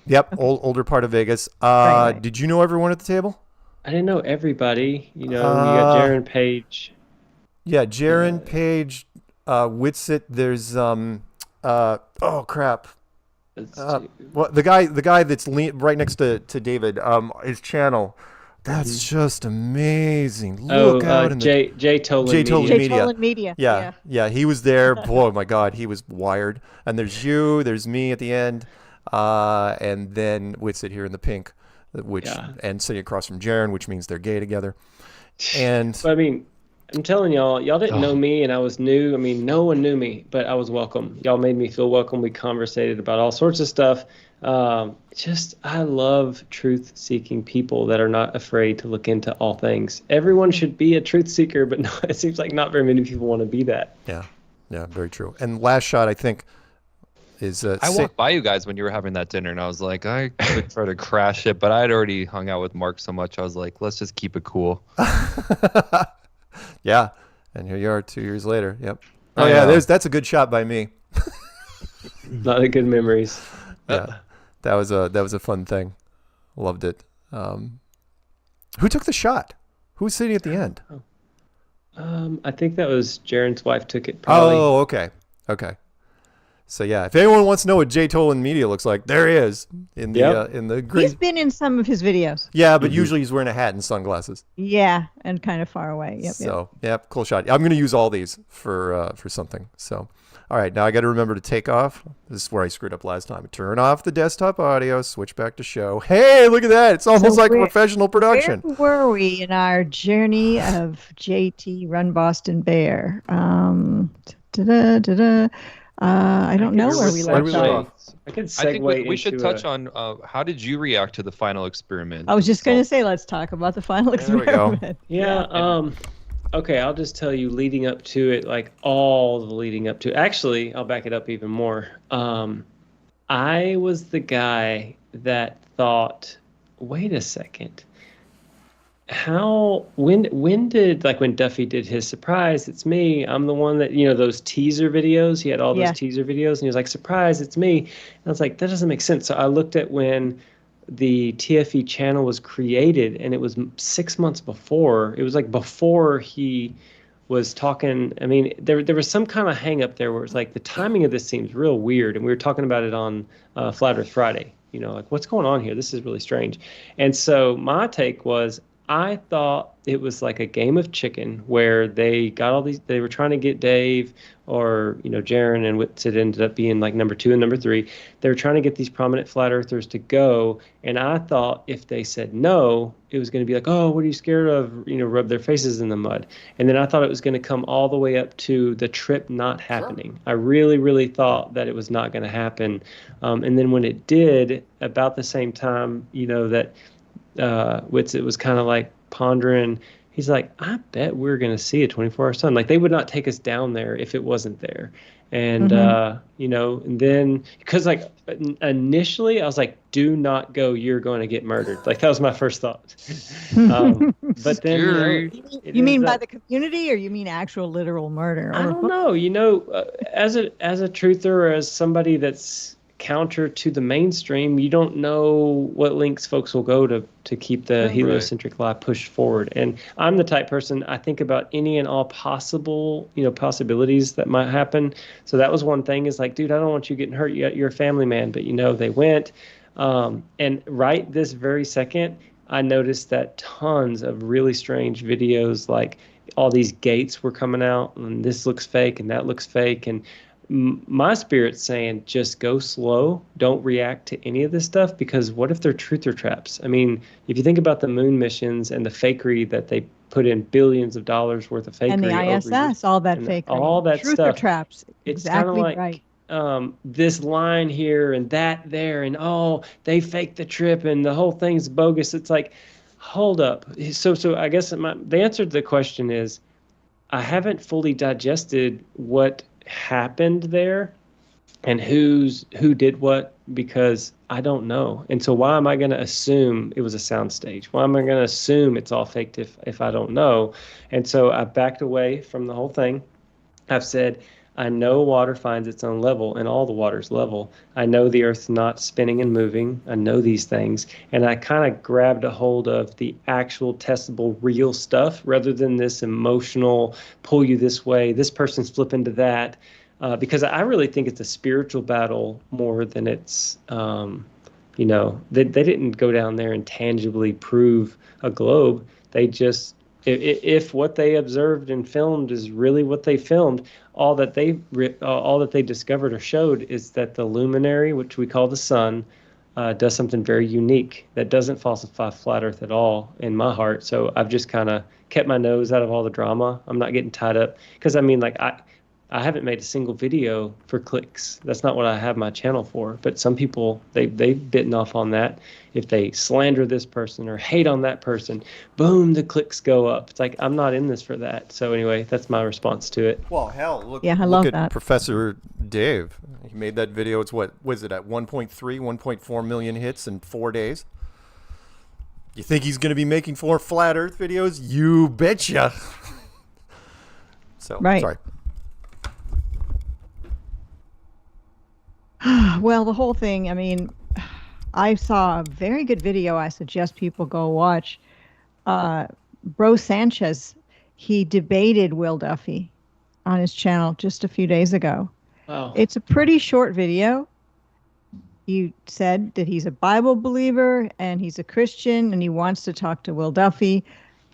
Yep. Older part of Vegas. Right. Did you know everyone at the table? I didn't know everybody. You got Jaron Page. Yeah, Jaron Page, Whitsitt. There's oh crap. Well, the guy that's right next to David, his channel. That's just amazing. Look out in Jay Tolan Media. Yeah, he was there. Boy, my God, he was wired. And there's you, there's me at the end, and then Whitsitt here in the pink, and sitting across from Jaron, which means they're gay together. And I mean, I'm telling y'all didn't know me, and I was new. I mean, no one knew me, but I was welcome. Y'all made me feel welcome. We conversated about all sorts of stuff. I love truth-seeking people that are not afraid to look into all things. Everyone should be a truth seeker, but no, it seems like not very many people want to be that. Yeah, very true. And last shot, I think, is I walked by you guys when you were having that dinner, and I was like, I could try to crash it, but I had already hung out with Mark so much. I was like, let's just keep it cool. Yeah, and here you are 2 years later. Yep. Oh yeah, that's a good shot by me. A lot of good memories. Yeah, that was a fun thing. Loved it. Who took the shot? Who was sitting at the end? I think that was Jaron's wife took it. Probably. Oh, okay. So yeah, if anyone wants to know what Jay Tolan Media looks like, there he is in the green. He's been in some of his videos. Yeah, but usually he's wearing a hat and sunglasses. Yeah, and kind of far away. Yep. So cool shot. I'm going to use all these for something. So, all right, now I got to remember to take off. This is where I screwed up last time. Turn off the desktop audio. Switch back to show. Hey, look at that! It's almost like a professional production. Where were we in our journey of JT Run Boston Bear? I don't know where we left off. I think we should touch on how did you react to the final experiment? I was just going to say, let's talk about the final experiment. There we go. Yeah. Okay, I'll just tell you leading up to it, like all the leading up to it. Actually, I'll back it up even more. I was the guy that thought, wait a second. When did, like when Duffy did his surprise, it's me, I'm the one that, those teaser videos, he had all those teaser videos, and he was like, surprise, it's me. And I was like, that doesn't make sense. So I looked at when the TFE channel was created, and it was 6 months before. It was like before he was talking. I mean, there was some kind of hang up there where it's like the timing of this seems real weird, and we were talking about it on Flat Earth Friday. Like what's going on here? This is really strange. And so my take was, I thought it was like a game of chicken where they got all these, they were trying to get Dave or, Jaron and Whitsitt ended up being like number 2 and number 3. They were trying to get these prominent flat earthers to go. And I thought if they said no, it was going to be like, oh, what are you scared of? Rub their faces in the mud. And then I thought it was going to come all the way up to the trip not happening. Sure. I really, really thought that it was not going to happen. And then when it did, about the same time, that Whitsitt was kind of like pondering. He's like, I bet we're going to see a 24-hour sun. Like they would not take us down there if it wasn't there. And, and then because like initially I was like, do not go. You're going to get murdered. Like that was my first thought. But then, you mean by the community or you mean actual literal murder? I don't know. As a truther or as somebody that's counter to the mainstream, you don't know what links folks will go to keep the heliocentric lie pushed forward. And I'm the type person, I think about any and all possible, possibilities that might happen. So that was one thing is like, dude, I don't want you getting hurt. You're a family man, but they went. And right this very second, I noticed that tons of really strange videos, like all these gates were coming out and this looks fake and that looks fake. And my spirit's saying just go slow, don't react to any of this stuff, because what if they're truther traps? I mean, if you think about the moon missions and the fakery that they put in billions of dollars worth of fakery, and the ISS, all that fakery, all that truther stuff, traps, it's exactly kind of like right. This line here and that there, and they faked the trip and the whole thing's bogus. It's like, hold up. So I guess the answer to the question is, I haven't fully digested what happened there and who did what, because I don't know. And so why am I going to assume it was a soundstage? Why am I going to assume it's all faked if I don't know? And so I backed away from the whole thing. I've said, I know water finds its own level, and all the water's level. I know the Earth's not spinning and moving. I know these things. And I kind of grabbed a hold of the actual testable real stuff rather than this emotional pull you this way, this person's flipping to that. Because I really think it's a spiritual battle more than it's, they didn't go down there and tangibly prove a globe. They just, if what they observed and filmed is really what they filmed, all that they discovered or showed is that the luminary, which we call the sun, does something very unique that doesn't falsify flat Earth at all in my heart. So I've just kind of kept my nose out of all the drama. I'm not getting tied up because I haven't made a single video for clicks. That's not what I have my channel for. But some people, they've bitten off on that. If they slander this person or hate on that person, boom, the clicks go up. It's like, I'm not in this for that. So anyway, that's my response to it. Well, hell, look love at that. Professor Dave. He made that video. It's what was it at 1.3, 1.4 million hits in 4 days? You think he's going to be making more flat Earth videos? You betcha. So, right. Sorry. Well, the whole thing, I mean, I saw a very good video I suggest people go watch. Bro Sanchez, he debated Will Duffy on his channel just a few days ago. Wow. It's a pretty short video. He said that he's a Bible believer and he's a Christian and he wants to talk to Will Duffy.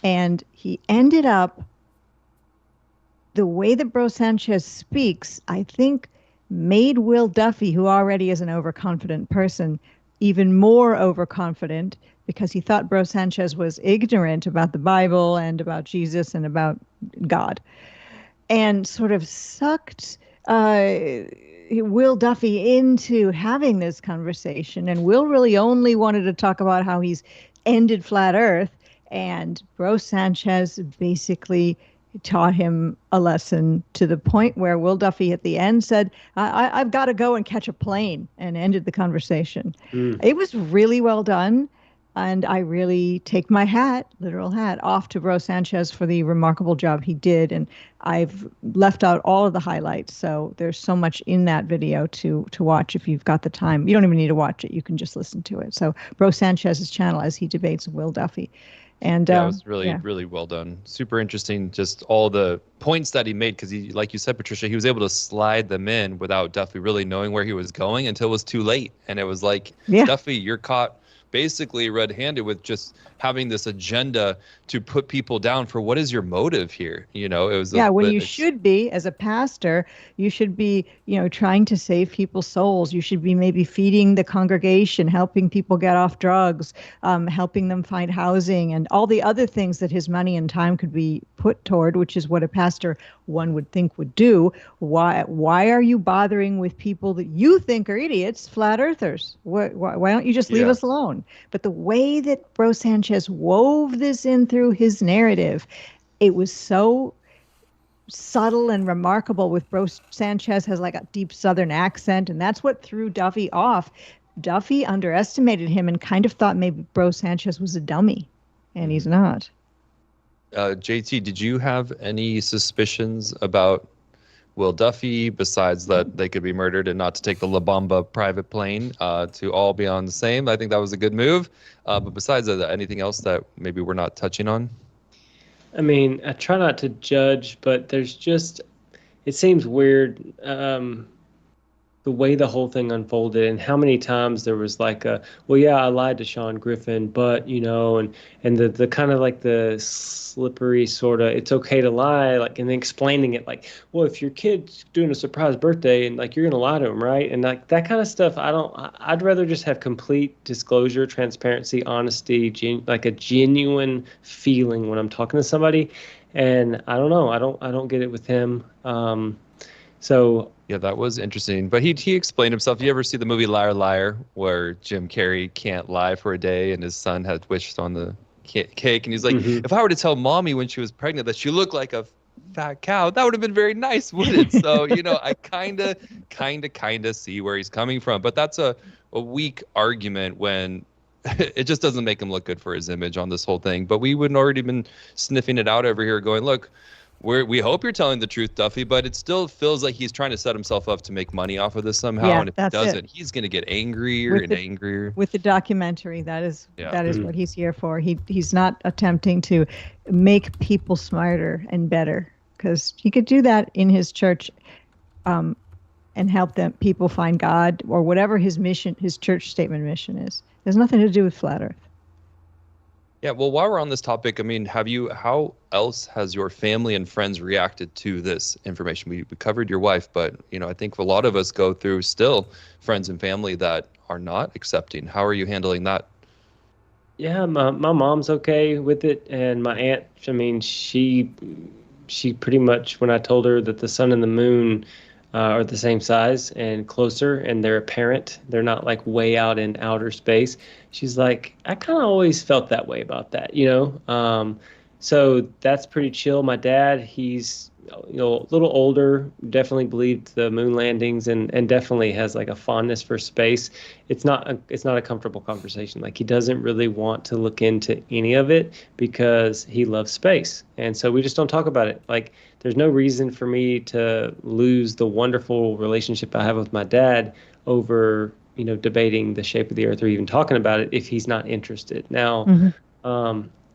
And he ended up, the way that Bro Sanchez speaks, I think made Will Duffy, who already is an overconfident person, even more overconfident because he thought Bro Sanchez was ignorant about the Bible and about Jesus and about God, and sort of sucked Will Duffy into having this conversation. And Will really only wanted to talk about how he's ended flat Earth, and Bro Sanchez basically taught him a lesson to the point where Will Duffy at the end said, I've got to go and catch a plane, and ended the conversation. It was really well done. And I really take my hat, literal hat, off to Bro Sanchez for the remarkable job he did. And I've left out all of the highlights. So there's so much in that video to watch if you've got the time. You don't even need to watch it. You can just listen to it. So Bro Sanchez's channel as he debates Will Duffy. And it was really well done. Super interesting. Just all the points that he made, because he, like you said, Patricia, he was able to slide them in without Duffy really knowing where he was going until it was too late. And it was like, Duffy, you're caught basically red-handed with just having this agenda to put people down for what is your motive here. You know, it was when you should be, as a pastor, you should be, trying to save people's souls. You should be maybe feeding the congregation, helping people get off drugs, helping them find housing, and all the other things that his money and time could be put toward, which is what a pastor, one would think, would do. Why are you bothering with people that you think are idiots, flat earthers? Why don't you just leave us alone? But the way that Bro Sanchez wove this in through his narrative, it was so subtle and remarkable. With Bro Sanchez has like a deep Southern accent, and that's what threw Duffy off. Duffy underestimated him and kind of thought maybe Bro Sanchez was a dummy, and he's not. JT, did you have any suspicions about Will Duffy, besides that they could be murdered and not to take the La Bamba private plane, to all be on the same? I think that was a good move. But besides that, anything else that maybe we're not touching on? I mean, I try not to judge, but there's just, it seems weird the way the whole thing unfolded, and how many times there was like I lied to Sean Griffin, but and the kind of like the slippery sort of, it's okay to lie, like, and then explaining it like, well, if your kid's doing a surprise birthday and like you're gonna lie to him, right? And like that kind of stuff, I'd rather just have complete disclosure, transparency, honesty, like a genuine feeling when I'm talking to somebody. And I don't know, I don't get it with him. So yeah, that was interesting. But he explained himself. You ever see the movie Liar Liar, where Jim Carrey can't lie for a day and his son had wished on the cake, and he's like, if I were to tell mommy when she was pregnant that she looked like a fat cow. That would have been very nice, wouldn't it? So, I kind of see where he's coming from. But that's a weak argument when it just doesn't make him look good for his image on this whole thing. But we wouldn't already been sniffing it out over here going, look, we hope you're telling the truth, Duffy, but it still feels like he's trying to set himself up to make money off of this somehow. Yeah, and if he doesn't, he's going to get angrier and angrier. With the documentary, that is what he's here for. He's not attempting to make people smarter and better, because he could do that in his church and help people find God or whatever his mission, his church statement mission is. There's nothing to do with flat Earth. Yeah, well, while we're on this topic, I mean, how else has your family and friends reacted to this information? We covered your wife, but, I think a lot of us go through still friends and family that are not accepting. How are you handling that? Yeah, my mom's okay with it, and my aunt, I mean, she pretty much, when I told her that the sun and the moon are the same size and closer, and they're apparent, they're not like way out in outer space, she's like, I kind of always felt that way about that, so that's pretty chill. My dad, he's a little older, definitely believed the moon landings and definitely has like a fondness for space. It's not a comfortable conversation. Like, he doesn't really want to look into any of it because he loves space, and so we just don't talk about it. Like, there's no reason for me to lose the wonderful relationship I have with my dad over, debating the shape of the Earth or even talking about it if he's not interested. Now,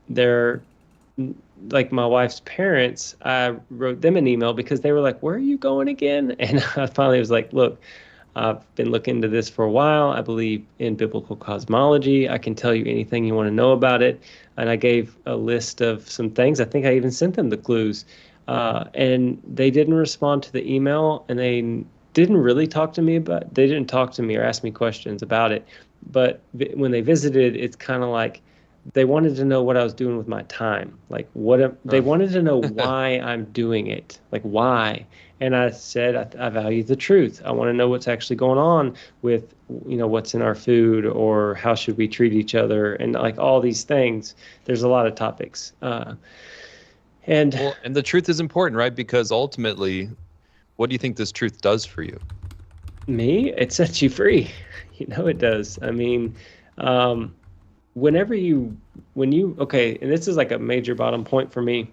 they're like my wife's parents, I wrote them an email because they were like, where are you going again? And I finally was like, look, I've been looking into this for a while. I believe in biblical cosmology. I can tell you anything you want to know about it. And I gave a list of some things. I think I even sent them the clues. And they didn't respond to the email, and they didn't really talk to me they didn't talk to me or ask me questions about it. But when they visited, it's kind of like they wanted to know what I was doing with my time. Like, they wanted to know why I'm doing it. Like, why? And I said, I value the truth. I want to know what's actually going on with, what's in our food, or how should we treat each other, and like all these things. There's a lot of topics. And the truth is important, right? Because ultimately, what do you think this truth does for you? Me? It sets you free. It does. I mean, okay, and this is like a major bottom point for me.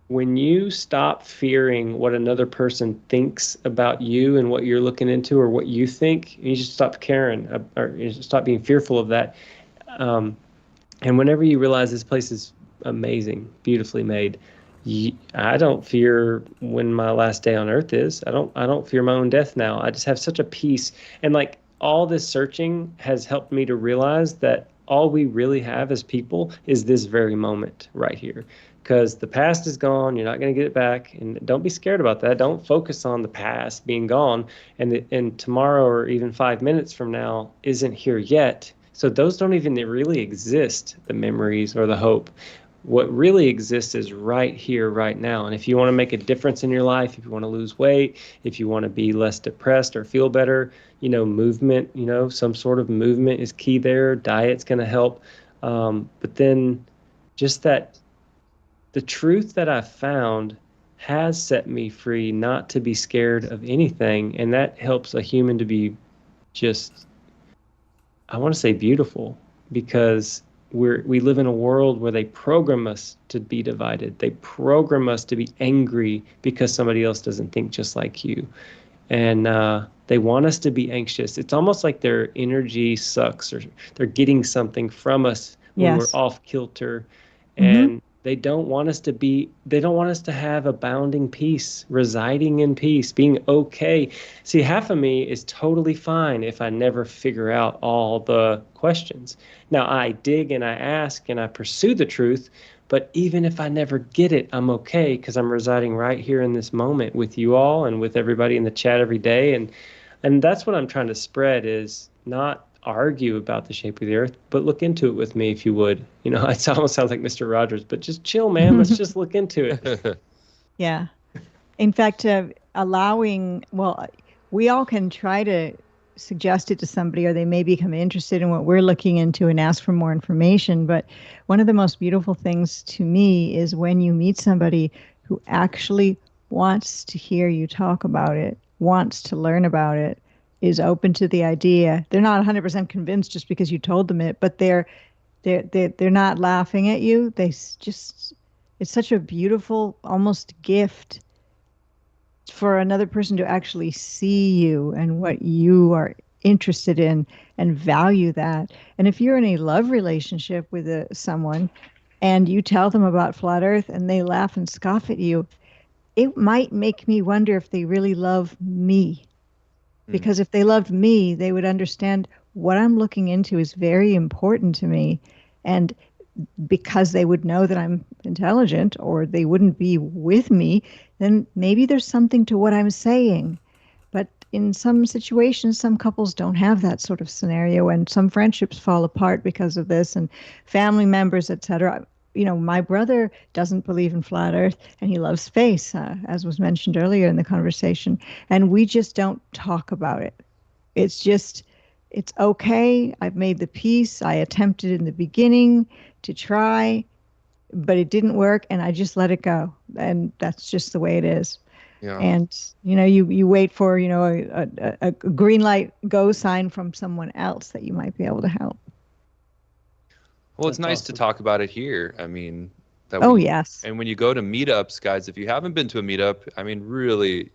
When you stop fearing what another person thinks about you and what you're looking into or what you think, you should stop caring, or you should stop being fearful of that. And whenever you realize this place is amazing, beautifully made, I don't fear when my last day on earth is. I don't fear my own death now. I just have such a peace. And like, all this searching has helped me to realize that all we really have as people is this very moment right here. Because the past is gone, you're not going to get it back, and don't be scared about that. Don't focus on the past being gone, and tomorrow or even 5 minutes from now isn't here yet. So those don't even really exist, the memories or the hope. What really exists is right here, right now. And if you want to make a difference in your life, if you want to lose weight, if you want to be less depressed or feel better, movement, some sort of movement is key there. Diet's going to help. But then just that the truth that I found has set me free not to be scared of anything. And that helps a human to be just, I want to say, beautiful, because we live in a world where they program us to be divided. They program us to be angry because somebody else doesn't think just like you. And they want us to be anxious. It's almost like their energy sucks, or they're getting something from us when we're off kilter. And they don't want us to have abounding peace, residing in peace, being okay. See, half of me is totally fine if I never figure out all the questions. Now, I dig and I ask and I pursue the truth, but even if I never get it, I'm okay, because I'm residing right here in this moment with you all and with everybody in the chat every day. And that's what I'm trying to spread, is not argue about the shape of the earth, but look into it with me if you would. It almost sounds like Mr. Rogers, but just chill, man. Let's just look into it. Yeah. In fact, we all can try to suggest it to somebody, or they may become interested in what we're looking into and ask for more information. But one of the most beautiful things to me is when you meet somebody who actually wants to hear you talk about it, wants to learn about it, is open to the idea. They're not 100% convinced just because you told them it, but they're not laughing at you. It's such a beautiful, almost gift for another person to actually see you and what you are interested in and value that. And if you're in a love relationship with someone and you tell them about flat Earth and they laugh and scoff at you, it might make me wonder if they really love me. Because if they loved me, they would understand what I'm looking into is very important to me. And because they would know that I'm intelligent, or they wouldn't be with me, then maybe there's something to what I'm saying. But in some situations, some couples don't have that sort of scenario, and some friendships fall apart because of this, and family members, etc. You know, my brother doesn't believe in flat Earth, and he loves space, as was mentioned earlier in the conversation, and we just don't talk about it. It's okay. I've made the peace. I attempted in the beginning to try, but it didn't work, and I just let it go. And that's just the way it is. Yeah. And, you know, you wait for, you know, a green light go sign from someone else that you might be able to help. Well, it's nice to talk about it here. I mean, yes. And when you go to meetups, guys, if you haven't been to a meetup, I mean, really,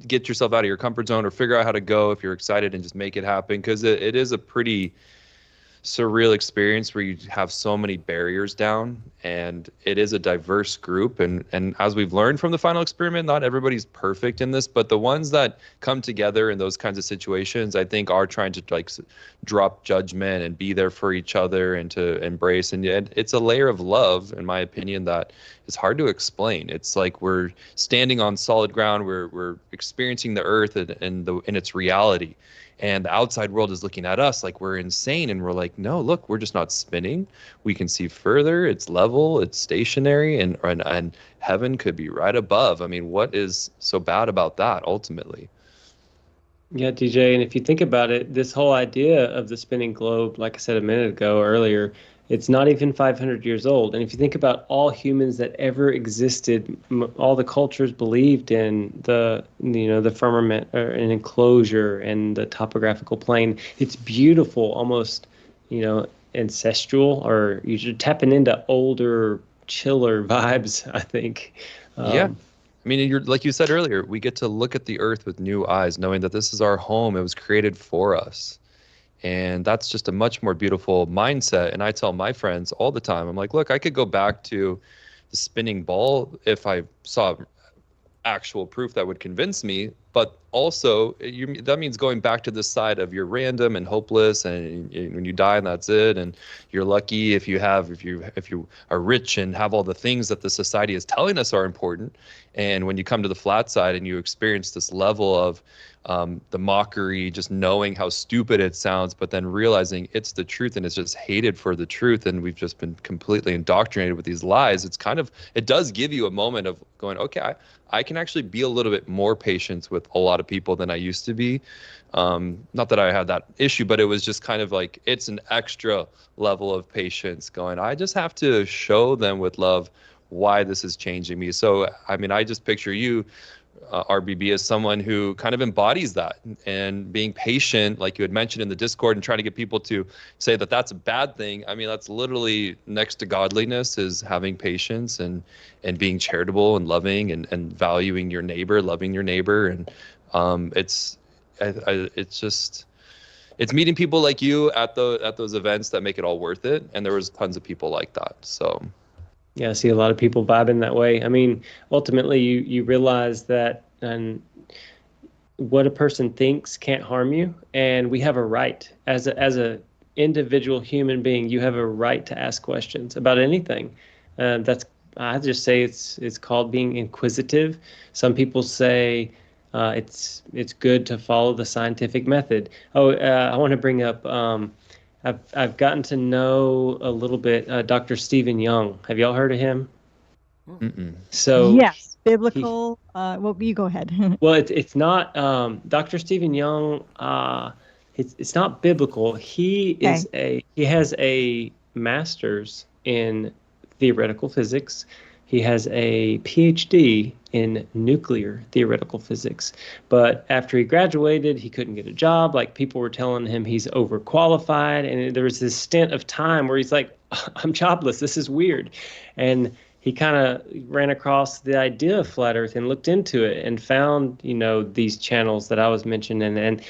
get yourself out of your comfort zone, or figure out how to go if you're excited, and just make it happen, because it is a pretty surreal experience where you have so many barriers down, and it is a diverse group, and as we've learned from the final experiment, not everybody's perfect in this, but the ones that come together in those kinds of situations, I think, are trying to like drop judgment and be there for each other and to embrace, and it's a layer of love, in my opinion, that is hard to explain. It's like we're standing on solid ground, we're experiencing the earth in its reality. And the outside world is looking at us like we're insane, and we're like, no, look, we're just not spinning. We can see further. It's level. It's stationary, and heaven could be right above. I mean, what is so bad about that ultimately? Yeah, DJ, and if you think about it, this whole idea of the spinning globe, like I said a minute ago earlier, it's not even 500 years old. And if you think about all humans that ever existed, all the cultures believed in the firmament, or an enclosure, and the topographical plane. It's beautiful, almost, ancestral, or you're tapping into older, chiller vibes, I think. Yeah. I mean, like you said earlier, we get to look at the earth with new eyes, knowing that this is our home. It was created for us. And that's just a much more beautiful mindset. And I tell my friends all the time, I'm like, look, I could go back to the spinning ball if I saw actual proof that would convince me. But also, that means going back to this side of you're random and hopeless, and when you die, and that's it. And you're lucky if you are rich and have all the things that the society is telling us are important. And when you come to the flat side and you experience this level of the mockery, just knowing how stupid it sounds, but then realizing it's the truth, and it's just hated for the truth, and we've just been completely indoctrinated with these lies. It does give you a moment of going, okay, I can actually be a little bit more patient with a lot of people than I used to be. Not that I had that issue, but it was just kind of like, it's an extra level of patience going, I just have to show them with love why this is changing me. So, I mean, I just picture you, RBB, as someone who kind of embodies that, and being patient, like you had mentioned in the Discord, and trying to get people to say that that's a bad thing. I mean, that's literally next to godliness, is having patience and being charitable and loving and valuing your neighbor, loving your neighbor. And it's meeting people like you at those events that make it all worth it. And there was tons of people like that. So. Yeah, I see a lot of people vibing that way. I mean, ultimately, you realize that what a person thinks can't harm you, and we have a right as a individual human being. You have a right to ask questions about anything. I just say it's called being inquisitive. Some people say it's good to follow the scientific method. I want to bring up. I've gotten to know a little bit Dr. Stephen Young. Have y'all heard of him? Mm-mm. So yes, biblical? Well, you go ahead. Well, it's not. Dr. Stephen Young. It's not biblical. He has a master's in theoretical physics. He has a PhD in nuclear theoretical physics. But after he graduated, he couldn't get a job. Like, people were telling him he's overqualified. And there was this stint of time where he's like, I'm jobless. This is weird. And he kind of ran across the idea of flat Earth and looked into it and found, these channels that I was mentioning, and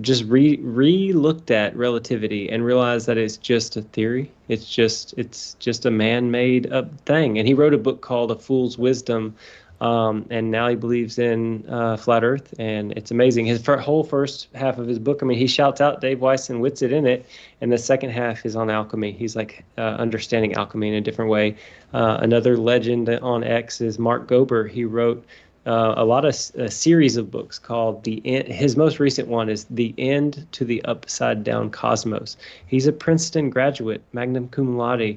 just re-looked at relativity and realized that it's just a theory. It's just a man-made up thing. And he wrote a book called A Fool's Wisdom, and now he believes in flat Earth, and it's amazing. His whole first half of his book, he shouts out Dave Weiss and Whitsitt in it, and the second half is on alchemy. He's like understanding alchemy in a different way. Another legend on X is Mark Gober. He wrote a series of books called The End. His most recent one is The End to the Upside Down Cosmos. He's a Princeton graduate, magna cum laude,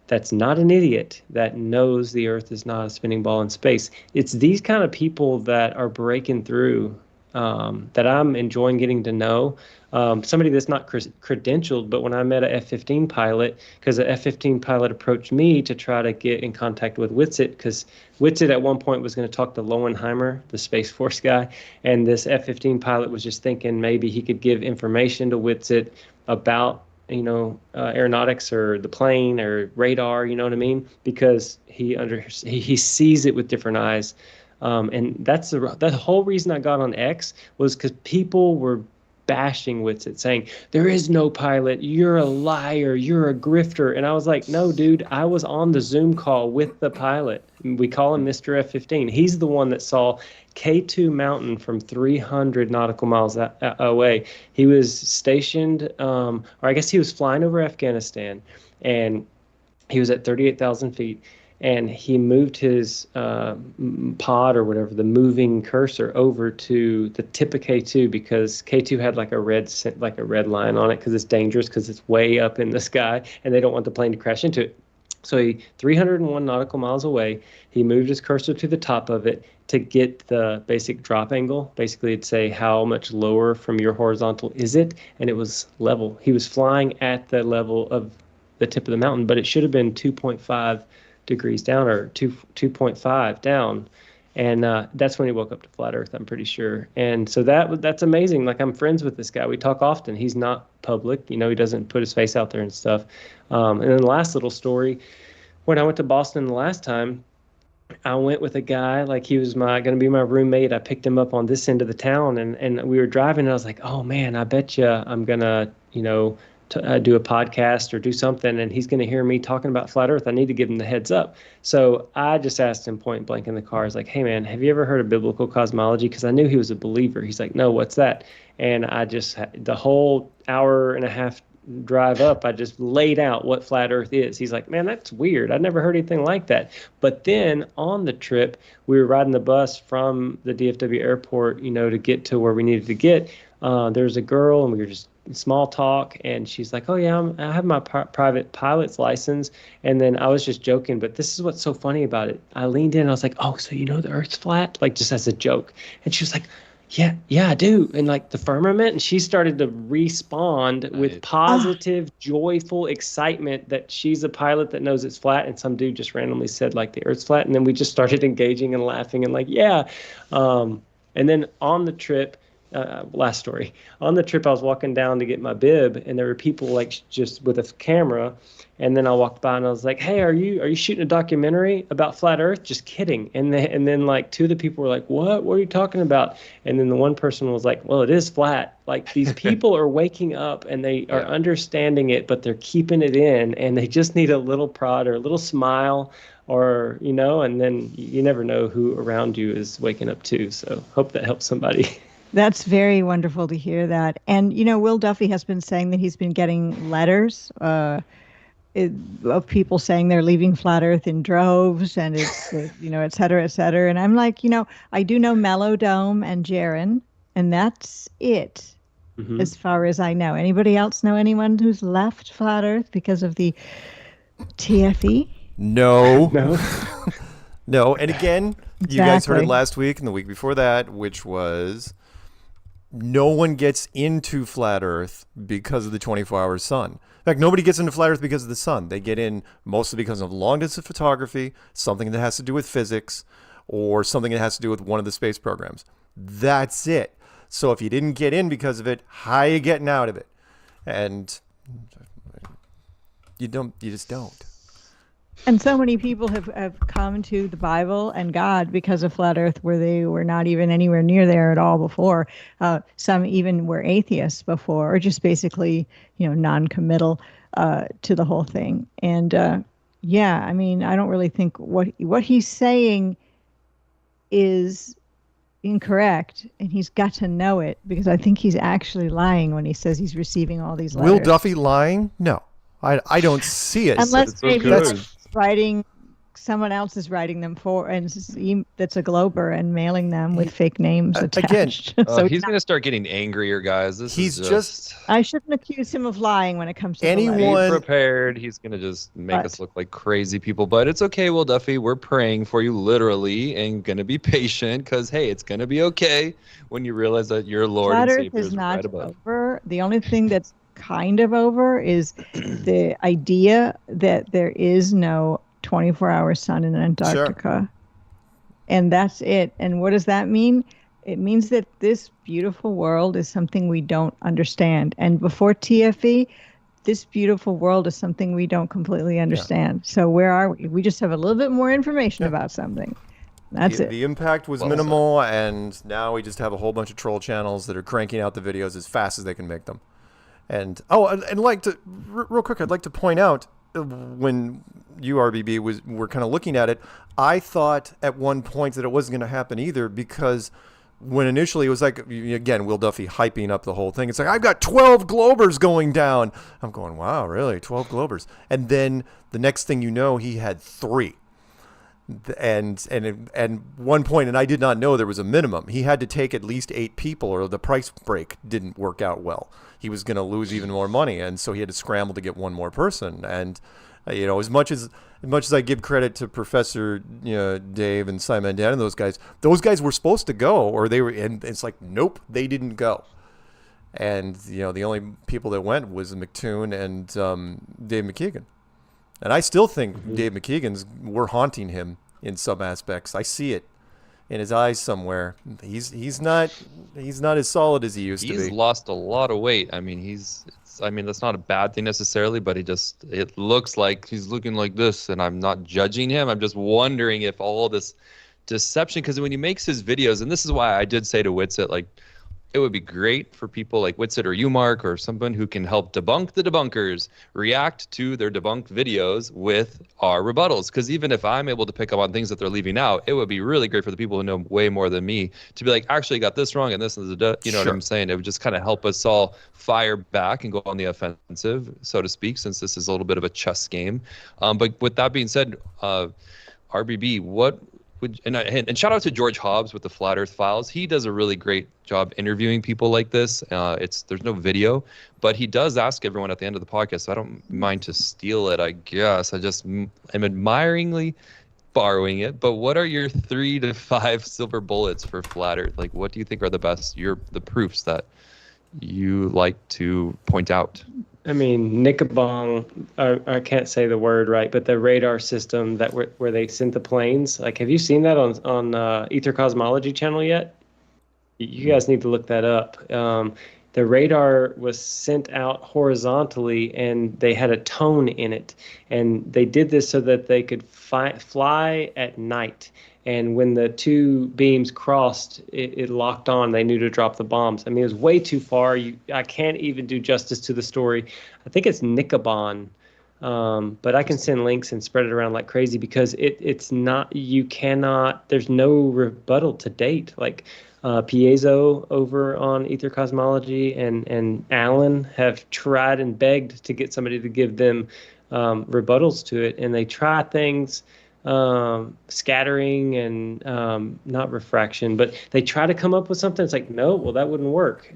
that's not an idiot, that knows the Earth is not a spinning ball in space. It's these kind of people that are breaking through that I'm enjoying getting to know. Somebody that's not credentialed, but when I met a F-15 pilot, because an F-15 pilot approached me to try to get in contact with Whitsitt, because Whitsitt at one point was going to talk to Lowenheimer, the Space Force guy, and this F-15 pilot was just thinking maybe he could give information to Whitsitt about aeronautics or the plane or radar, you know what I mean? Because he sees it with different eyes. And that's the whole reason I got on X was because people were bashing Whitsitt, saying, there is no pilot, you're a liar, you're a grifter. And I was like, no, dude, I was on the Zoom call with the pilot. We call him Mr. F-15. He's the one that saw K2 Mountain from 300 nautical miles away. He was stationed, or I guess he was flying over Afghanistan, and he was at 38,000 feet. And he moved his pod or whatever, the moving cursor, over to the tip of K2 because K2 had like a red line on it because it's dangerous because it's way up in the sky and they don't want the plane to crash into it. So 301 nautical miles away, he moved his cursor to the top of it to get the basic drop angle. Basically, it'd say how much lower from your horizontal is it, and it was level. He was flying at the level of the tip of the mountain, but it should have been 2.5 degrees down or 2.5 down, and that's when he woke up to flat Earth, I'm pretty sure. And so that's amazing. Like, I'm friends with this guy. We talk often. He's not public, he doesn't put his face out there and stuff. And then the last little story, when I went to Boston the last time, I went with a guy, like he was going to be my roommate. I picked him up on this end of the town, and we were driving, and I was like, oh man, I bet you I'm gonna do a podcast or do something, and he's going to hear me talking about flat Earth. I need to give him the heads up. So I just asked him point blank in the car. I was like, hey man, have you ever heard of biblical cosmology? Because I knew he was a believer. He's like, no, what's that? And I just, the whole hour and a half drive up, I just laid out what flat Earth is. He's like, man, that's weird. I've never heard anything like that. But then on the trip, we were riding the bus from the DFW airport, to get to where we needed to get. There was a girl, and we were just small talk, and she's like, oh yeah, I have my private pilot's license. And then I was just joking, but this is what's so funny about it. I leaned in, I was like, oh, so the Earth's flat? Like, just as a joke. And she was like, yeah, I do. And like the firmament, and she started to respond with positive, joyful excitement that she's a pilot that knows it's flat, and some dude just randomly said like the Earth's flat, and then we just started engaging and laughing and like, yeah. And then on the trip, last story. On the trip, I was walking down to get my bib, and there were people like just with a camera. And then I walked by, and I was like, "Hey, are you shooting a documentary about flat Earth?" Just kidding. And then like two of the people were like, "What? What are you talking about?" And then the one person was like, "Well, it is flat." Like, these people are waking up and they are understanding it, but they're keeping it in, and they just need a little prod or a little smile, or and then you never know who around you is waking up too. So hope that helps somebody. That's very wonderful to hear that. And, Will Duffy has been saying that he's been getting letters of people saying they're leaving flat Earth in droves, and it's, et cetera, et cetera. And I'm like, I do know Mellow Dome and Jaron, and that's it, as far as I know. Anybody else know anyone who's left flat Earth because of the TFE? No. No, and again, you guys heard it Exactly. last week and the week before that, which was no one gets into flat Earth because of the 24-hour sun. In fact, nobody gets into flat Earth because of the sun. They get in mostly because of long-distance photography, something that has to do with physics, or something that has to do with one of the space programs. That's it. So if you didn't get in because of it, how are you getting out of it? And you just don't. And so many people have come to the Bible and God because of flat Earth, where they were not even anywhere near there at all before. Some even were atheists before, or just basically, non-committal to the whole thing. And yeah, I mean, I don't really think what he's saying is incorrect, and he's got to know it, because I think he's actually lying when he says he's receiving all these letters. Will Duffy lying? No, I don't see it. Unless maybe That's writing, someone else is writing them for, and that's a glober and mailing them with fake names attached. Again, So he's going to start getting angrier, guys. He's just I shouldn't accuse him of lying when it comes to Be the letters. prepared. He's going to just make us look like crazy people. But it's okay, Will Duffy. We're praying for you literally and going to be patient, because, hey, it's going to be okay when you realize that your Lord Flat and Earth Savior is is not right above. over. The only thing that's kind of over is the idea that there is no 24-hour sun in Antarctica. And that's it. And what does that mean? It means that this beautiful world is something we don't understand. And before TFE, this beautiful world is something we don't completely understand. So where are we? We just have a little bit more information about something. That's it. The impact was minimal, and now we just have a whole bunch of troll channels that are cranking out the videos as fast as they can make them. And like to real quick, I'd like to point out, when you, RBB, were kind of looking at it, I thought at one point that it wasn't going to happen either, because when initially it was like, again, Will Duffy hyping up the whole thing. It's like, I've got 12 globers going down. I'm going, wow, really? 12 globers. And then the next thing you know, he had 3. And one point, and I did not know there was a minimum. He had to take at least 8 people, or the price break didn't work out well. He was going to lose even more money, and so he had to scramble to get one more person. And as much as I give credit to Professor Dave and Simon Dan and those guys were supposed to go, or they were, and it's like, nope, they didn't go. And the only people that went was McToon and Dave McKeegan. And I still think Dave McKeegan's, we're haunting him in some aspects. I see it in his eyes somewhere. He's not as solid as he used to be. He's lost a lot of weight. I mean, that's not a bad thing necessarily, but it looks like he's looking like this, and I'm not judging him. I'm just wondering if all this deception, because when he makes his videos, and this is why I did say to Witsit, like, it would be great for people like Witsit or you, Mark, or someone who can help debunk the debunkers, react to their debunked videos with our rebuttals. Because even if I'm able to pick up on things that they're leaving out, it would be really great for the people who know way more than me to be like, actually got this wrong and this and that. You know what I'm saying? It would just kind of help us all fire back and go on the offensive, so to speak, since this is a little bit of a chess game. But with that being said, RBB, what and shout out to George Hobbs with the Flat Earth Files. He does a really great job interviewing people like this. There's no video, but he does ask everyone at the end of the podcast, so I don't mind to steal it, I guess. I just am admiringly borrowing it. But what are your 3 to 5 silver bullets for Flat Earth? Like, what do you think are the best, the proofs that you like to point out? I mean, Nickabong, I can't say the word right, but the radar system where they sent the planes. Like, have you seen that on Ether Cosmology channel yet? You guys need to look that up. The radar was sent out horizontally, and they had a tone in it. And they did this so that they could fly at night. And when the 2 beams crossed, it locked on. They knew to drop the bombs. I mean, it was way too far. I can't even do justice to the story. I think it's Nickabon. But I can send links and spread it around like crazy, because it's not, there's no rebuttal to date. Like Piezo over on Ether Cosmology and Alan have tried and begged to get somebody to give them rebuttals to it. And they try things. scattering and not refraction, but they try to come up with something. It's like, no, well, that wouldn't work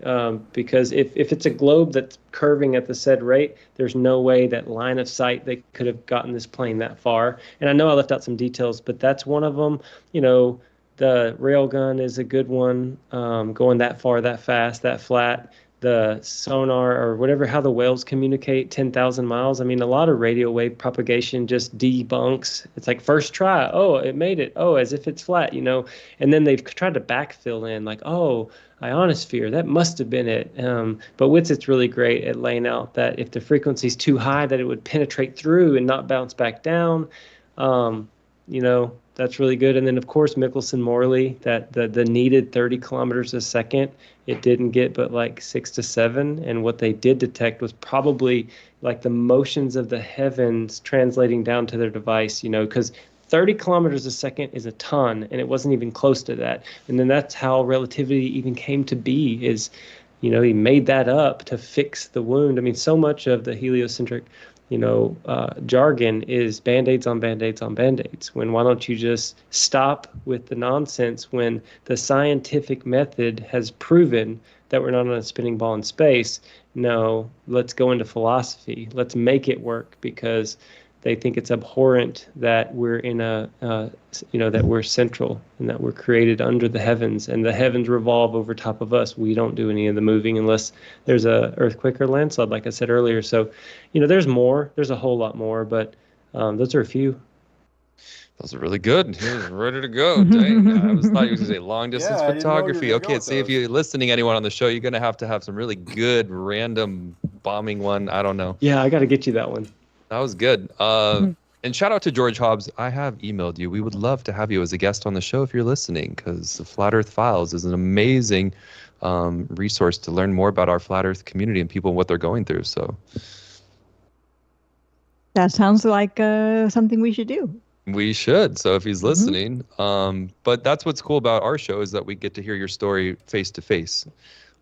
because if it's a globe that's curving at the said rate, there's no way that line of sight they could have gotten this plane that far. And I know I left out some details, but that's one of them. You know, the railgun is a good one, going that far, that fast, that flat. The sonar or whatever, how the whales communicate 10,000 miles. I mean, a lot of radio wave propagation just debunks. It's like first try, oh, it made it. Oh, as if it's flat, you know. And then they've tried to backfill in like, oh, ionosphere, that must have been it. But WITSET's really great at laying out that if the frequency's too high, that it would penetrate through and not bounce back down. You know, that's really good. And then, of course, Michelson-Morley, that the needed 30 kilometers a second, it didn't get but like 6 to 7. And what they did detect was probably like the motions of the heavens translating down to their device, you know, because 30 kilometers a second is a ton, and it wasn't even close to that. And then that's how relativity even came to be is, you know, he made that up to fix the wound. I mean, so much of the heliocentric jargon is Band-Aids on Band-Aids on Band-Aids. When why don't you just stop with the nonsense when the scientific method has proven that we're not on a spinning ball in space? No, let's go into philosophy. Let's make it work because they think it's abhorrent that we're in that we're central and that we're created under the heavens and the heavens revolve over top of us. We don't do any of the moving unless there's a earthquake or landslide, like I said earlier. So, you know, there's more. There's a whole lot more, but those are a few. Those are really good. He was ready to go. Dang. I thought you were going to say long distance photography. Okay, see if you're listening, anyone on the show, you're going to have some really good random bombing one. I don't know. Yeah, I got to get you that one. That was good. And shout out to George Hobbs. I have emailed you. We would love to have you as a guest on the show if you're listening, because the Flat Earth Files is an amazing resource to learn more about our Flat Earth community and people and what they're going through. So that sounds like something we should do. We should. So if he's listening, but that's what's cool about our show is that we get to hear your story face to face,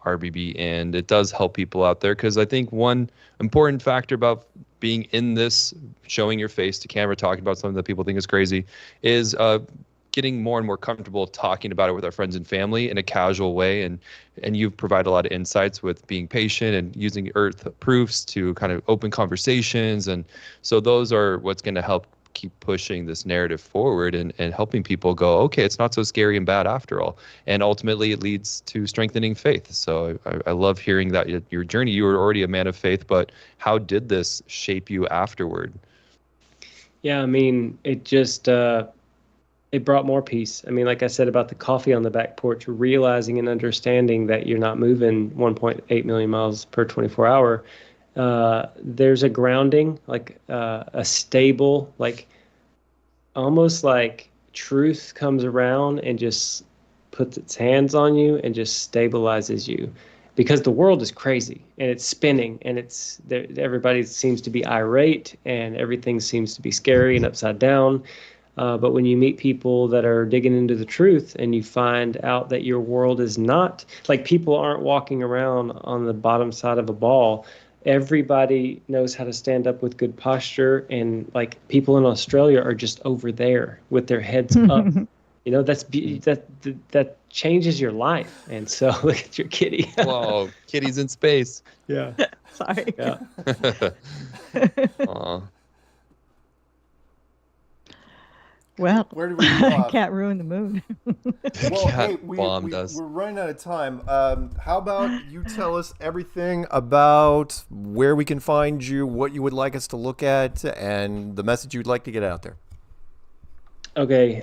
RBB, and it does help people out there because I think one important factor about being in this, showing your face to camera, talking about something that people think is crazy, is getting more and more comfortable talking about it with our friends and family in a casual way. And you provide a lot of insights with being patient and using Earth proofs to kind of open conversations. And so those are what's going to help keep pushing this narrative forward and helping people go, okay, it's not so scary and bad after all. And ultimately it leads to strengthening faith. So I love hearing that your journey, you were already a man of faith, but how did this shape you afterward? Yeah, I mean, it just, it brought more peace. I mean, like I said about the coffee on the back porch, realizing and understanding that you're not moving 1.8 million miles per 24 hour. There's a grounding, like a stable, like almost like truth comes around and just puts its hands on you and just stabilizes you, because the world is crazy and it's spinning and everybody seems to be irate and everything seems to be scary and upside down. But when you meet people that are digging into the truth and you find out that your world is not like, people aren't walking around on the bottom side of a ball. Everybody knows how to stand up with good posture, and like people in Australia are just over there with their heads up. You know, that changes your life. And so look at your kitty. Whoa, kitty's in space. Yeah. Sorry. Yeah. Aw. Well, where do we leave off? Can't ruin the mood. Well, hey, we're running out of time. How about you tell us everything about where we can find you, what you would like us to look at, and the message you'd like to get out there. Okay,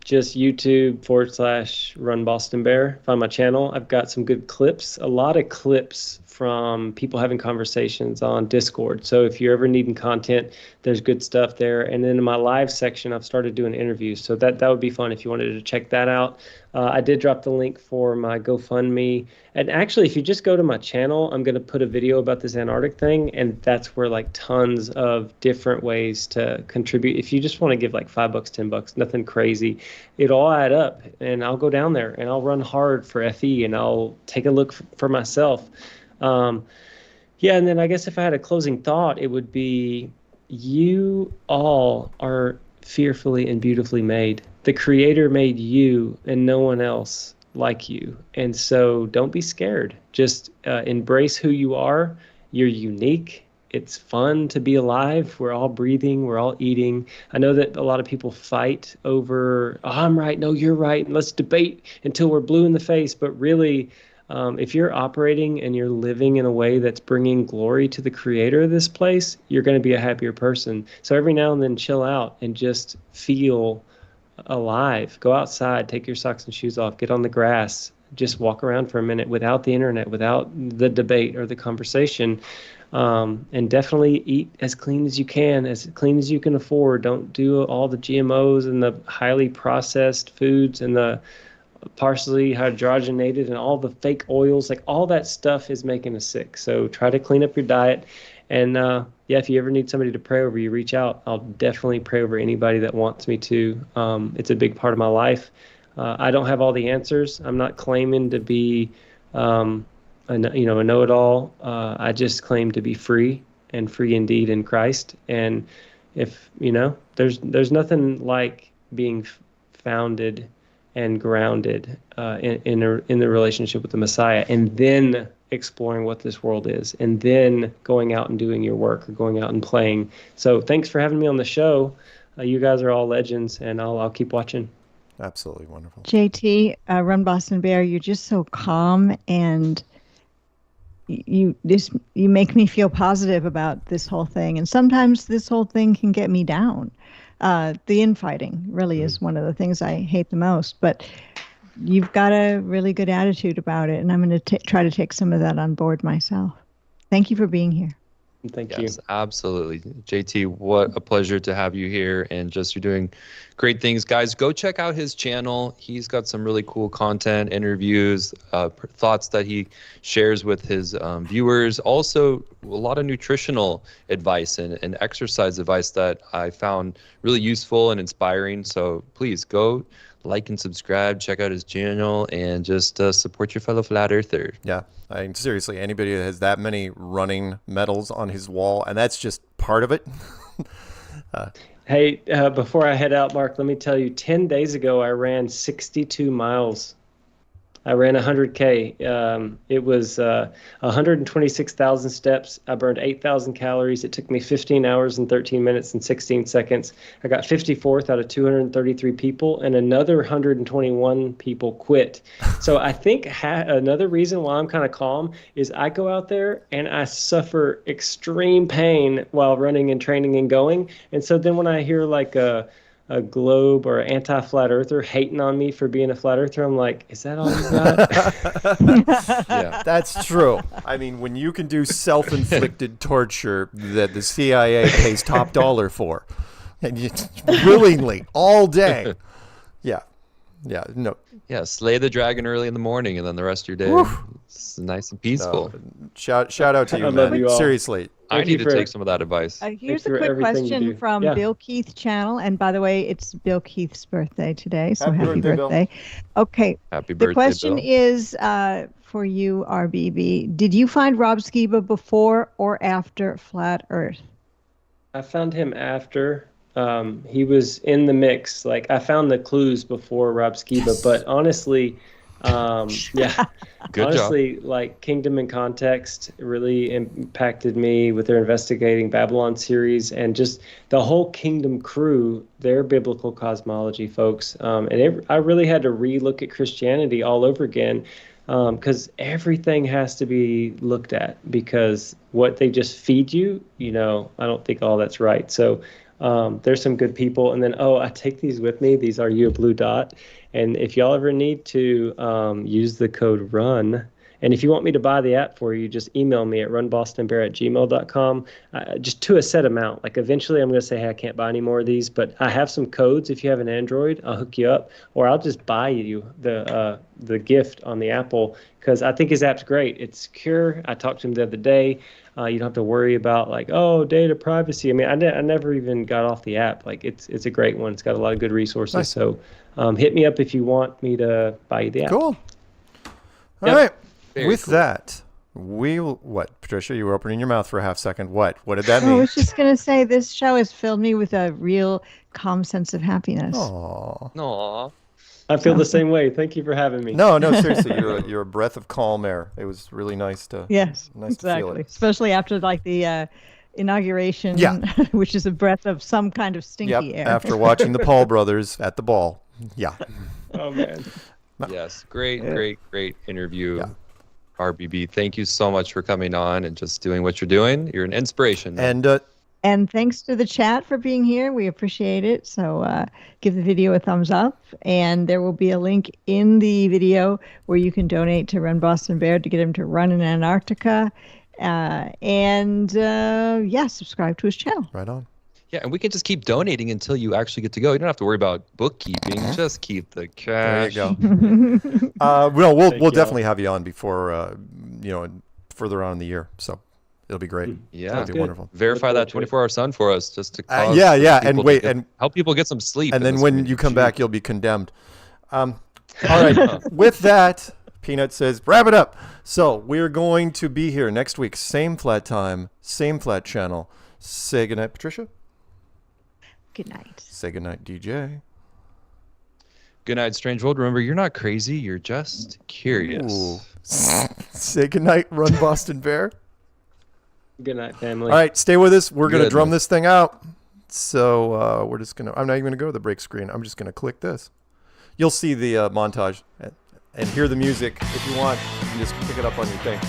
just YouTube /Run Boston Bear. Find my channel. I've got some good clips, a lot of clips from people having conversations on Discord. So if you're ever needing content, there's good stuff there. And then in my live section, I've started doing interviews. So that would be fun if you wanted to check that out. I did drop the link for my GoFundMe. And actually, if you just go to my channel, I'm going to put a video about this Antarctic thing. And that's where like tons of different ways to contribute. If you just want to give like $5, $10, nothing crazy, it'll all add up. And I'll go down there and I'll run hard for FE and I'll take a look for myself. Yeah, and then I guess if I had a closing thought, it would be you all are fearfully and beautifully made. The Creator made you and no one else like you. And so don't be scared. Just embrace who you are. You're unique. It's fun to be alive. We're all breathing. We're all eating. I know that a lot of people fight over, oh, I'm right, no, you're right, and let's debate until we're blue in the face. But really, if you're operating and you're living in a way that's bringing glory to the Creator of this place, you're going to be a happier person. So every now and then chill out and just feel alive. Go outside, take your socks and shoes off, get on the grass, just walk around for a minute without the internet, without the debate or the conversation. And definitely eat as clean as you can afford. Don't do all the GMOs and the highly processed foods and the partially hydrogenated and all the fake oils. Like, all that stuff is making us sick. So try to clean up your diet. And if you ever need somebody to pray over, you reach out. I'll definitely pray over anybody that wants me to. It's a big part of my life. I don't have all the answers. I'm not claiming to be a know-it-all. I just claim to be free and free indeed in Christ. And if there's nothing like being founded and grounded in the relationship with the Messiah, and then exploring what this world is, and then going out and doing your work or going out and playing. So thanks for having me on the show. You guys are all legends, and I'll keep watching. Absolutely wonderful. JT, Run Boston Bear, you're just so calm, and you make me feel positive about this whole thing. And sometimes this whole thing can get me down. The infighting really is one of the things I hate the most, but you've got a really good attitude about it, and I'm going to try to take some of that on board myself. Thank you for being here. Thank you. Yes, absolutely. JT, what a pleasure to have you here, and just you're doing great things. Guys, go check out his channel. He's got some really cool content, interviews, thoughts that he shares with his viewers. Also, a lot of nutritional advice and exercise advice that I found really useful and inspiring. So please go like and subscribe, check out his channel, and just support your fellow flat earther. Yeah, I mean, seriously, anybody that has that many running medals on his wall, and that's just part of it. Hey, before I head out, Mark, let me tell you, 10 days ago, I ran 62 miles. I ran 100K. It was 126,000 steps. I burned 8,000 calories. It took me 15 hours and 13 minutes and 16 seconds. I got 54th out of 233 people, and another 121 people quit. So I think another reason why I'm kind of calm is I go out there and I suffer extreme pain while running and training and going. And so then when I hear like a globe or anti-flat earther hating on me for being a flat earther, I'm like, is that all you got? Yeah, that's true. I mean, when you can do self-inflicted torture that the CIA pays top dollar for, and you willingly all day, yeah, no. Yeah, slay the dragon early in the morning, and then the rest of your day it's nice and peaceful. Shout out to you, I man. love you all. Seriously. I need to take some of that advice. Here's a quick question from Bill Keith channel. And by the way, it's Bill Keith's birthday today. So happy birthday. Okay. Happy birthday, the question Bill. is for you, RBB. Did you find Rob Skiba before or after Flat Earth? I found him after. He was in the mix. Like, I found the clues before Rob Skiba, but honestly, Good honestly, job. like Kingdom in Context really impacted me with their Investigating Babylon series, and just the whole Kingdom crew, their biblical cosmology, folks. I really had to relook at Christianity all over again, because everything has to be looked at, because what they just feed you, I don't think all that's right. So there's some good people. And then, I take these with me. These are you a blue dot. And if y'all ever need to use the code RUN, and if you want me to buy the app for you, just email me at runbostonbear@gmail.com, just to a set amount. Like, eventually I'm going to say, hey, I can't buy any more of these, but I have some codes. If you have an Android, I'll hook you up, or I'll just buy you the gift on the Apple, because I think his app's great. It's secure. I talked to him the other day. You don't have to worry about data privacy. I mean, I never even got off the app. Like, it's a great one. It's got a lot of good resources. Nice. So hit me up if you want me to buy you the app. Cool. All right. With that, What, Patricia? You were opening your mouth for a half second. What did that mean? I was just going to say this show has filled me with a real calm sense of happiness. Aww. I feel the same way. Thank you for having me. No, seriously, you're a breath of calm air. It was really nice to Yes, nice exactly. to feel it. Especially after like the inauguration, which is a breath of some kind of stinky air. After watching the Paul brothers at the ball. Yeah. Oh man. Yes, great interview. Yeah. RBB, thank you so much for coming on and just doing what you're doing. You're an inspiration. And thanks to the chat for being here. We appreciate it. So give the video a thumbs up. And there will be a link in the video where you can donate to Run Boston Bear to get him to run in Antarctica. Subscribe to his channel. Right on. Yeah, and we can just keep donating until you actually get to go. You don't have to worry about bookkeeping. Just keep the cash. There you go. We'll definitely have you on before, further on in the year. So it'll be great. Yeah, it'll be wonderful. Verify that 24-hour sun for us, just to cause and help people get some sleep. And then when you come back, you'll be condemned. All right. With that, Peanut says, wrap it up. So we're going to be here next week, same flat time, same flat channel. Say goodnight, Patricia. Good night. Say goodnight, DJ. Good night, Strange World. Remember, you're not crazy. You're just curious. Ooh. Say goodnight, Run Boston Bear. Good night, family. All right, stay with us. We're going to drum this thing out. So I'm not even going to go to the break screen. I'm just going to click this. You'll see the montage and hear the music. If you want, you can just pick it up on your thing.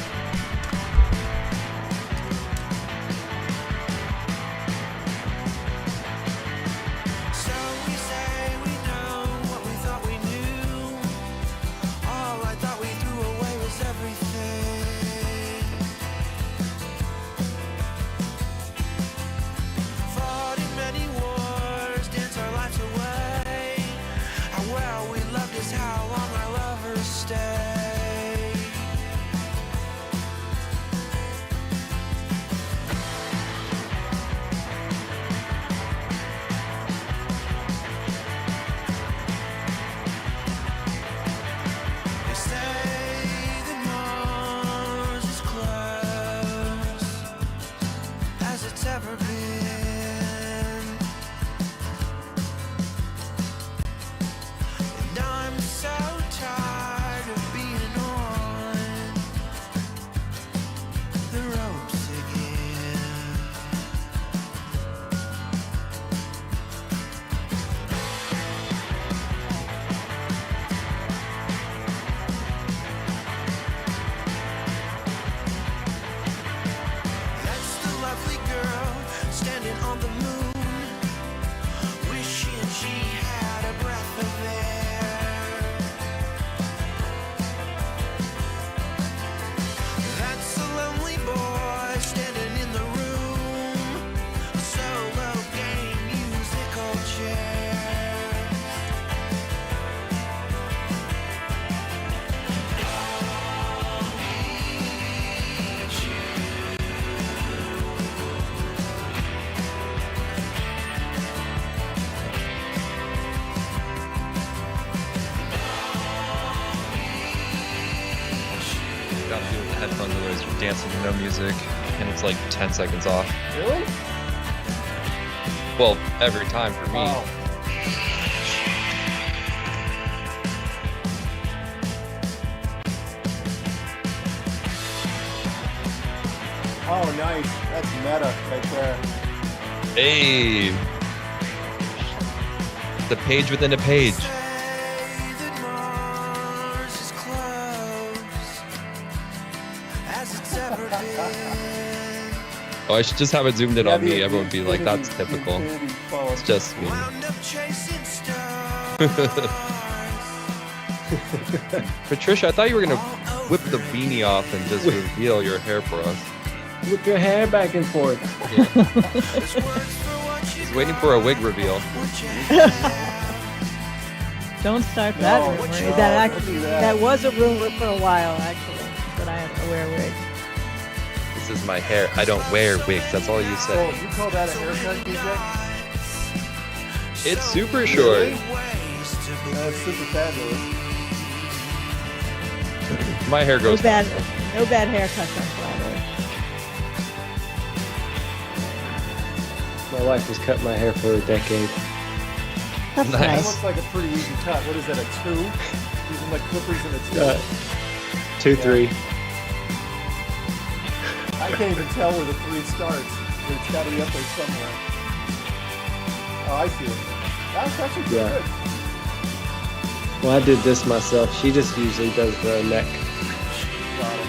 Headphones, otherwise you're dancing to no music, and it's like 10 seconds off. Really? Well, every time for me. Oh, nice. That's meta right there. Hey! The page within a page. Oh, I should just have it zoomed in on me. Everyone would be like, that's typical. It's just me. Patricia, I thought you were going to whip the beanie off and just reveal your hair for us. Whip your hair back and forth. Yeah. He's waiting for a wig reveal. Don't start that rumor. That was a rumor for a while, actually, that I have to wear wigs. This is my hair. I don't wear wigs. That's all you said. Oh, you call that a haircut, DJ? It's super short. That's super fabulous. My hair goes. No bad haircuts on Friday. My wife has cut my hair for a decade. That's That nice. looks like a pretty easy cut. What is that, a 2? Using like clippers in a 2? 2, 3. I can't even tell where the 3 starts. It's got to be up there somewhere. Oh, I see it. That's actually pretty good. Well, I did this myself. She just usually does the neck. Got it.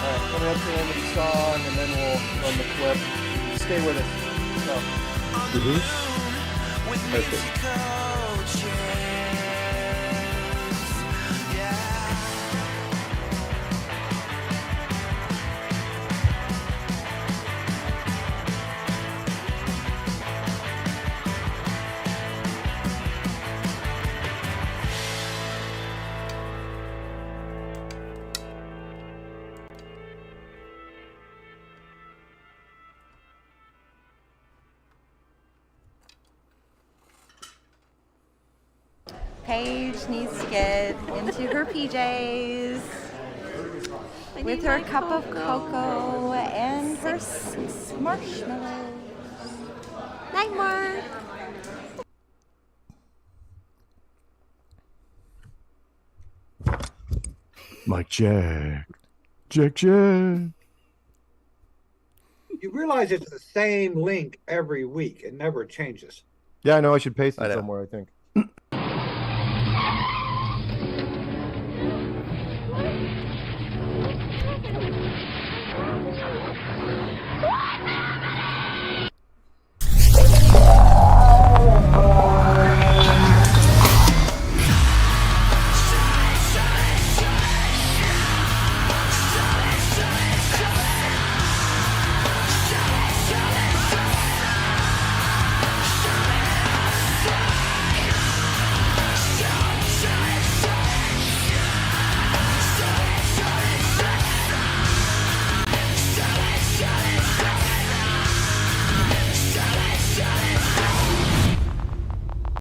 Alright, coming up to the end of the song, and then we'll run the clip. Stay with us. So. Perfect. Paige needs to get into her PJs with her cup of cocoa and her 6 marshmallows. Night, Mark. Mike Jack. Jack. You realize it's the same link every week. It never changes. Yeah, I know. I should paste it somewhere, I think.